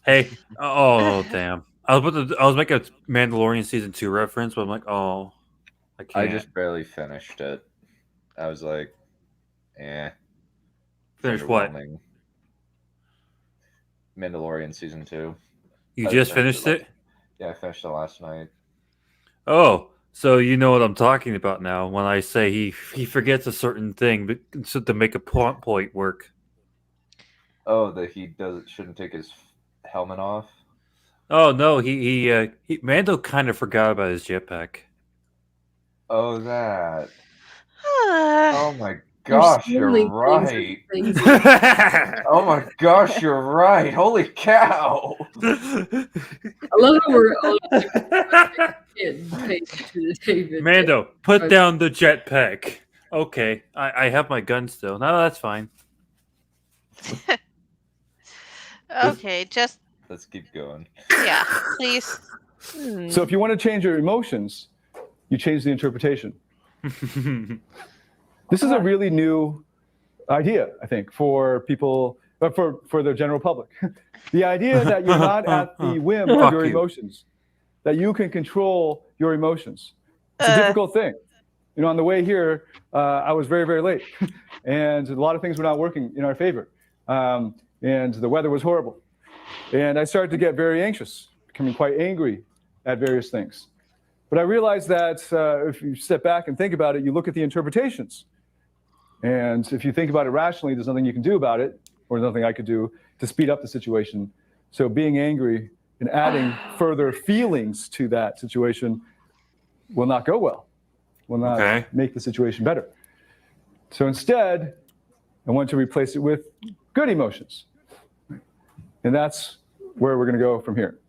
Hey, oh damn! I was making a Mandalorian season 2 reference, but I'm like, oh, I can't. I just barely finished it. I was like, Finish what? underwhelming. Mandalorian season 2. You just finished it? Yeah, I finished it last night. Oh, so you know what I'm talking about now when I say he forgets a certain thing but so to make a point work. Oh, that he shouldn't take his helmet off. Oh no, he Mando kind of forgot about his jetpack. Oh, that. Oh my gosh, you're right. Oh my gosh, you're right. Holy cow. I love how we're all David. Mando, put down the jetpack. Okay, I have my gun still. No, that's fine. Okay, just let's keep going. Yeah, please. So if you want to change your emotions, you change the interpretation. This is a really new idea, I think, for people, for the general public. The idea that you're not at the whim of your emotions, that you can control your emotions. It's a difficult thing. You know, on the way here, I was very, very late, and a lot of things were not working in our favor, and the weather was horrible. And I started to get very anxious, becoming quite angry at various things. But I realized that if you step back and think about it, you look at the interpretations. And if you think about it rationally, there's nothing you can do about it, or nothing I could do to speed up the situation. So being angry and adding further feelings to that situation will not go well, will not make the situation better. So instead, I want to replace it with good emotions. And that's where we're going to go from here.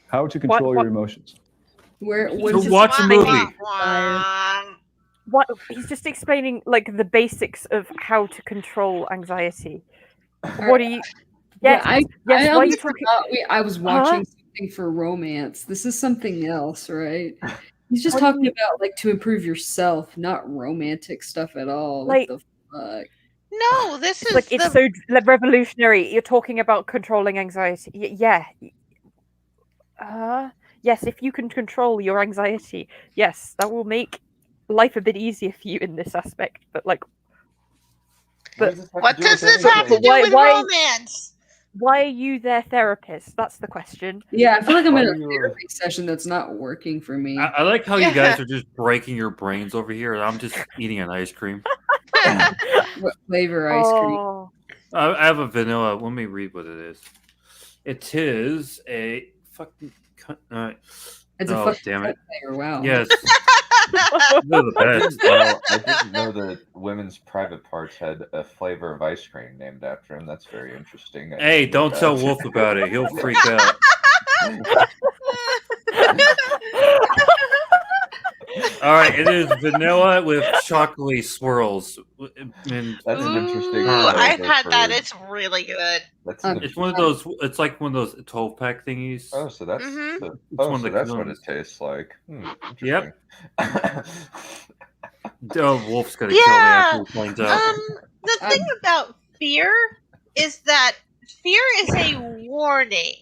How to control your emotions. Watch a movie. What he's just explaining, like the basics of how to control anxiety. What do you? Yes, why are you talking? I was watching something for romance. This is something else, right? He's just talking about like to improve yourself, not romantic stuff at all. Like, what the fuck? No, this is like it's so revolutionary. You're talking about controlling anxiety. Yeah. Yes, if you can control your anxiety, yes, that will make life a bit easier for you in this aspect. But like, what does this have to do with romance? Why are you their therapist? That's the question. Yeah, I feel like I'm in a therapy session that's not working for me. I like how you guys are just breaking your brains over here, and I'm just eating an ice cream. What flavor ice cream? I have a vanilla. Let me read what it is. It is a fucking. It's a fucking damn it! Flavor. Wow. Yes. They're the best. Well, I didn't know that women's private parts had a flavor of ice cream named after him. That's very interesting. Hey, don't tell Wolf about it. He'll freak out. All right, it is vanilla with chocolate swirls. And that's an interesting. I've had that. It's really good. It's one of those. It's like one of those 12-pack thingies. Oh, so that's that's what it tastes like. Yep. Wolf's gonna kill me after he finds out. The thing about fear is that fear is a warning.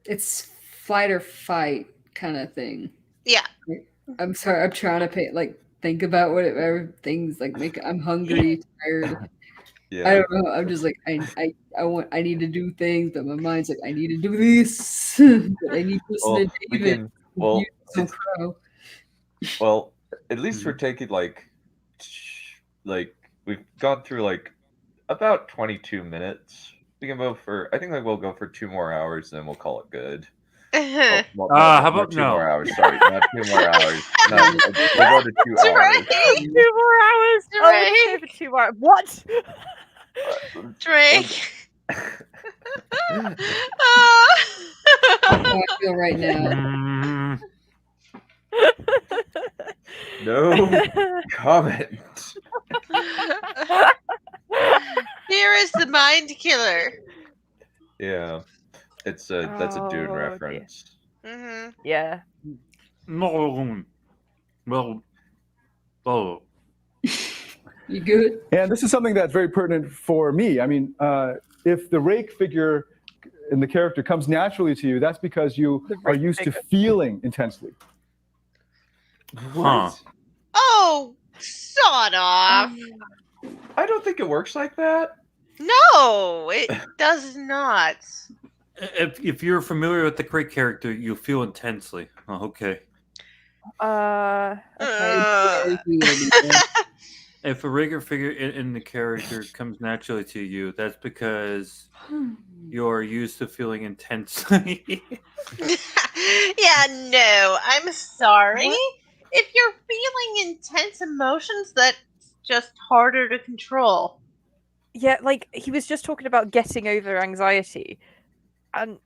It's fight or fight kind of thing. Yeah. I'm sorry. I'm trying to think about whatever things like I'm hungry, tired. Yeah. I don't know. I'm just like I need to do things, but my mind's like I need to do this. But I need to listen to David. Well, at least we're taking like we've gone through like about 22 minutes. We can go for. I think we'll go for 2 more hours, and then we'll call it good. Oh, well, How not about 2 more no? hours? Sorry, not 2 more hours. No, we'll go to 2 hours. 2 more hours. Oh, Drake. for 2 hours. What? Drake. How I feel right now. No comment. Here is the mind killer. Yeah, that's a Dune Oh, dear. reference. Mm-hmm. Yeah. No. Well. Oh. You good? And this is something that's very pertinent for me. I mean, if the rake figure in the character comes naturally to you, that's because you are used to feeling intensely. Huh. Oh, sod off. I don't think it works like that. No, it does not. If you're familiar with the Crate character, you feel intensely. Oh, okay. Okay. If a regular figure in the character comes naturally to you, that's because you're used to feeling intensely. Yeah, no, I'm sorry. If you're feeling intense emotions, that's just harder to control. Yeah, like he was just talking about getting over anxiety, and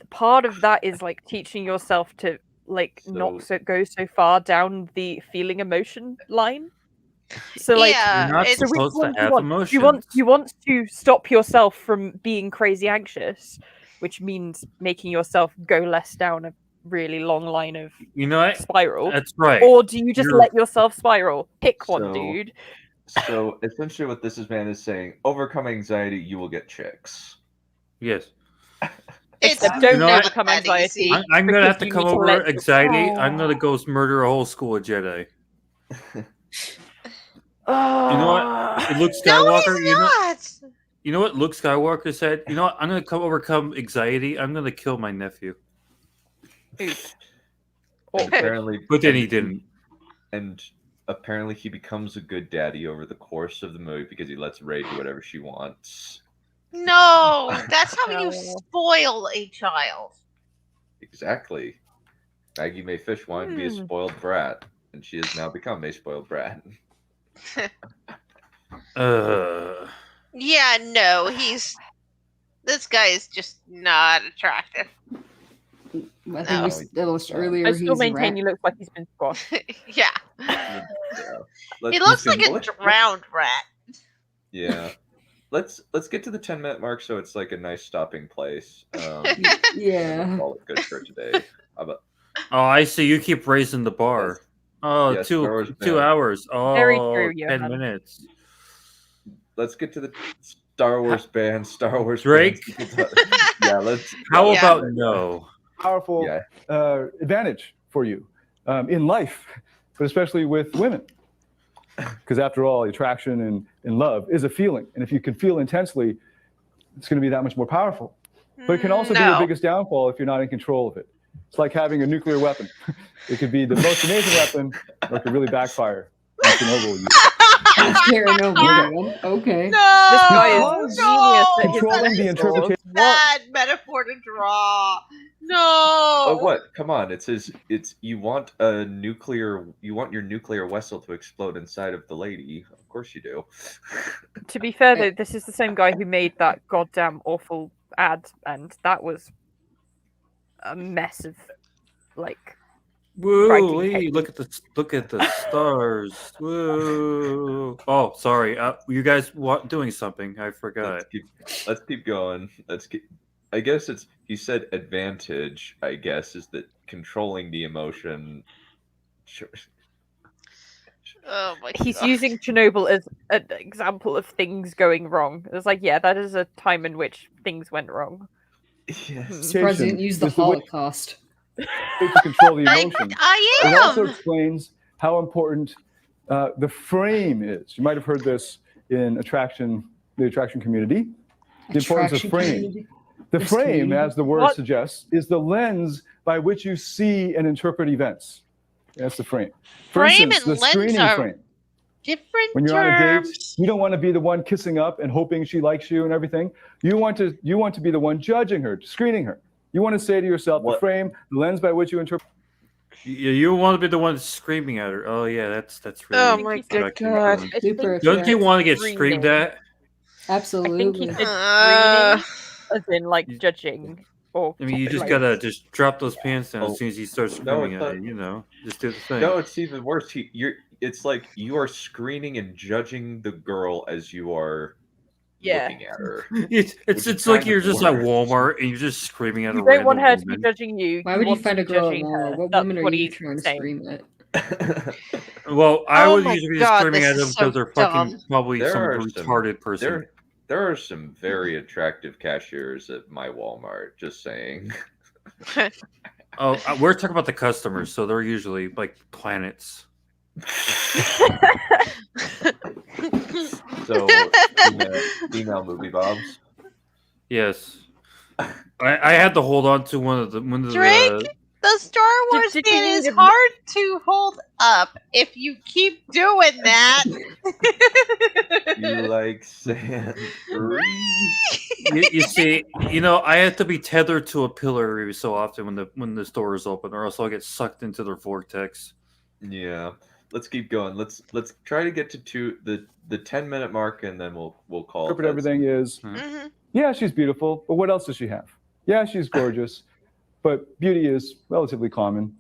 part of that is like teaching yourself to like not go so far down the feeling emotion line. So like, Yeah, You're not it's- supposed to have emotions. You want to stop yourself from being crazy anxious, which means making yourself go less down a really long line of You know what? spiral. That's right. Or do you just You're- let yourself spiral? Pick one, So- dude. So essentially, what this is saying: overcome anxiety, you will get chicks. Yes. Except don't You know what? overcome anxiety. I'm gonna have to because come you need to over let- anxiety. Oh. I'm gonna go murder a whole school of Jedi. Oh. You know what? Luke Skywalker. You know what Luke Skywalker said? You know what? I'm gonna overcome anxiety. I'm gonna kill my nephew. And apparently, But then he didn't. And apparently, he becomes a good daddy over the course of the movie because he lets Rey do whatever she wants. No, that's how you spoil a child. Exactly. Maggie May Fish wanted to be a spoiled brat, and she has now become a spoiled brat. Yeah, no, this guy is just not attractive. I think we established earlier I still he's a maintain rat. he looks like he's been squashed. Yeah. Let's He looks be like a symbolic. drowned rat. Yeah. Let's get to the 10-minute mark so it's like a nice stopping place. Yeah. We'll call it good for today. How about Oh, I see. You keep raising the bar. Oh, Yes, Star Wars 2 man. hours. Oh, Very true, 10 Johan. minutes. Let's get to the Star Wars band. Star Wars Drake? bands. Yeah, let's. How yeah. about no? Powerful advantage for you in life, but especially with women. Because after all, attraction and love is a feeling. And if you can feel intensely, it's going to be that much more powerful. But it can also be your biggest downfall if you're not in control of it. It's like having a nuclear weapon. It could be the most amazing weapon, or it could really backfire. And Chernobyl used Chernobyl. Okay. No, This guy is genius at his Controlling the metaphors. interpretation. bad metaphor to draw. No. Oh, what? Come on! It's you want your nuclear vessel to explode inside of the lady. Of course you do. To be fair, though, this is the same guy who made that goddamn awful ad, and that was a mess of like. Woo! writing Hey, look at the stars. Woo! Oh, sorry. You guys doing something? I forgot. Let's keep going. I guess he said advantage. I guess is that controlling the emotion. Oh my He's God. using Chernobyl as an example of things going wrong. It's like, yeah, that is a time in which things went wrong. Yes. Surprised he didn't use the is the way- Holocaust. to control the emotion. I It also am. explains how important the frame is. You might have heard this in the attraction community. The importance of Attraction frame. community. The Yes, frame, community. as the word What? suggests, is the lens by which you see and interpret events. That's the frame. For Frame instance, and the lens screening are frame. Different When you're on a date, terms. you don't want to be the one kissing up and hoping she likes you and everything. You want to be the one judging her, screening her. You want to say to yourself, the frame, the lens by which you interpret. You want to be the one screaming at her. Oh yeah, that's really. Oh my good god! Don't you want to get screamed at? Absolutely. I think he said screening, as in like judging. Or I mean, you just like, gotta just drop those pants down as soon as he starts screaming No, at you. You know, just do the thing. No, it's even worse. It's like you are screening and judging the girl as you are looking at her. It's like you're just at Walmart and you're just screaming at a you random don't want her to be woman. judging you. Why would you want find to a be girl at judging Walmart? her. What That's woman are what you he's trying to saying. scream at? Well, I Oh would my usually be God, screaming this at them is so because they're fucking dumb. probably There some are retarded person. There are some very attractive cashiers at my Walmart. Just saying. Oh, we're talking about the customers, so they're usually like planets. So, female movie bobs. Yes, I had to hold on to one of the Drake, the Star Wars did you fan need is a- hard to hold up if you keep doing that. You like sand free? you see, I have to be tethered to a pillar every so often when the store is open, or else I'll get sucked into their vortex. Yeah. Let's keep going. Let's try to get to the 10-minute mark, and then we'll call. Interpret everything is, yeah, she's beautiful, but what else does she have? Yeah, she's gorgeous, but beauty is relatively common.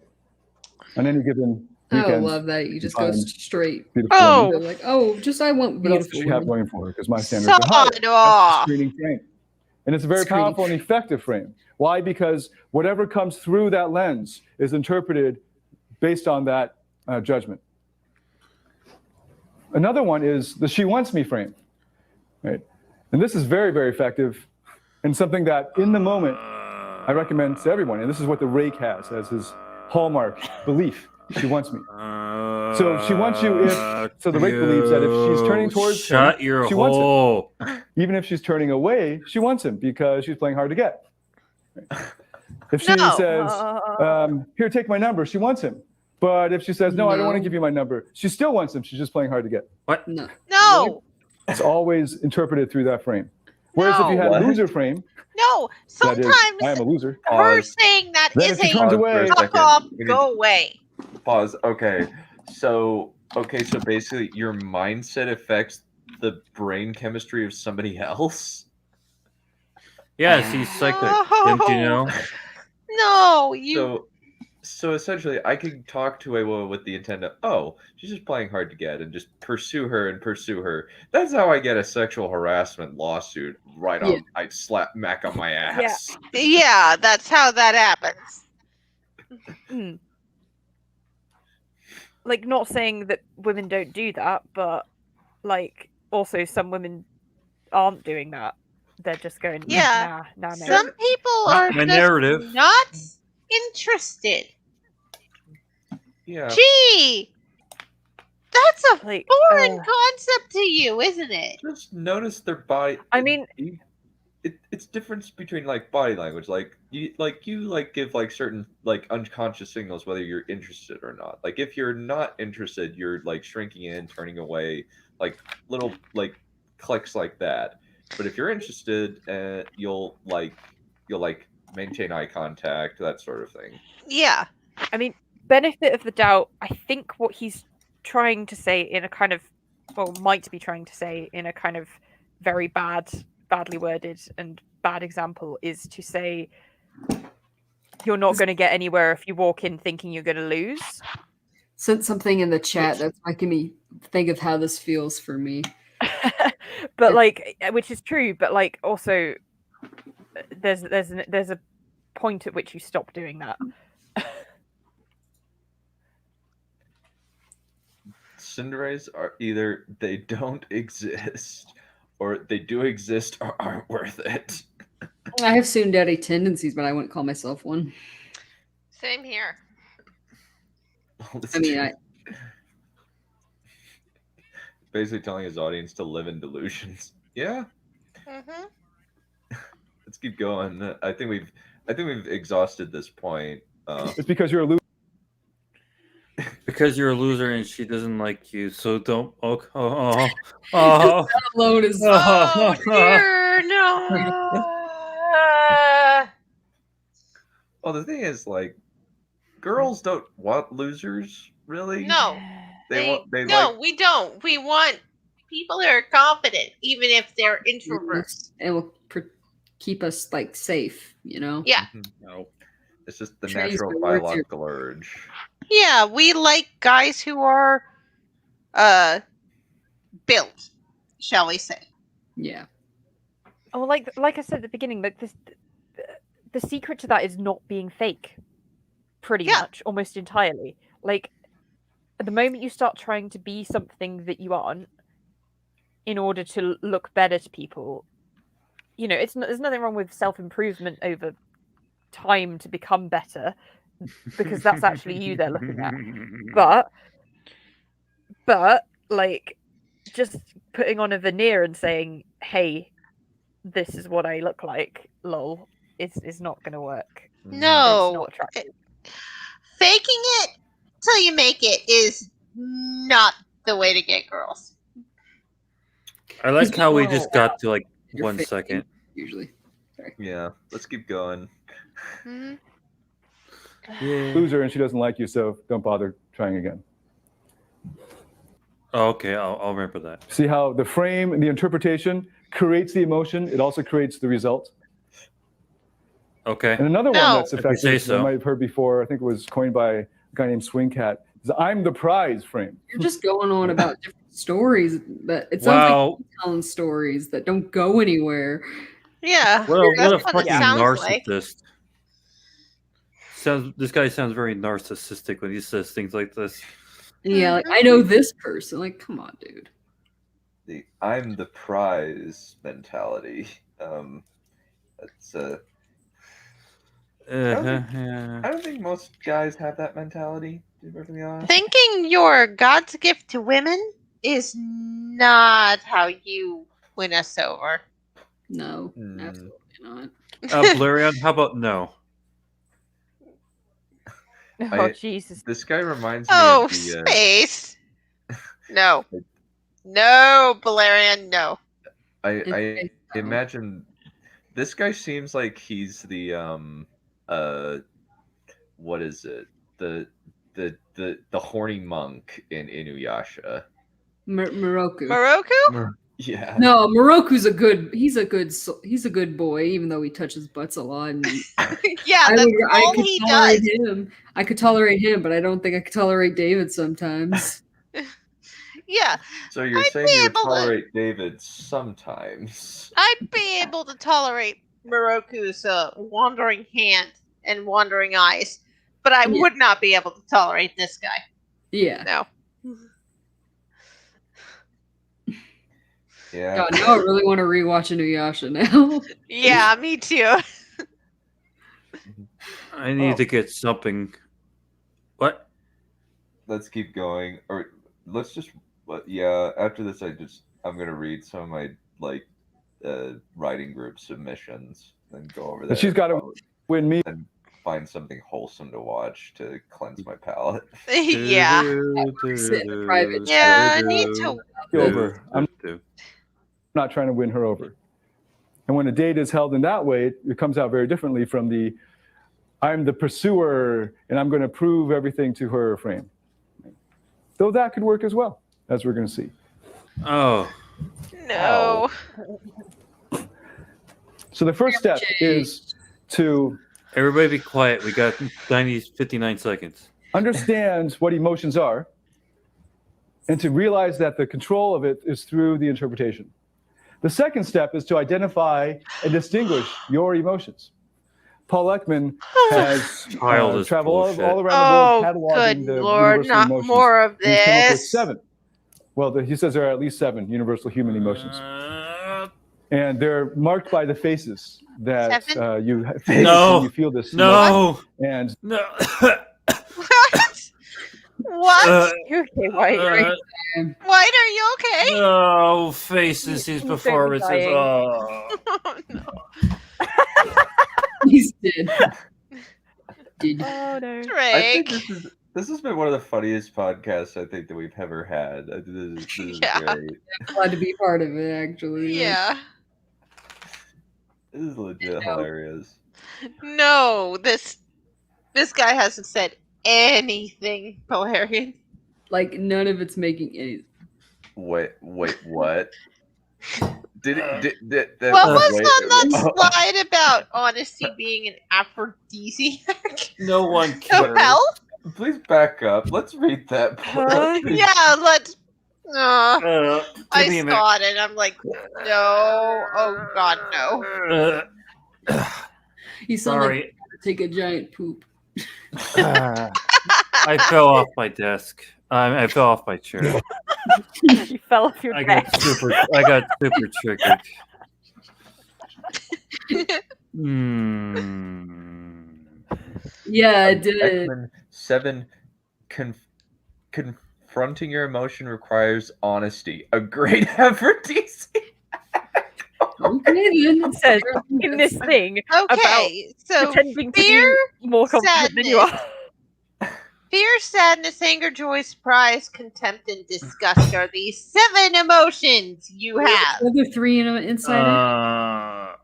On any given weekend. I love that. You just go straight. Beautiful You're woman. like, oh, just I want What else does beautiful she have women. going for her? Because my standards are higher. That's the screening frame. And it's a very Screening. powerful and effective frame. Why? Because whatever comes through that lens is interpreted based on that judgment. Another one is the she wants me frame. Right? And this is very, very effective and something that in the moment I recommend to everyone. And this is what the rake has as his hallmark belief. She wants me. So she wants you so the rake believes that if she's turning towards him, she wants him. Even if she's turning away, she wants him because she's playing hard to get. If she says, here, take my number, she wants him. But if she says, no, I don't want to give you my number, she still wants him. She's just playing hard to get. What? No. It's always interpreted through that frame. Whereas if you had a loser frame, No. that is, Sometimes I am a loser. her saying that Then is if she turns away, fuck off, go away. Pause. Okay. So basically your mindset affects the brain chemistry of somebody else. Yes, he's psychic. Didn't you know? No, you. So essentially, I could talk to a woman with the intent of, oh, she's just playing hard to get, and just pursue her. That's how I get a sexual harassment lawsuit right on. I slap Mac on my ass. Yeah, that's how that happens. Like, not saying that women don't do that, but like also some women aren't doing that. They're just going, Yeah. nah. Some people are My just narrative. not interested. Yeah. Gee, that's a Like, foreign concept to you, isn't it? Just notice their body. I mean, it's difference between like body language. Like you give like certain like unconscious signals whether you're interested or not. Like if you're not interested, you're like shrinking in, turning away, like little like clicks like that. But if you're interested, you'll maintain eye contact, that sort of thing. Yeah. I mean, benefit of the doubt, I think what he's trying to say in a kind of, well, might be trying to say in a kind of very badly worded and bad example is to say you're not going to get anywhere if you walk in thinking you're going to lose. Sent something in the chat that's making me think of how this feels for me. But like, which is true, but like also there's a point at which you stop doing that. Cinderella's are either they don't exist or they do exist or aren't worth it. I have tsundere tendencies, but I wouldn't call myself one. Same here. I mean, basically telling his audience to live in delusions. Yeah. Mm-hmm. Let's keep going. I think we've exhausted this point. It's because you're a loser. Because you're a loser and she doesn't like you, so don't. That alone is. Oh dear, no. Well, the thing is, like, girls don't want losers, really. No, They no, like. we don't. We want people who are confident, even if they're introverts. It will keep us like safe, you know. Yeah. No, it's just the Trace natural my words here. biological urge. Yeah, we like guys who are built, shall we say. Yeah. Oh, like I said at the beginning, like this, the secret to that is not being fake. Pretty much, almost entirely. Like, at the moment you start trying to be something that you aren't, in order to look better to people, you know, there's nothing wrong with self-improvement over time to become better, because that's actually you they're looking at. But like, just putting on a veneer and saying, "Hey, this is what I look like," lol, is not going to work. No, it's not attractive. Faking it till you make it is not the way to get girls. I like how we just got to like 1 second. Usually. Sorry. Yeah, let's keep going. Mm-hmm. Loser, and she doesn't like you, so don't bother trying again. Oh, okay, I'll remember that. See how the frame and the interpretation creates the emotion. It also creates the result. Okay. And another one that's If you effective, say you so. might have heard before, I think it was coined by a guy named Swingcat, is I'm the prize frame. You're just going on about different stories that it sounds like you're telling stories that don't go anywhere. Yeah. What a that's what fucking it sounds narcissist. This guy sounds very narcissistic when he says things like this. Yeah, like I know this person. Like, come on, dude. The I'm the prize mentality. That's I don't think most guys have that mentality, to be perfectly honest. Thinking you're God's gift to women is not how you win us over. No, absolutely not. Blarion, how about no? Jesus. This guy reminds me Oh, of the space. No. No, Balerion, no. I imagine this guy seems like he's the what is it? The horny monk in Inuyasha. Moroku. Yeah. No, Moroku's he's a good boy, even though he touches butts a lot. And Yeah, that's all he does. Him. I could tolerate him, but I don't think I could tolerate David sometimes. Yeah. So you're saying you would tolerate David sometimes? I'd be able to tolerate Moroku's wandering hand and wandering eyes, but I would not be able to tolerate this guy. Yeah. No. Yeah. God, now I really want to rewatch Inuyasha now. Yeah, me too. I need to get something. What? Let's keep going, or let's just. Yeah, after this, I'm gonna read some of my writing group submissions and go over that. And she's got to win me. And find something wholesome to watch to cleanse my palate. Yeah. Sit in a private Yeah, I need to. Over. I'm not trying to win her over. And when a date is held in that way, it comes out very differently from the I'm the pursuer and I'm going to prove everything to her frame. Though that could work as well, as we're going to see. Oh. No. So the first step is to... Everybody be quiet. We got 59 seconds. Understand what emotions are and to realize that the control of it is through the interpretation. The second step is to identify and distinguish your emotions. Paul Ekman has traveled all around the world cataloging the Lord, universal not emotions. more of He's come up with this. 7. Well, he says there are at least 7 universal human emotions. And they're marked by the faces that you face when you feel this. No. And no. What? You okay, White? White, are you okay? Oh, faces, his performances. Oh. No. He's dead. Oh no. I think this has been one of the funniest podcasts I think that we've ever had. This is great. I'm glad to be part of it, actually. Yeah. This is legit hilarious. No, This guy hasn't said anything, Valerian. Like none of it's making any. Wait, what? Did it? What was on that slide about honesty being an aphrodisiac? No one Oh, cares. hell? Please back up. Let's read that. Yeah, let's. I give me a minute. saw it and I'm like, no. Oh, God, no. You sound Sorry. like you gotta take a giant poop. I fell off my desk. I fell off my chair. You fell off your I desk. got super triggered. Yeah, I did. X-Men 7. Confronting your emotion requires honesty. A great aphrodisiac. Okay, then. It says in this thing about Okay, so pretending to fear, be more confident than you are. Fear, sadness, anger, joy, surprise, contempt, and disgust are the 7 emotions you have. Other 3 inside.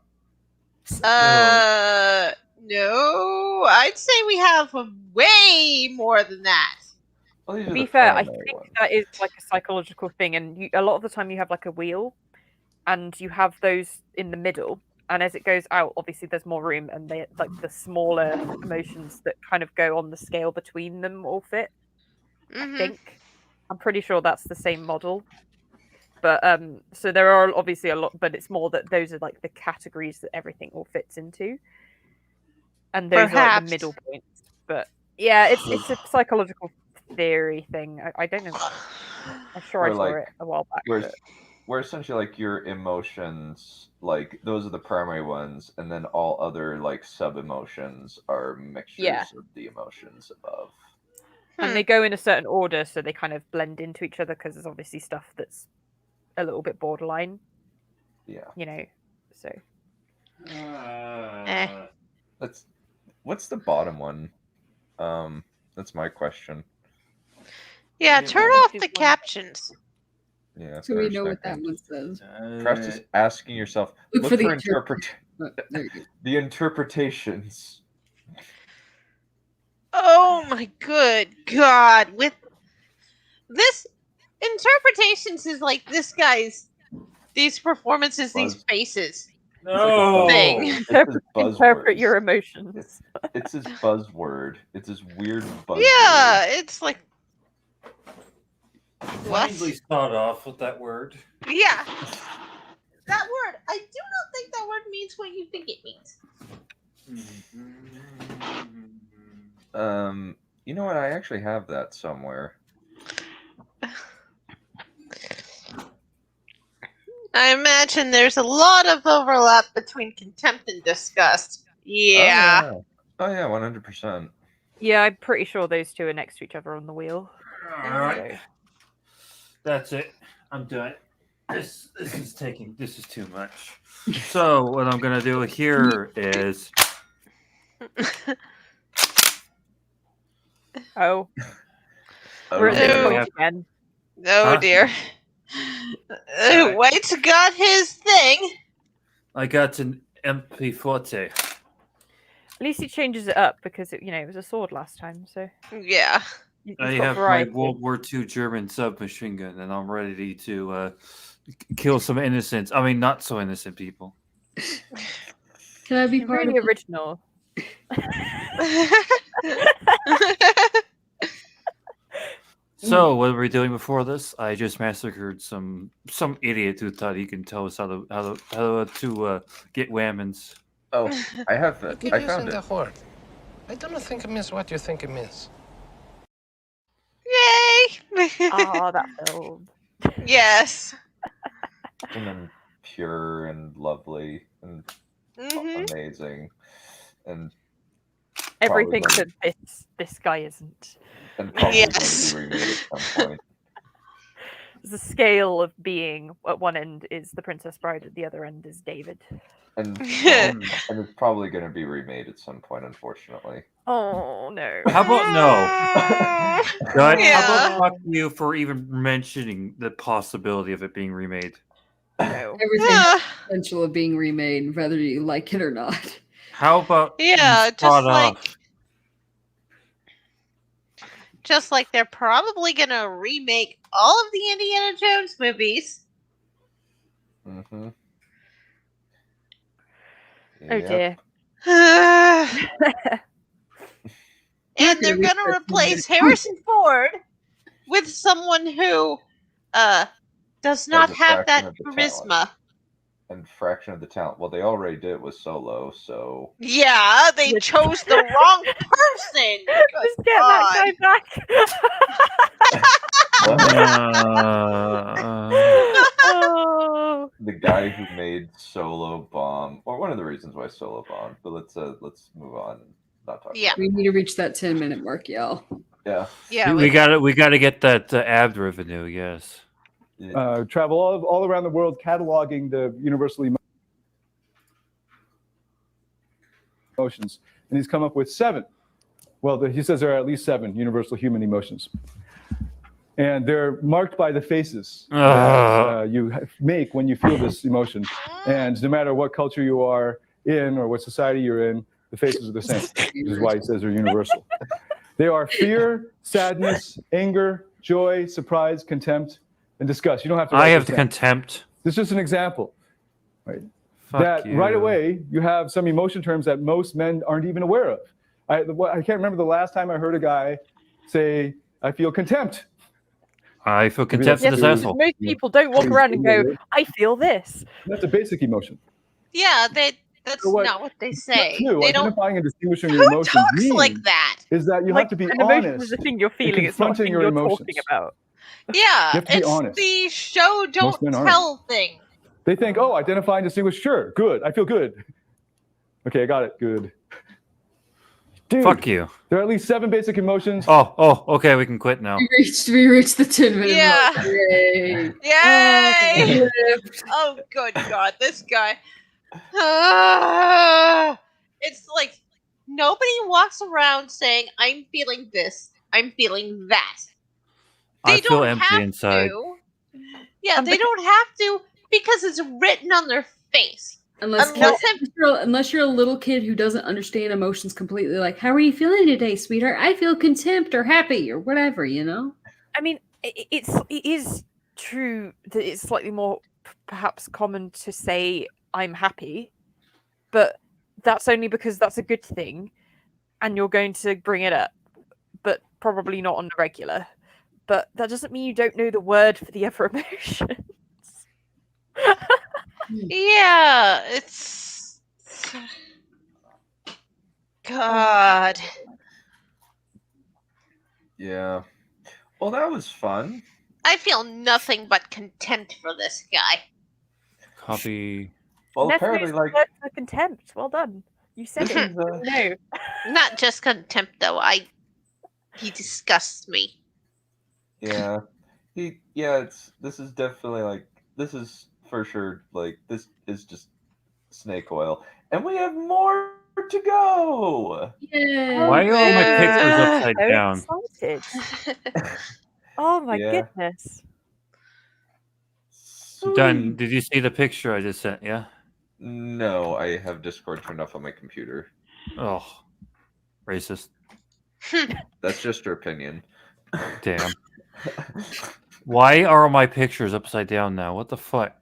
No, I'd say we have way more than that. To be fair, I think that is like a psychological thing, and a lot of the time you have like a wheel, and you have those in the middle, and as it goes out, obviously there's more room, and they like the smaller emotions that kind of go on the scale between them all fit. I think I'm pretty sure that's the same model, but so there are obviously a lot, but it's more that those are like the categories that everything all fits into, and those are like the middle points. But yeah, it's a psychological theory thing. I don't know. I'm sure I saw it a while back. Where essentially like your emotions, like those are the primary ones, and then all other like sub emotions are mixtures of the emotions above. And they go in a certain order, so they kind of blend into each other because there's obviously stuff that's a little bit borderline. Yeah. You know, so. What's the bottom one? That's my question. Yeah, turn off the captions. Yeah. So we know what that one says. Perhaps just asking yourself, Look for the the interpretations. Oh my good God! With this interpretations is like this guy's these performances, these faces. Thing. Interpret your emotions. It's his buzzword. It's his weird buzzword. Yeah, it's like Kindly start off with that word. Yeah. That word. I do not think that word means what you think it means. You know what? I actually have that somewhere. I imagine there's a lot of overlap between contempt and disgust. Yeah. Oh yeah, 100%. Yeah, I'm pretty sure those two are next to each other on the wheel. All right. That's it. I'm done. This is too much. So what I'm gonna do here is we're at this point again. Oh dear. White's got his thing. I got an MP40. At least he changes it up because it was a sword last time. So yeah, I have my World War II German submachine gun, and I'm ready to kill some innocents. I mean, not so innocent people. Can I be part really of original? So what were we doing before this? I just massacred some idiot who thought he can tell us how to get whammons. Oh, I have it. I found it. I don't think it means what you think it means. Yay! Oh, that film. Yes. And then pure and lovely and amazing, and everything that this guy isn't. And probably going to be remade at some point. The scale of being at one end is the Princess Bride, at the other end is David. And it's probably going to be remade at some point, unfortunately. Oh no! How about no? God, how about fuck you for even mentioning the possibility of it being remade? No. Everything has the potential of being remade, whether you like it or not. How about just like Just like they're probably gonna remake all of the Indiana Jones movies. Mm-hmm. Oh dear. And they're gonna replace Harrison Ford with someone who does not a have fraction that of the charisma. talent. And fraction of the talent. Well, they already did it with Solo, so Yeah, they chose the wrong person. Just get that guy back. Oh. The guy who made Solo bomb, or one of the reasons why Solo bombed. But let's move on and not talk. Yeah, we need to reach that 10-minute mark, y'all. Yeah, yeah. We got to get that ad revenue. Yes. Travel all around the world, cataloging the universal emotions, and he's come up with 7. Well, he says there are at least 7 universal human emotions. And they're marked by the faces that you make when you feel this emotion. And no matter what culture you are in or what society you're in, the faces are the same. This is why he says they're universal. They are fear, sadness, anger, joy, surprise, contempt, and disgust. You don't have to. I have the contempt. This is just an example, right? Fuck you. Right away, you have some emotion terms that most men aren't even aware of. I can't remember the last time I heard a guy say, "I feel contempt." I feel contempt for this asshole. Most people don't walk around and go, "I feel this." That's a basic emotion. Yeah, that's not what they say. No, They don't. identifying and distinguishing your Who emotions talks means like that? is that you have to be an emotion honest. is a thing you're in feeling. It's not a confronting thing your you're emotions. talking about. Yeah, You have to be it's honest. the show don't Most men aren't. tell thing. They think, "Oh, identify and distinguish. Sure, good. I feel good." Okay, I got it. Good. Dude, Fuck you. there are at least 7 basic emotions. Oh, okay, we can quit now. We reached the 10-minute Yeah. mark. Yay. Yay! Oh, good God, this guy. It's like nobody walks around saying, "I'm feeling this, I'm feeling that." They I feel don't empty have inside. to. Yeah, they don't have to because it's written on their face. Unless you're a little kid who doesn't understand emotions completely, like, "How are you feeling today, sweetheart?" "I feel contempt or happy," or whatever, you know? I mean, it is true that it's slightly more perhaps common to say "I'm happy," but that's only because that's a good thing, and you're going to bring it up, but probably not on the regular. But that doesn't mean you don't know the word for the other emotions. Yeah, it's God. Yeah. Well, that was fun. I feel nothing but contempt for this guy. Copy. Well, Neph apparently, knows like, the word for contempt. Well done. You said it. No. Not just contempt though. He disgusts me. yeah, this is definitely like, this is for sure, like, this is just snake oil, and we have more to go. Yeah. Why are all my pictures upside So down? excited. Oh my goodness. Done. Did you see the picture I just sent? Yeah. No, I have Discord turned off on my computer. Oh, racist. That's just your opinion. Damn. Why are all my pictures upside down now? What the fuck?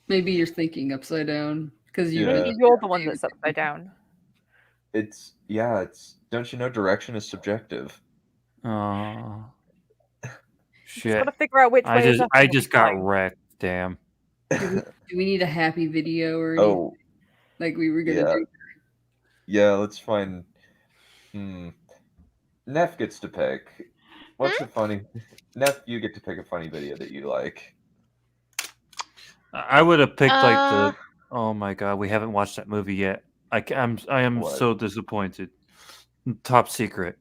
Maybe you're thinking upside down because Maybe you're the one that's upside down. It's don't you know direction is subjective? Oh. Shit. Just gotta figure out which way is up I and just which got way. wrecked. Damn. Do we need a happy video or anything? Oh, Like we were gonna do? yeah. Let's find. Neph gets to pick. What's a funny? Neph, you get to pick a funny video that you like. I would have picked like the. Oh my god, we haven't watched that movie yet. I am What? so disappointed. Top Secret.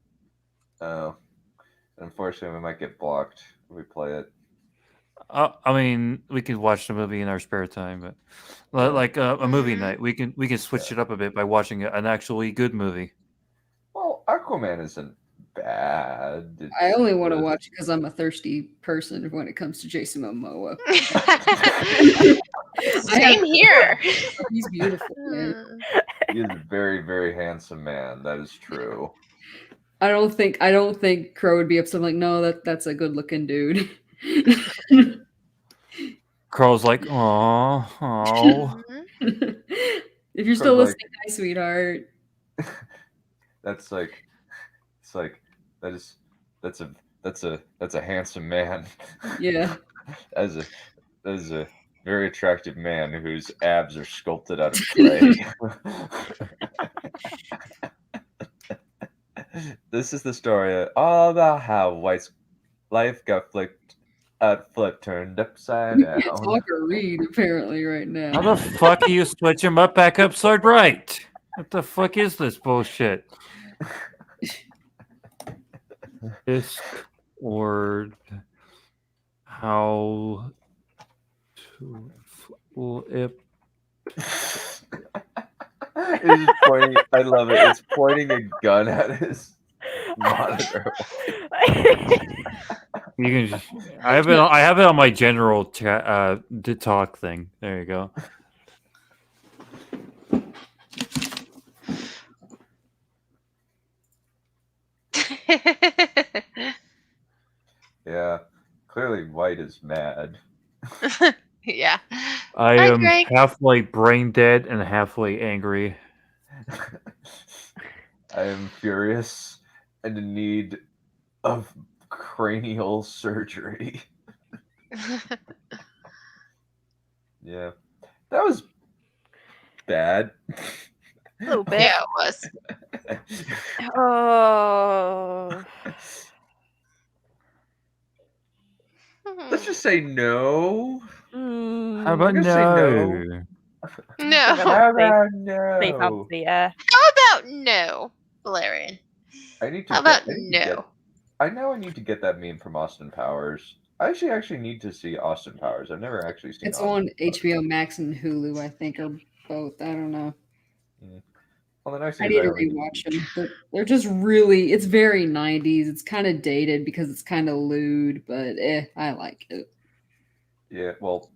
Oh, unfortunately, we might get blocked if we play it. I mean, we can watch the movie in our spare time, but like a movie night, we can switch it up a bit by watching an actually good movie. Well, Aquaman isn't bad. I only want to watch it because I'm a thirsty person when it comes to Jason Momoa. Same here. I don't think Crow would be upset. I'm like, no, that's a good looking dude. Crow's like, oh. If you're still listening, hi, sweetheart. That's like, it's like that's a handsome man. Yeah. As a very attractive man whose abs are sculpted out of clay. This is the story all about how White's life got flipped, turned upside You down. can't talk or read apparently right now. How the fuck do you switch him up back upside right? What the fuck is this bullshit? Discord. How to flip. It's pointing, I love it. It's pointing a gun at his monitor. You can just, I have it on my general to talk thing. There you go. Yeah, clearly White is mad. Yeah. I Hi, am Greg. halfway brain dead and halfway angry. I am furious and in need of cranial surgery. Yeah, that was bad. A little bit. Yeah, it was. Oh. Let's just say no. How about I'm gonna say no? No. How about no? Safe out the air. How about no, Valerian? I need to. How about I need to no? get- I know I need to get that meme from Austin Powers. I actually need to see Austin Powers. I've never actually seen. It's Austin on HBO Max and Hulu, I think, or both. I don't know. Well, the nice I thing need is to only rewatch them. They're just really, it's very 90s. It's kind of dated because it's kind of lewd, but I like it. Yeah, well,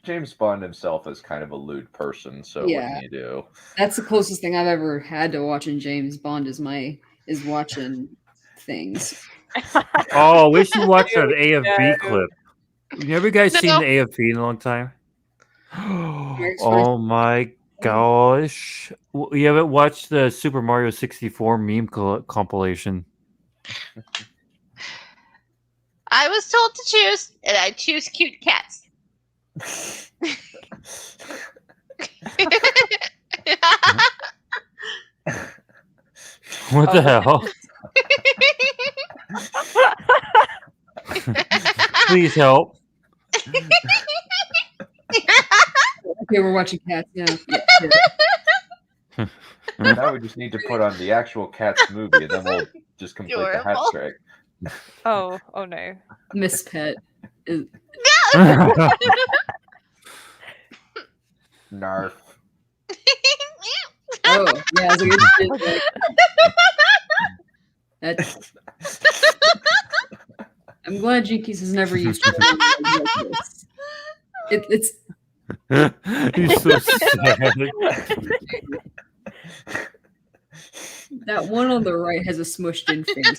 James Bond himself is kind of a lewd person, so what Yeah. can you do? That's the closest thing I've ever had to watching James Bond is watching things. Oh, we should watch that AFB clip. Have you guys seen the AFB in a long time? Oh my gosh. You haven't watched the Super Mario 64 meme compilation. I was told to choose, and I choose cute cats. What the hell? Please help. Okay, we're watching cats now. Now we just need to put on the actual Cats movie, and then we'll just complete the hat Adorable. trick. Oh no. Miss Pet is Narf. oh yeah, it's a good shit. That's I'm glad Jinkies has never used this. It's He's so sad. that one on the right has a smushed in face.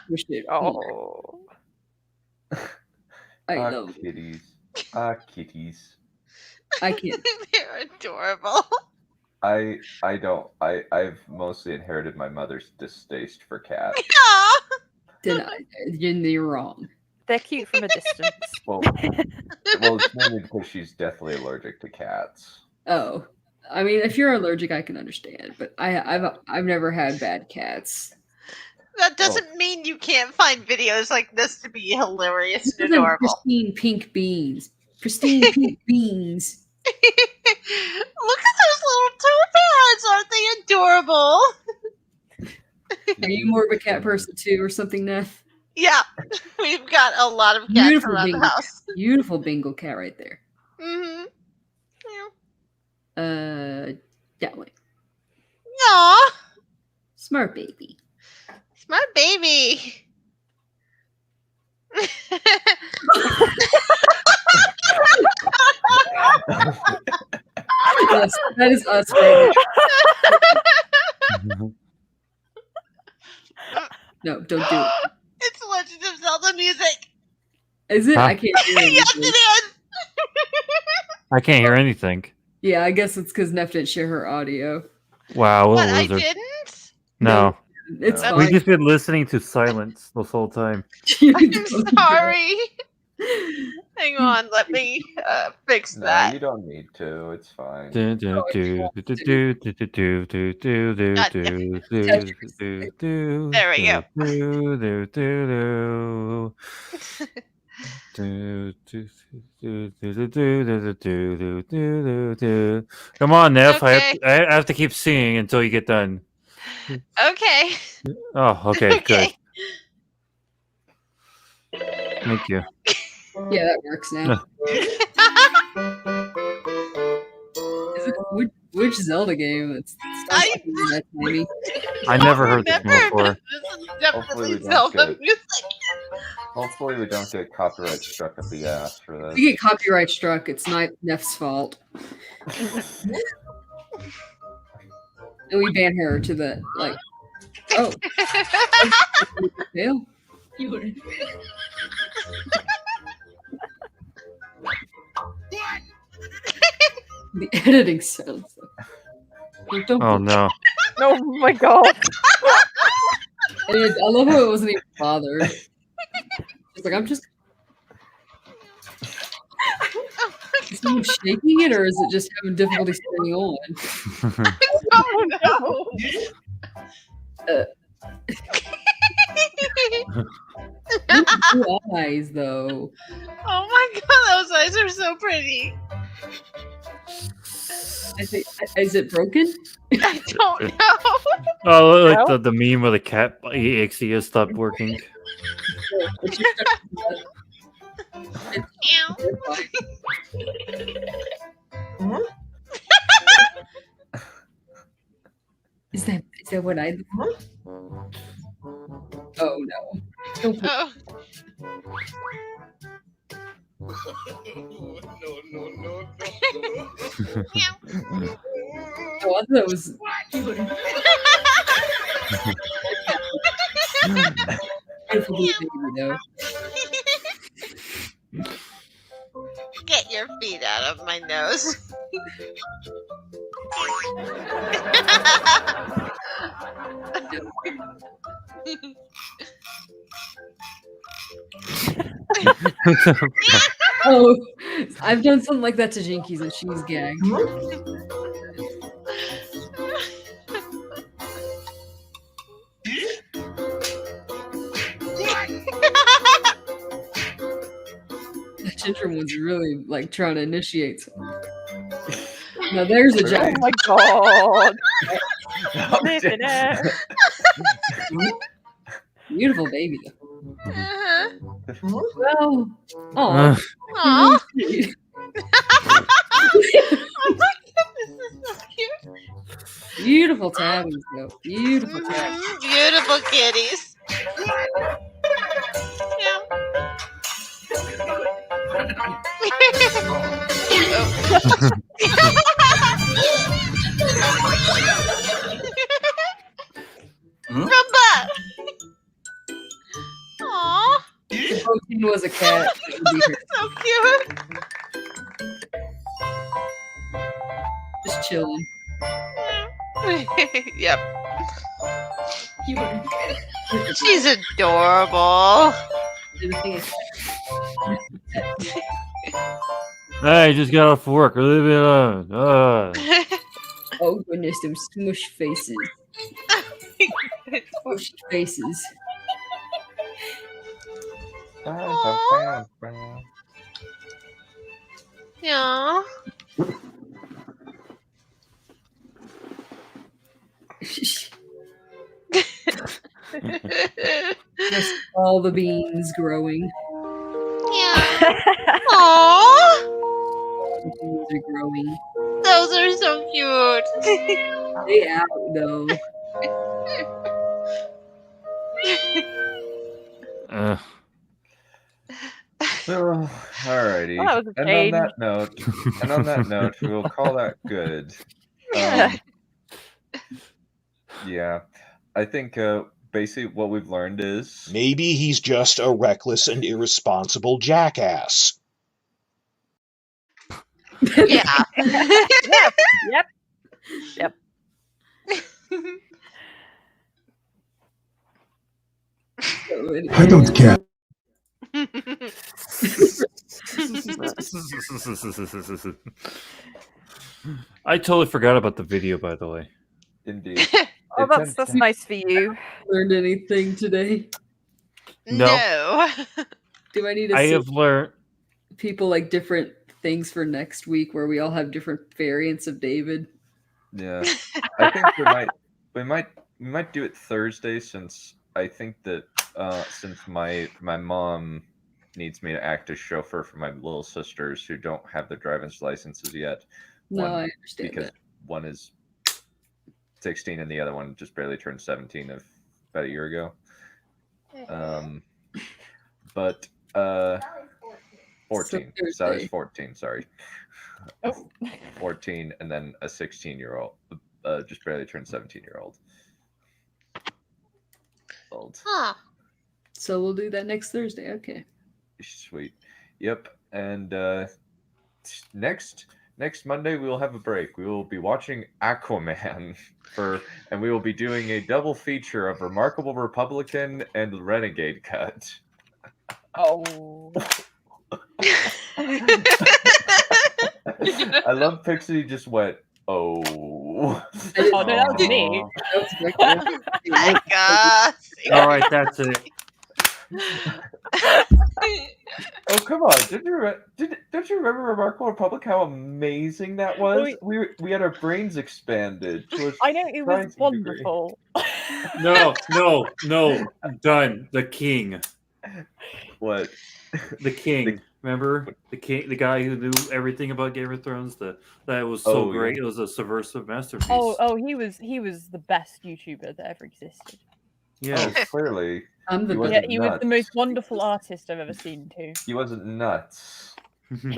Smushed it. Oh. I love it. kitties. Kitties. I can't. They're adorable. I've mostly inherited my mother's distaste for cats. You're wrong. They're cute from a distance. Well, it's mainly because she's deathly allergic to cats. Oh, I mean, if you're allergic, I can understand. But I've never had bad cats. That doesn't mean you can't find videos like this to be hilarious and Look at them adorable. pristine pink beans. Pristine pink beans. Look at those little toe pads. Aren't they adorable? Are you more of a cat person too, or something, Neph? Yeah, we've got a lot of cats around the house. Beautiful Bengal cat right there. Mm-hmm. That way. Aw, Smart baby. smart baby. Yes, that is us right now. No, don't do it. It's Legend of Zelda music. Is it? Huh? I can't hear it. Yes, it is. I can't hear anything. Yeah, I guess it's because Neph didn't share her audio. Wow, what What, a I loser. didn't? No. It's We've fine. just been listening to silence this whole time. I'm sorry. Hang on, let me fix No, that. you don't need to. It's fine. Do, do, do, do, do, do, do, do, do, do, do, do, God do, damn do, do, do, There we go. do, do, do, do, do, do, do, do, do, do, do, do, do, do. Come on, Neph. Okay. I have to keep singing until you get done. Okay. Oh, okay, good. Okay. Thank you. Yeah, that works now. Is it, which Zelda game? It's that tiny. I never heard this one before. This is Hopefully we definitely don't Zelda get. music. Hopefully we don't get copyright struck up the ass for If this. you get copyright struck, it's not Neff's fault. And we ban her to the like. Oh. Fail. The editing sounds. Oh no. Oh my god. And I love how it wasn't even bothered. It's like I'm just. Is someone shaking it, or is it just having difficulty staying on? Oh no. Blue eyes, though. Oh my god, those eyes are so pretty. I think, is it broken? I don't know. Oh, like the meme where the cat EXE has stopped working. Is that what I? Oh no! Don't put- Oh. Oh, I thought it was. Beautiful blue baby, though. Get your feet out of my nose. Oh, I've done something like that to Jinkies and she's gagged. The ginger one's really like trying to initiate something. Now there's a Oh giant. my god. Oh, Living it. Beautiful baby. Uh-huh. Well, oh, Aw. Oh my goodness, this is so cute. beautiful tabbies though. Beautiful tabbies. Beautiful kitties. Yeah. Rumba. Aww. If Protein was a cat, it would be her. So cute. Just chilling. Yep. She's adorable. Hey, just got off work. Leave me alone. Oh goodness, them smush faces. Smush faces. Yeah. Just all the beans growing. Yeah. Aww. The beans are growing. Those are so cute. They out though. Alrighty. Well, that was a And change. on that note, we'll call that good. Yeah. Yeah, I think basically what we've learned is maybe he's just a reckless and irresponsible jackass. Yeah. Yep. I don't care. I totally forgot about the video, by the way. Indeed. Oh, that's nice for you. Learned anything today? No. Do I need to I see have learned. people like different things for next week where we all have different variants of David? Yeah, I think we might do it Thursday, since I think that since my mom needs me to act as chauffeur for my little sisters who don't have their driver's licenses yet. No, I understand because that. one is 16 and the other one just barely turned 17 about a year ago. But 14. Sally's 14. Sorry. 14, and then a 16-year-old, just barely turned 17-year-old. Huh. So we'll do that next Thursday. Okay. Sweet. Yep. And next Monday we will have a break. We will be watching Aquaman and we will be doing a double feature of Remarkable Republican and Renegade Cut. Oh. I love Pixie just went, oh. Oh, no, that was me. My God. All right, that's it. Oh, come on! Don't you remember Remarkable Republic? How amazing that was! We had our brains expanded. I know, it was wonderful. No, done. The king. What? The king. Remember the king, the guy who knew everything about Game of Thrones. That was so great. Yeah. It was a subversive masterpiece. Oh, he was the best YouTuber that ever existed. Yeah, clearly. He was the most wonderful artist I've ever seen too. He wasn't nuts. He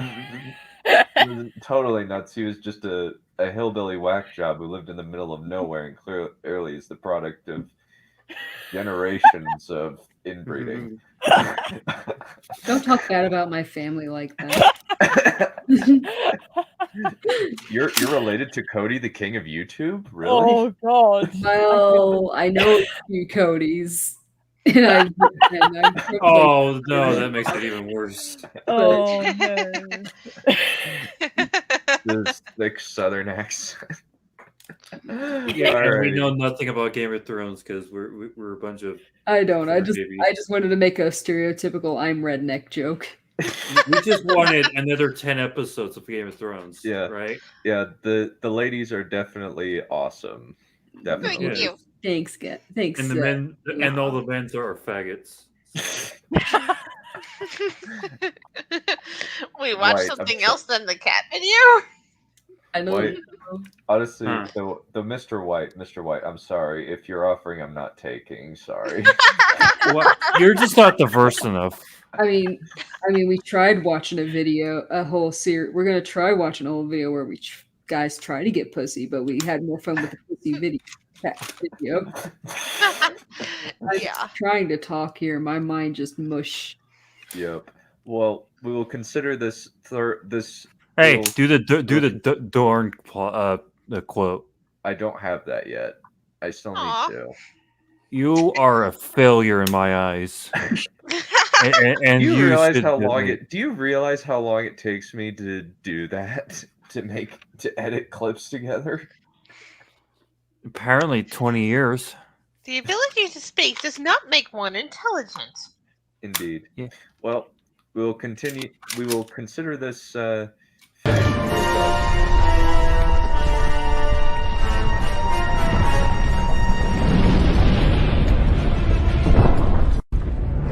wasn't totally nuts. He was just a hillbilly whack job who lived in the middle of nowhere, and clearly is the product of generations of inbreeding. Don't talk bad about my family like that. You're related to Cody, the king of YouTube? Really? Oh God. Well, I know a few Codys. And oh no, that makes it even worse. Oh no. This thick Southern accent. Yeah, and we know nothing about Game of Thrones because we're a bunch of. I don't. I just wanted to make a stereotypical "I'm redneck" joke. We just wanted another 10 episodes of Game of Thrones. Yeah, right. Yeah, the ladies are definitely awesome. Definitely. Thank you. Thanks, thanks. And the men and all the men are faggots. We watched something else than the cat video. I know. White, honestly, the Mr. White, I'm sorry. If you're offering, I'm not taking. Sorry. Well, you're just not diverse enough. I mean, we tried watching a whole series. We're gonna try watching a whole video where we guys try to get pussy, but we had more fun with the pussy video. I'm trying to talk here. My mind just mush. Yep. Well, we will consider this. Hey, do the Dorn the quote. I don't have that yet. I still need to. You are a failure in my eyes. and do you realize how long do you realize how long it takes me to do that? To edit clips together? Apparently 20 years. The ability to speak does not make one intelligent. Indeed. Yeah. Well, we will continue. We will consider this finished.